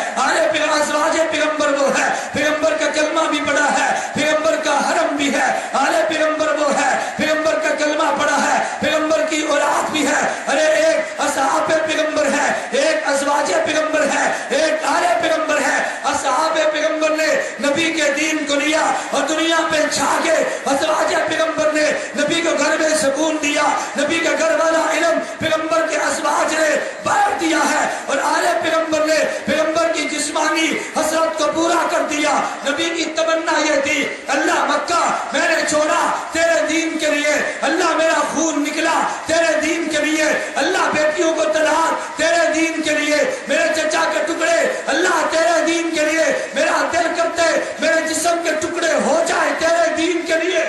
[SPEAKER 1] ازواج پیغمبر وہ ہے، پیغمبر کا کلمہ بھی پڑھا ہے، پیغمبر کا حرم بھی ہے، آل پیغمبر وہ ہے، پیغمبر کا کلمہ پڑھا ہے، پیغمبر کی اولاد بھی ہے۔ ارے ایک اصحاب پیغمبر ہے، ایک ازواج پیغمبر ہے، ایک آل پیغمبر ہے۔ اصحاب پیغمبر نے نبی کے دین کو لیا اور دنیا پہ چھا گئے، ازواج پیغمبر نے نبی کو گھر میں سکون دیا، نبی کا گھر والا علم پیغمبر کے ازواج نے بانٹ دیا ہے، اور آل پیغمبر نے پیغمبر کی جسمانی حسرت کو پورا کر دیا۔ نبی کی تمنا یہ تھی، اللہ مکہ میں نے چھوڑا تیرے دین کے لیے، اللہ میرا خون نکلا تیرے دین کے لیے، اللہ بیٹیوں کو طلاق تیرے دین کے لیے، میرے چچا کے ٹکڑے اللہ تیرے دین کے لیے، میرا دل کرتے میرے جسم کے ٹکڑے ہو جائے تیرے دین کے لیے،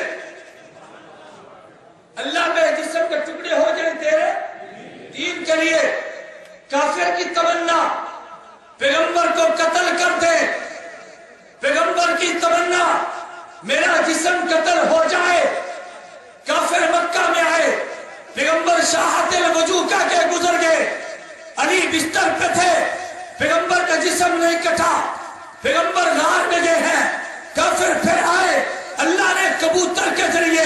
[SPEAKER 1] اللہ میرے جسم کے ٹکڑے ہو جائیں تیرے دین کے لیے۔ کافر کی تمنا پیغمبر کو قتل کر دے، پیغمبر کی تمنا میرا جسم قتل ہو جائے۔ کافر مکہ میں آئے، پیغمبر شاہت الوجوہ کا کے گزر گئے، علی بستر پہ تھے، پیغمبر کا جسم نہیں کٹا، پیغمبر غار میں گئے ہیں۔ کافر پھر آئے، اللہ نے کبوتر کے ذریعے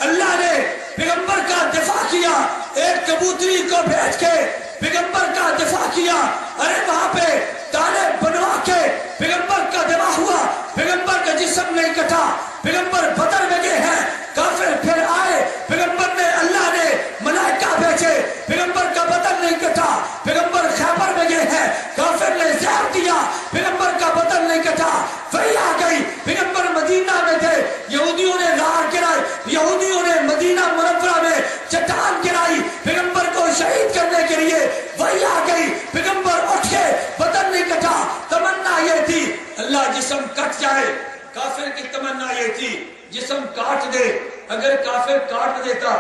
[SPEAKER 1] اللہ نے پیغمبر کا دفاع کیا، ایک کبوتری کو بھیج کے پیغمبر کا دفاع کیا۔ ارے وہاں پہ تالے بنوا کے پیغمبر کا دفاع ہوا، پیغمبر کا جسم نہیں کٹا، پیغمبر بدر میں گئے ہیں۔ کافر پھر آئے، پیغمبر نے اللہ نے ملائکہ بھیجے، پیغمبر کا بدن نہیں کٹا، پیغمبر خیبر میں گئے ہیں، کافر نے زہر دیا، پیغمبر کا بدن نہیں کٹا، وہی آ گئی، پیغمبر مدینہ میں تھے، یہودیوں نے غار گرائی، یہودیوں نے مدینہ منورہ میں چٹان گرائی پیغمبر کو شہید کرنے کے لیے، وہی آ گئی، پیغمبر اٹھ کے بدن نہیں کٹا۔ تمنا یہ تھی اللہ جسم کٹ جائے، کافر کی تمنا یہ تھی جسم کاٹ دے، اگر کافر کاٹ دیتا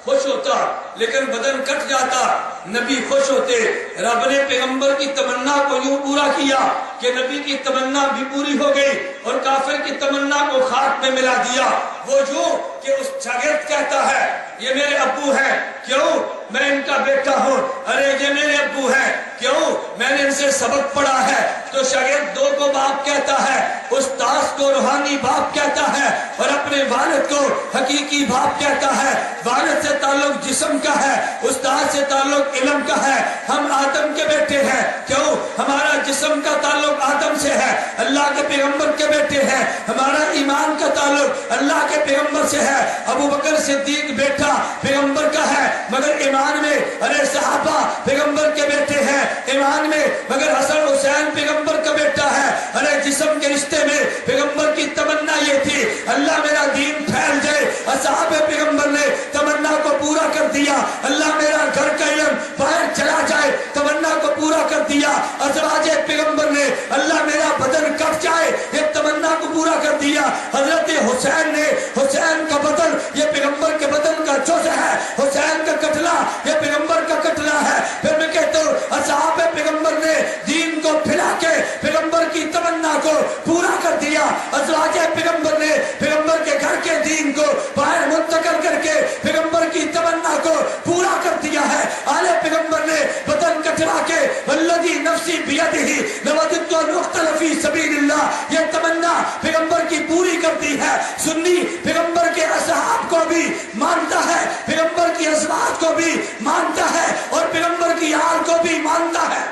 [SPEAKER 1] خوش ہوتا، لیکن بدن کٹ جاتا نبی خوش ہوتے۔ رب نے پیغمبر کی تمنا کو یوں پورا کیا کہ نبی کی تمنا بھی پوری ہو گئی اور کافر کی تمنا کو خاک میں ملا دیا۔ وہ جو کہ اس شاگرد کہتا ہے یہ میرے ابو ہیں، کیوں؟ میں ان کا بیٹا ہوں۔ ارے یہ میرے ابو ہیں، کیوں؟ میں نے ان سے سبق پڑھا ہے۔ تو شاگرد دو کو باپ کہتا ہے، استاد کو روحانی باپ کہتا ہے اور اپنے والد کو حقیقی باپ کہتا ہے۔ والد سے تعلق جسم کا ہے، استاد سے تعلق علم کا ہے۔ ہم آدم کے بیٹے ہیں، کیوں؟ ہمارا جسم کا تعلق آدم سے ہے، اللہ کے پیغمبر کے بیٹے ہیں۔ ہمارا ایمان کا تعلق اللہ کے پیغمبر سے ہے۔ ابو بکر صدیق بیٹا پیغمبر کا ہے مگر ایمان میں، ارے صحابہ پیغمبر کے بیٹے ہیں ایمان میں، مگر حسن حسین پیغمبر کا بیٹا ہے۔ ارے جسم کے رشتے میں پیغمبر کی تمنا یہ تھی اللہ میرا دین پھیل جائے۔ اصحاب پیغمبر نے تمنا کو پورا کر دیا، اللہ میرا گھر کا علم باہر چلا جائے، تمنا کو پورا کر دیا۔ ازواج پیغمبر نے اللہ میرا بدن کٹ جائے، یہ تمنا کو پورا کر دیا۔ حضرت حسین نے حسین کا بدن یہ پیغمبر کے بدن کا جز ہے، حسین کا کٹلا یہ پیغمبر کا کٹلا ہے۔ پھر میں کہتا ہوں اصحاب پیغمبر نے دین کو پھیلا کے پیغمبر کی تمنا کو پورا کر دیا۔ ازواج پیغمبر نے پیغمبر کے گھر کے دین کو باہر منتقل کر کے پیغمبر کی تمنا کو پورا کر دیا ہے۔ آل پیغمبر نے بدن کٹلا کے والذی نفسی بیدہ لوددت ان اقتل فی سبیل اللہ یہ تمنا پیغمبر کی پوری کر دی ہے۔ سنی پیغمبر کے اصحاب کو بھی مانتا ہے، پیغمبر کی ازواج کو بھی مانتا ہے اور پیغمبر کی آل کو بھی مانتا ہے،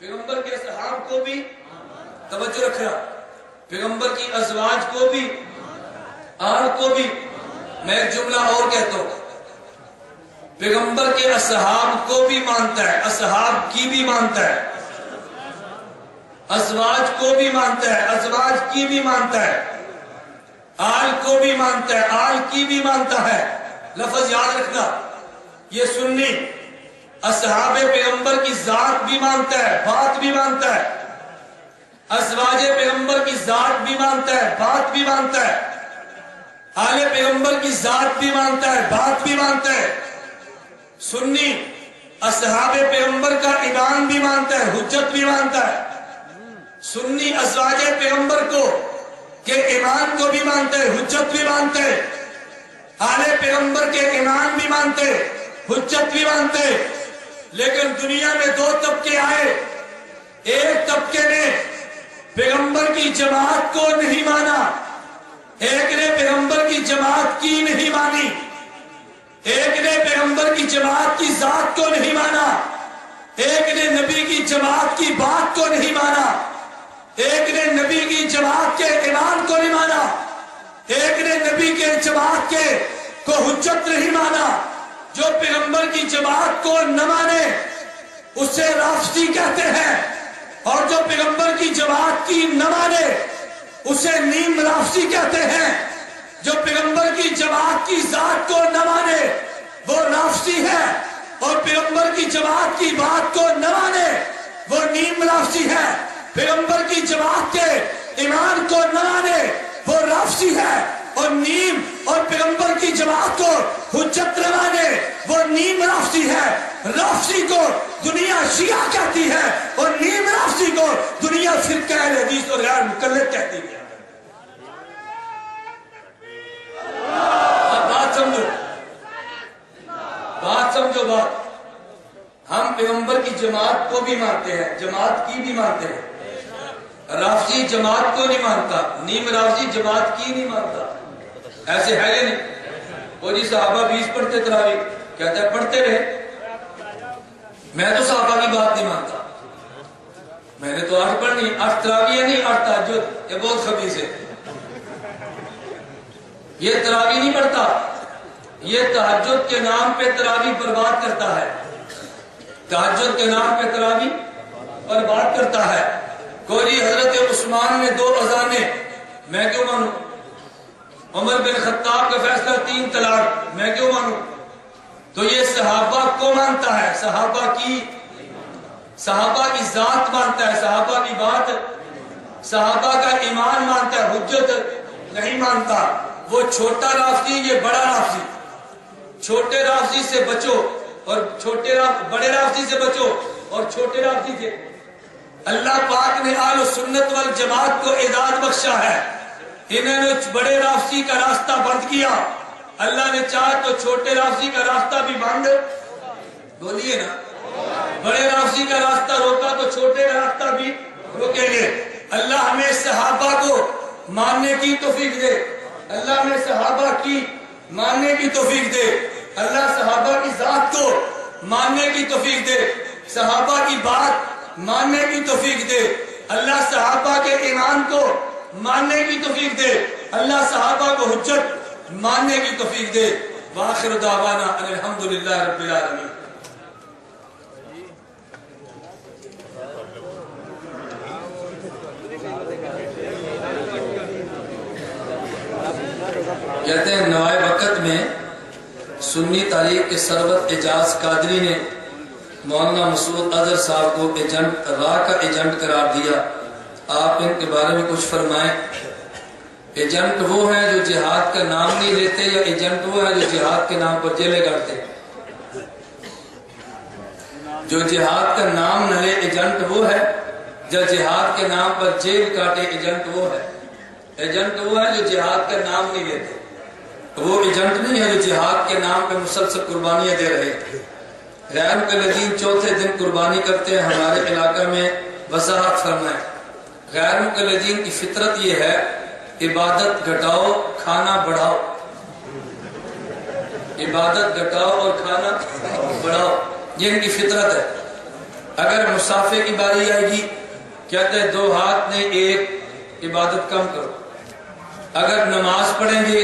[SPEAKER 1] پیغمبر کے اصحاب کو بھی، توجہ رکھنا، پیغمبر کی ازواج کو بھی، آل کو بھی۔ میں ایک جملہ اور کہتا ہوں،
[SPEAKER 3] پیغمبر کے اصحاب کو بھی مانتا ہے، اصحاب کی بھی مانتا ہے، ازواج کو بھی مانتا ہے، ازواج کی بھی مانتا ہے، آل کو بھی مانتا ہے، آل کی بھی مانتا ہے۔ لفظ یاد رکھنا، یہ سنی اصحاب پیغمبر کی ذات بھی مانتا ہے، بات بھی مانتا ہے، ازواج پیغمبر کی ذات بھی مانتا ہے، بات بھی مانتا ہے، آل پیغمبر کی ذات بھی مانتا ہے، بات بھی مانتا ہے۔ سنی اصحاب پیغمبر کا ایمان بھی مانتا ہے، حجت بھی مانتا ہے۔ سنی ازواج پیغمبر کو کے ایمان کو بھی مانتے، حجت بھی مانتے، آل پیغمبر کے ایمان بھی مانتے، حجت بھی مانتے۔ لیکن دنیا میں دو طبقے آئے، ایک طبقے نے پیغمبر کی جماعت کو نہیں مانا، ایک نے پیغمبر کی جماعت کی نہیں مانی، ایک نے پیغمبر کی جماعت کی ذات کو نہیں مانا، ایک نے نبی کی جماعت کی بات کو نہیں مانا، ایک نے نبی کی جماعت کے ایمان کو نہیں مانا، ایک نے نبی کے جماعت کے کو حجت نہیں مانا۔ جو پیغمبر کی جماعت کو نہ مانے اسے رافضی کہتے ہیں، اور جو پیغمبر کی جماعت کی نہ مانے اسے نیم رافضی کہتے ہیں۔ جو پیغمبر کی جماعت کی ذات کو نہ مانے وہ رافضی ہے، اور پیغمبر کی جماعت کی بات کو نہ مانے وہ نیم رافضی ہے۔ پیغمبر کی جماعت کے ایمان کو نہ مانے وہ رافضی ہے، اور نیم اور پیغمبر کی جماعت کو حجت نہ مانے وہ نیم رافضی ہے۔ رافضی کو دنیا شیعہ کہتی ہے، اور نیم رافضی کو دنیا فرقہ اہل حدیث اور غیر مقلد کہتی ہے۔ بات سمجھو، بات سمجھو، بات ہم پیغمبر کی جماعت کو بھی مانتے ہیں، جماعت کی بھی مانتے ہیں۔ رافضی جماعت کو نہیں مانتا، نیم رافضی جماعت کی نہیں مانتا۔ ایسے ہے یا نہیں؟ وہ جی صحابہ 20 پڑھتے تراویح، کہتا ہے پڑھتے رہے، میں تو صحابہ کی بات نہیں مانتا، میں نے تو 8 پڑھنی، 8 تراویح نہیں 8 تہجد، یہ بہت خبیث ہے۔ یہ تراویح نہیں پڑھتا، یہ تہجد کے نام پہ تراویح برباد کرتا ہے، تہجد کے نام پہ تراویح برباد کرتا ہے۔ کوئی حضرت عثمان نے 2 اذانیں، میں کیوں مانوں؟ عمر بن خطاب کا فیصلہ 3 طلاق، میں کیوں مانوں؟ تو یہ صحابہ کو مانتا ہے، صحابہ کی ذات مانتا ہے، صحابہ کی بات، صحابہ کا ایمان مانتا ہے، حجت نہیں مانتا۔ وہ چھوٹا رافضی، یہ بڑا رافضی۔ چھوٹے رافضی سے بچو، اور بڑے رافضی سے بچو، اور چھوٹے رافضی سے۔ اللہ پاک نے اہل سنت والجماعت کو اعزاز بخشا ہے، انہوں نے بڑے رافضی کا راستہ بند کیا، اللہ نے چاہا تو چھوٹے رافضی کا راستہ بھی بند، بولیے نا، بڑے رافضی کا راستہ روکا تو چھوٹے کا راستہ بھی روکیں گے۔ اللہ ہمیں صحابہ کو ماننے کی توفیق دے، اللہ ہمیں صحابہ کی ماننے کی توفیق دے، اللہ صحابہ کی ذات کو ماننے کی توفیق دے، صحابہ کی بات ماننے کی توفیق دے، اللہ صحابہ کے ایمان کو ماننے کی توفیق دے، اللہ صحابہ کو حجت ماننے کی توفیق دے۔ وآخر دعوانا ان الحمدللہ رب العالمین۔ کہتے ہیں نوائے وقت میں سنی تاریخ کے سرورت اعجاز قادری نے مولانا مسعود اظہر صاحب کو ایجنٹ راہ کا ایجنٹ قرار دیا، آپ ان کے بارے میں کچھ فرمائیں۔ ایجنٹ وہ ہیں جو جہاد کا نام نہیں لیتے، یا ایجنٹ وہ ہیں جو جہاد کے نام پر جیلیں کاٹتے؟ جو جہاد کا نام نہ لے ایجنٹ وہ ہے، جو جہاد کے نام پر جیل کاٹے ایجنٹ وہ ہے۔ ایجنٹ وہ ہے جو جہاد کا نام نہیں لیتے، وہ ایجنٹ نہیں ہے جو جہاد کے نام پہ مسلسل قربانیاں دے رہے ہیں۔ غیر مقلدین چوتھے دن قربانی کرتے ہیں، ہمارے علاقہ میں وضاحت فرمائیں۔ غیر مقلدین کی فطرت یہ ہے عبادت گھٹاؤ کھانا بڑھاؤ، عبادت گھٹاؤ اور کھانا بڑھاؤ، یہ ان کی فطرت ہے۔ اگر مسافے کی باری آئے گی کہتے ہیں 2 ہاتھ نے 1 عبادت کم کرو، اگر نماز پڑھیں گے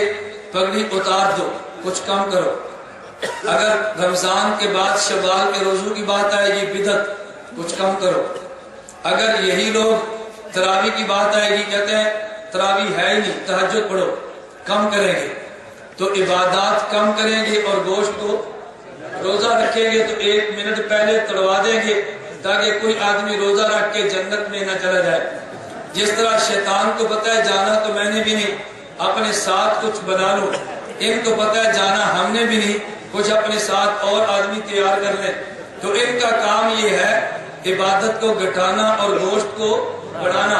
[SPEAKER 3] پگڑی اتار دو کچھ کم کرو، اگر رمضان کے بعد شوال کے روزوں کی بات آئے گی بدعت، کچھ کم کرو۔ اگر یہی لوگ تراویح کی بات آئے گی کہتے ہیں تراویح ہے ہی نہیں، تہجد پڑھو، کم کریں گے تو عبادات کم کریں گے، اور گوشت کو روزہ رکھیں گے تو 1 منٹ پہلے تڑوا دیں گے تاکہ کوئی آدمی روزہ رکھ کے جنت میں نہ چلا جائے۔ جس طرح شیطان کو پتہ ہے جانا تو میں نے بھی نہیں، اپنے ساتھ کچھ بنا لو، ان کو پتہ ہے جانا ہم نے بھی نہیں، کچھ اپنے ساتھ اور آدمی تیار کر لیں۔ تو ان کا کام یہ ہے عبادت کو گھٹانا اور گوشت کو بڑھانا۔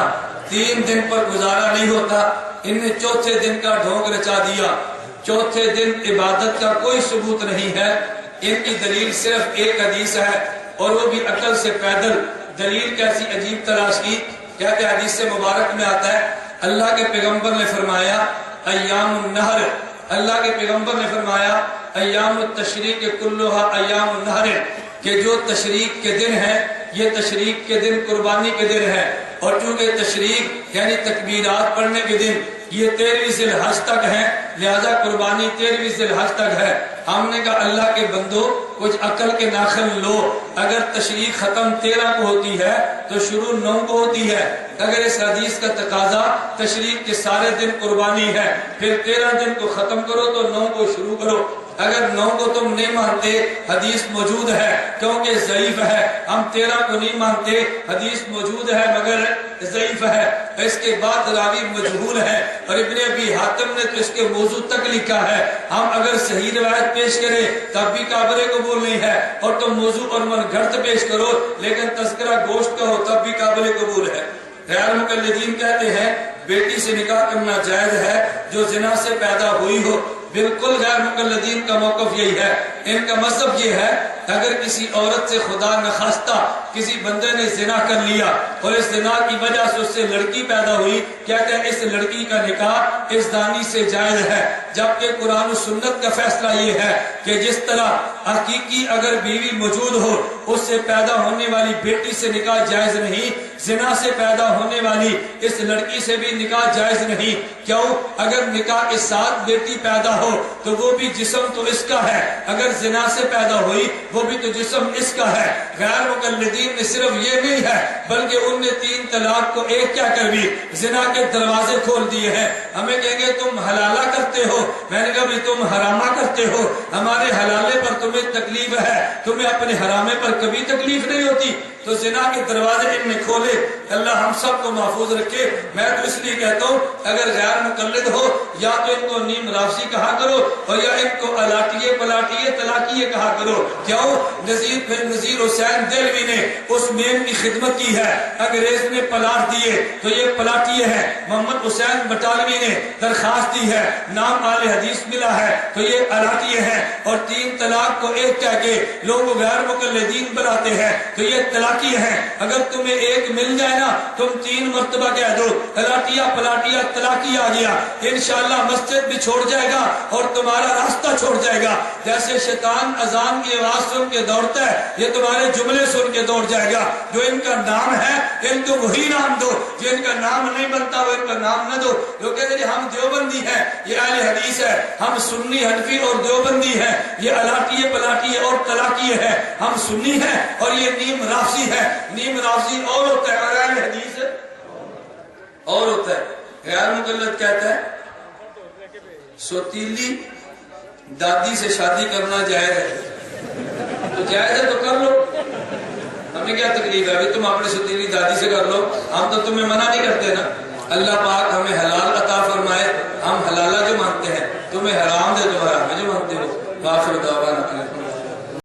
[SPEAKER 3] 3 دن پر گزارا نہیں ہوتا، ان نے چوتھے دن کا ڈھونگ رچا دیا۔ چوتھے دن عبادت کا کوئی ثبوت نہیں ہے، ان کی دلیل صرف ایک حدیث ہے، اور وہ بھی عقل سے پیدل۔ دلیل کیسی عجیب تلاش کی، کہتے حدیث سے مبارک میں آتا ہے اللہ کے پیغمبر نے فرمایا ایام النہر، اللہ کے پیغمبر نے فرمایا ایام التشریق کلھا ایام النہر، کہ جو تشریق کے دن ہیں یہ تشریق کے دن قربانی کے دن ہے، اور چونکہ تشریق یعنی تکبیرات پڑھنے کے دن یہ 13ویں ذی الحج تک ہیں، لہذا قربانی 13ویں ذی الحج تک ہے۔ ہم نے کہا اللہ کے بندو کچھ عقل کے ناخن لو، اگر تشریق ختم 13 کو ہوتی ہے تو شروع 9 کو ہوتی ہے۔ اگر اس حدیث کا تقاضا تشریق کے سارے دن قربانی ہے، پھر 13 دن کو ختم کرو تو 9 کو شروع کرو۔ اگر 9 کو تم نہیں مانتے، حدیث موجود ہے کیونکہ ضعیف ہے، ہم 13 کو نہیں مانتے، حدیث موجود ہے مگر ضعیف ہے، اس کے بعد راوی مجہول ہے، اور ابن ابی حاتم نے تو اس کے موضوع تک لکھا ہے۔ ہم اگر صحیح روایت پیش کریں تب بھی قابل قبول نہیں ہے، اور تم موضوع اور من گھڑت پیش کرو لیکن تذکرہ گوشت کا ہو تب بھی قابل قبول ہے۔ غیر مقلدین کہتے ہیں بیٹی سے نکاح کرنا جائز ہے جو زنا سے پیدا ہوئی ہو۔ بالکل غیر مقلدین کا موقف یہی ہے، ان کا مذہب یہ ہے اگر کسی عورت سے خدا نخواستہ کسی بندے نے زنا کر لیا اور اس زنا کی وجہ سے اس سے لڑکی پیدا ہوئی، کہتے ہیں اس لڑکی کا نکاح اس زانی سے جائز ہے، جبکہ قرآن و سنت کا فیصلہ یہ ہے کہ جس طرح حقیقی اگر بیوی موجود ہو اس سے پیدا ہونے والی بیٹی سے نکاح جائز نہیں، زنا سے پیدا ہونے والی اس لڑکی سے بھی نکاح جائز نہیں۔ کیوں؟ اگر نکاح کے ساتھ بیٹی پیدا ہو تو وہ بھی جسم تو اس کا ہے، اگر زنا سے پیدا ہوئی وہ بھی تو جسم اس کا ہے۔ غیر مقلدین نے صرف یہ نہیں ہے بلکہ ان نے 3 طلاق کو ایک کیا کر بھی زنا کے دروازے کھول دیے ہیں۔ ہمیں کہیں گے تم حلالہ کرتے ہو، میں نے کہا بھی تم حرامہ کرتے ہو، ہمارے حلالے پر تمہیں تکلیف ہے، تمہیں اپنے حرامے پر کبھی تکلیف نہیں ہوتی۔ تو زنا کے دروازے ان نے کھولے، اللہ ہم سب کو محفوظ رکھے۔ میں تو اس لیے کہتا ہوں اگر غیر مقلد ہو یا تو ان کو نیم رافضی کہا کرو اور یا ان کو الاٹیے پلاٹیے طلاقیے کہا کرو۔ کیوں؟ نذیر حسین دہلوی نے اس میم کی خدمت کی ہے، انگریز نے پلاٹ دیے تو یہ پلاٹیے ہیں، محمد حسین بٹالوی نے درخواست دی ہے، نام آل حدیث ملا ہے تو یہ الاٹیے ہیں، اور 3 طلاق کو ایک کہہ کے لوگ غیر مقلدین بناتے ہیں تو یہ طلاقیے ہیں۔ اگر تمہیں ایک مل جائے نا تم 3 مرتبہ کہہ دو الاٹیا پلاٹیا طلاقی آ گیا، انشاءاللہ مسجد بھی چھوڑ جائے گا اور تمہارا راستہ چھوڑ جائے گا۔ جیسے شیطان اذان کی آواز سن کے دوڑتا ہے یہ تمہارے جملے سن کے دوڑ جائے گا۔ جو ان کا نام ہے ان کو وہی نام دو، جو ان کا نام نہیں بنتا وہ ان کا نام نہ دو۔ لوگ کہتے ہیں ہم دیوبندی ہیں، یہ اہل حدیث ہے، ہم سنی حنفی اور دیوبندی ہیں، یہ الاٹیے پلاٹیے اور طلاقیے ہیں، ہم سنی ہیں اور یہ نیم رافضی ہے۔ نیم رافضی اور ہوتا ہے اور اہل حدیث اور ہوتا ہے۔ غیر مقلد کہتا ہے سوتیلی دادی سے شادی کرنا جائز ہے، تو جائز ہے تو کر لو، ہمیں کیا تکلیف ہے؟ تم اپنے سوتیلی دادی سے کر لو، ہم تو تمہیں منع نہیں کرتے نا۔ اللہ پاک ہمیں حلال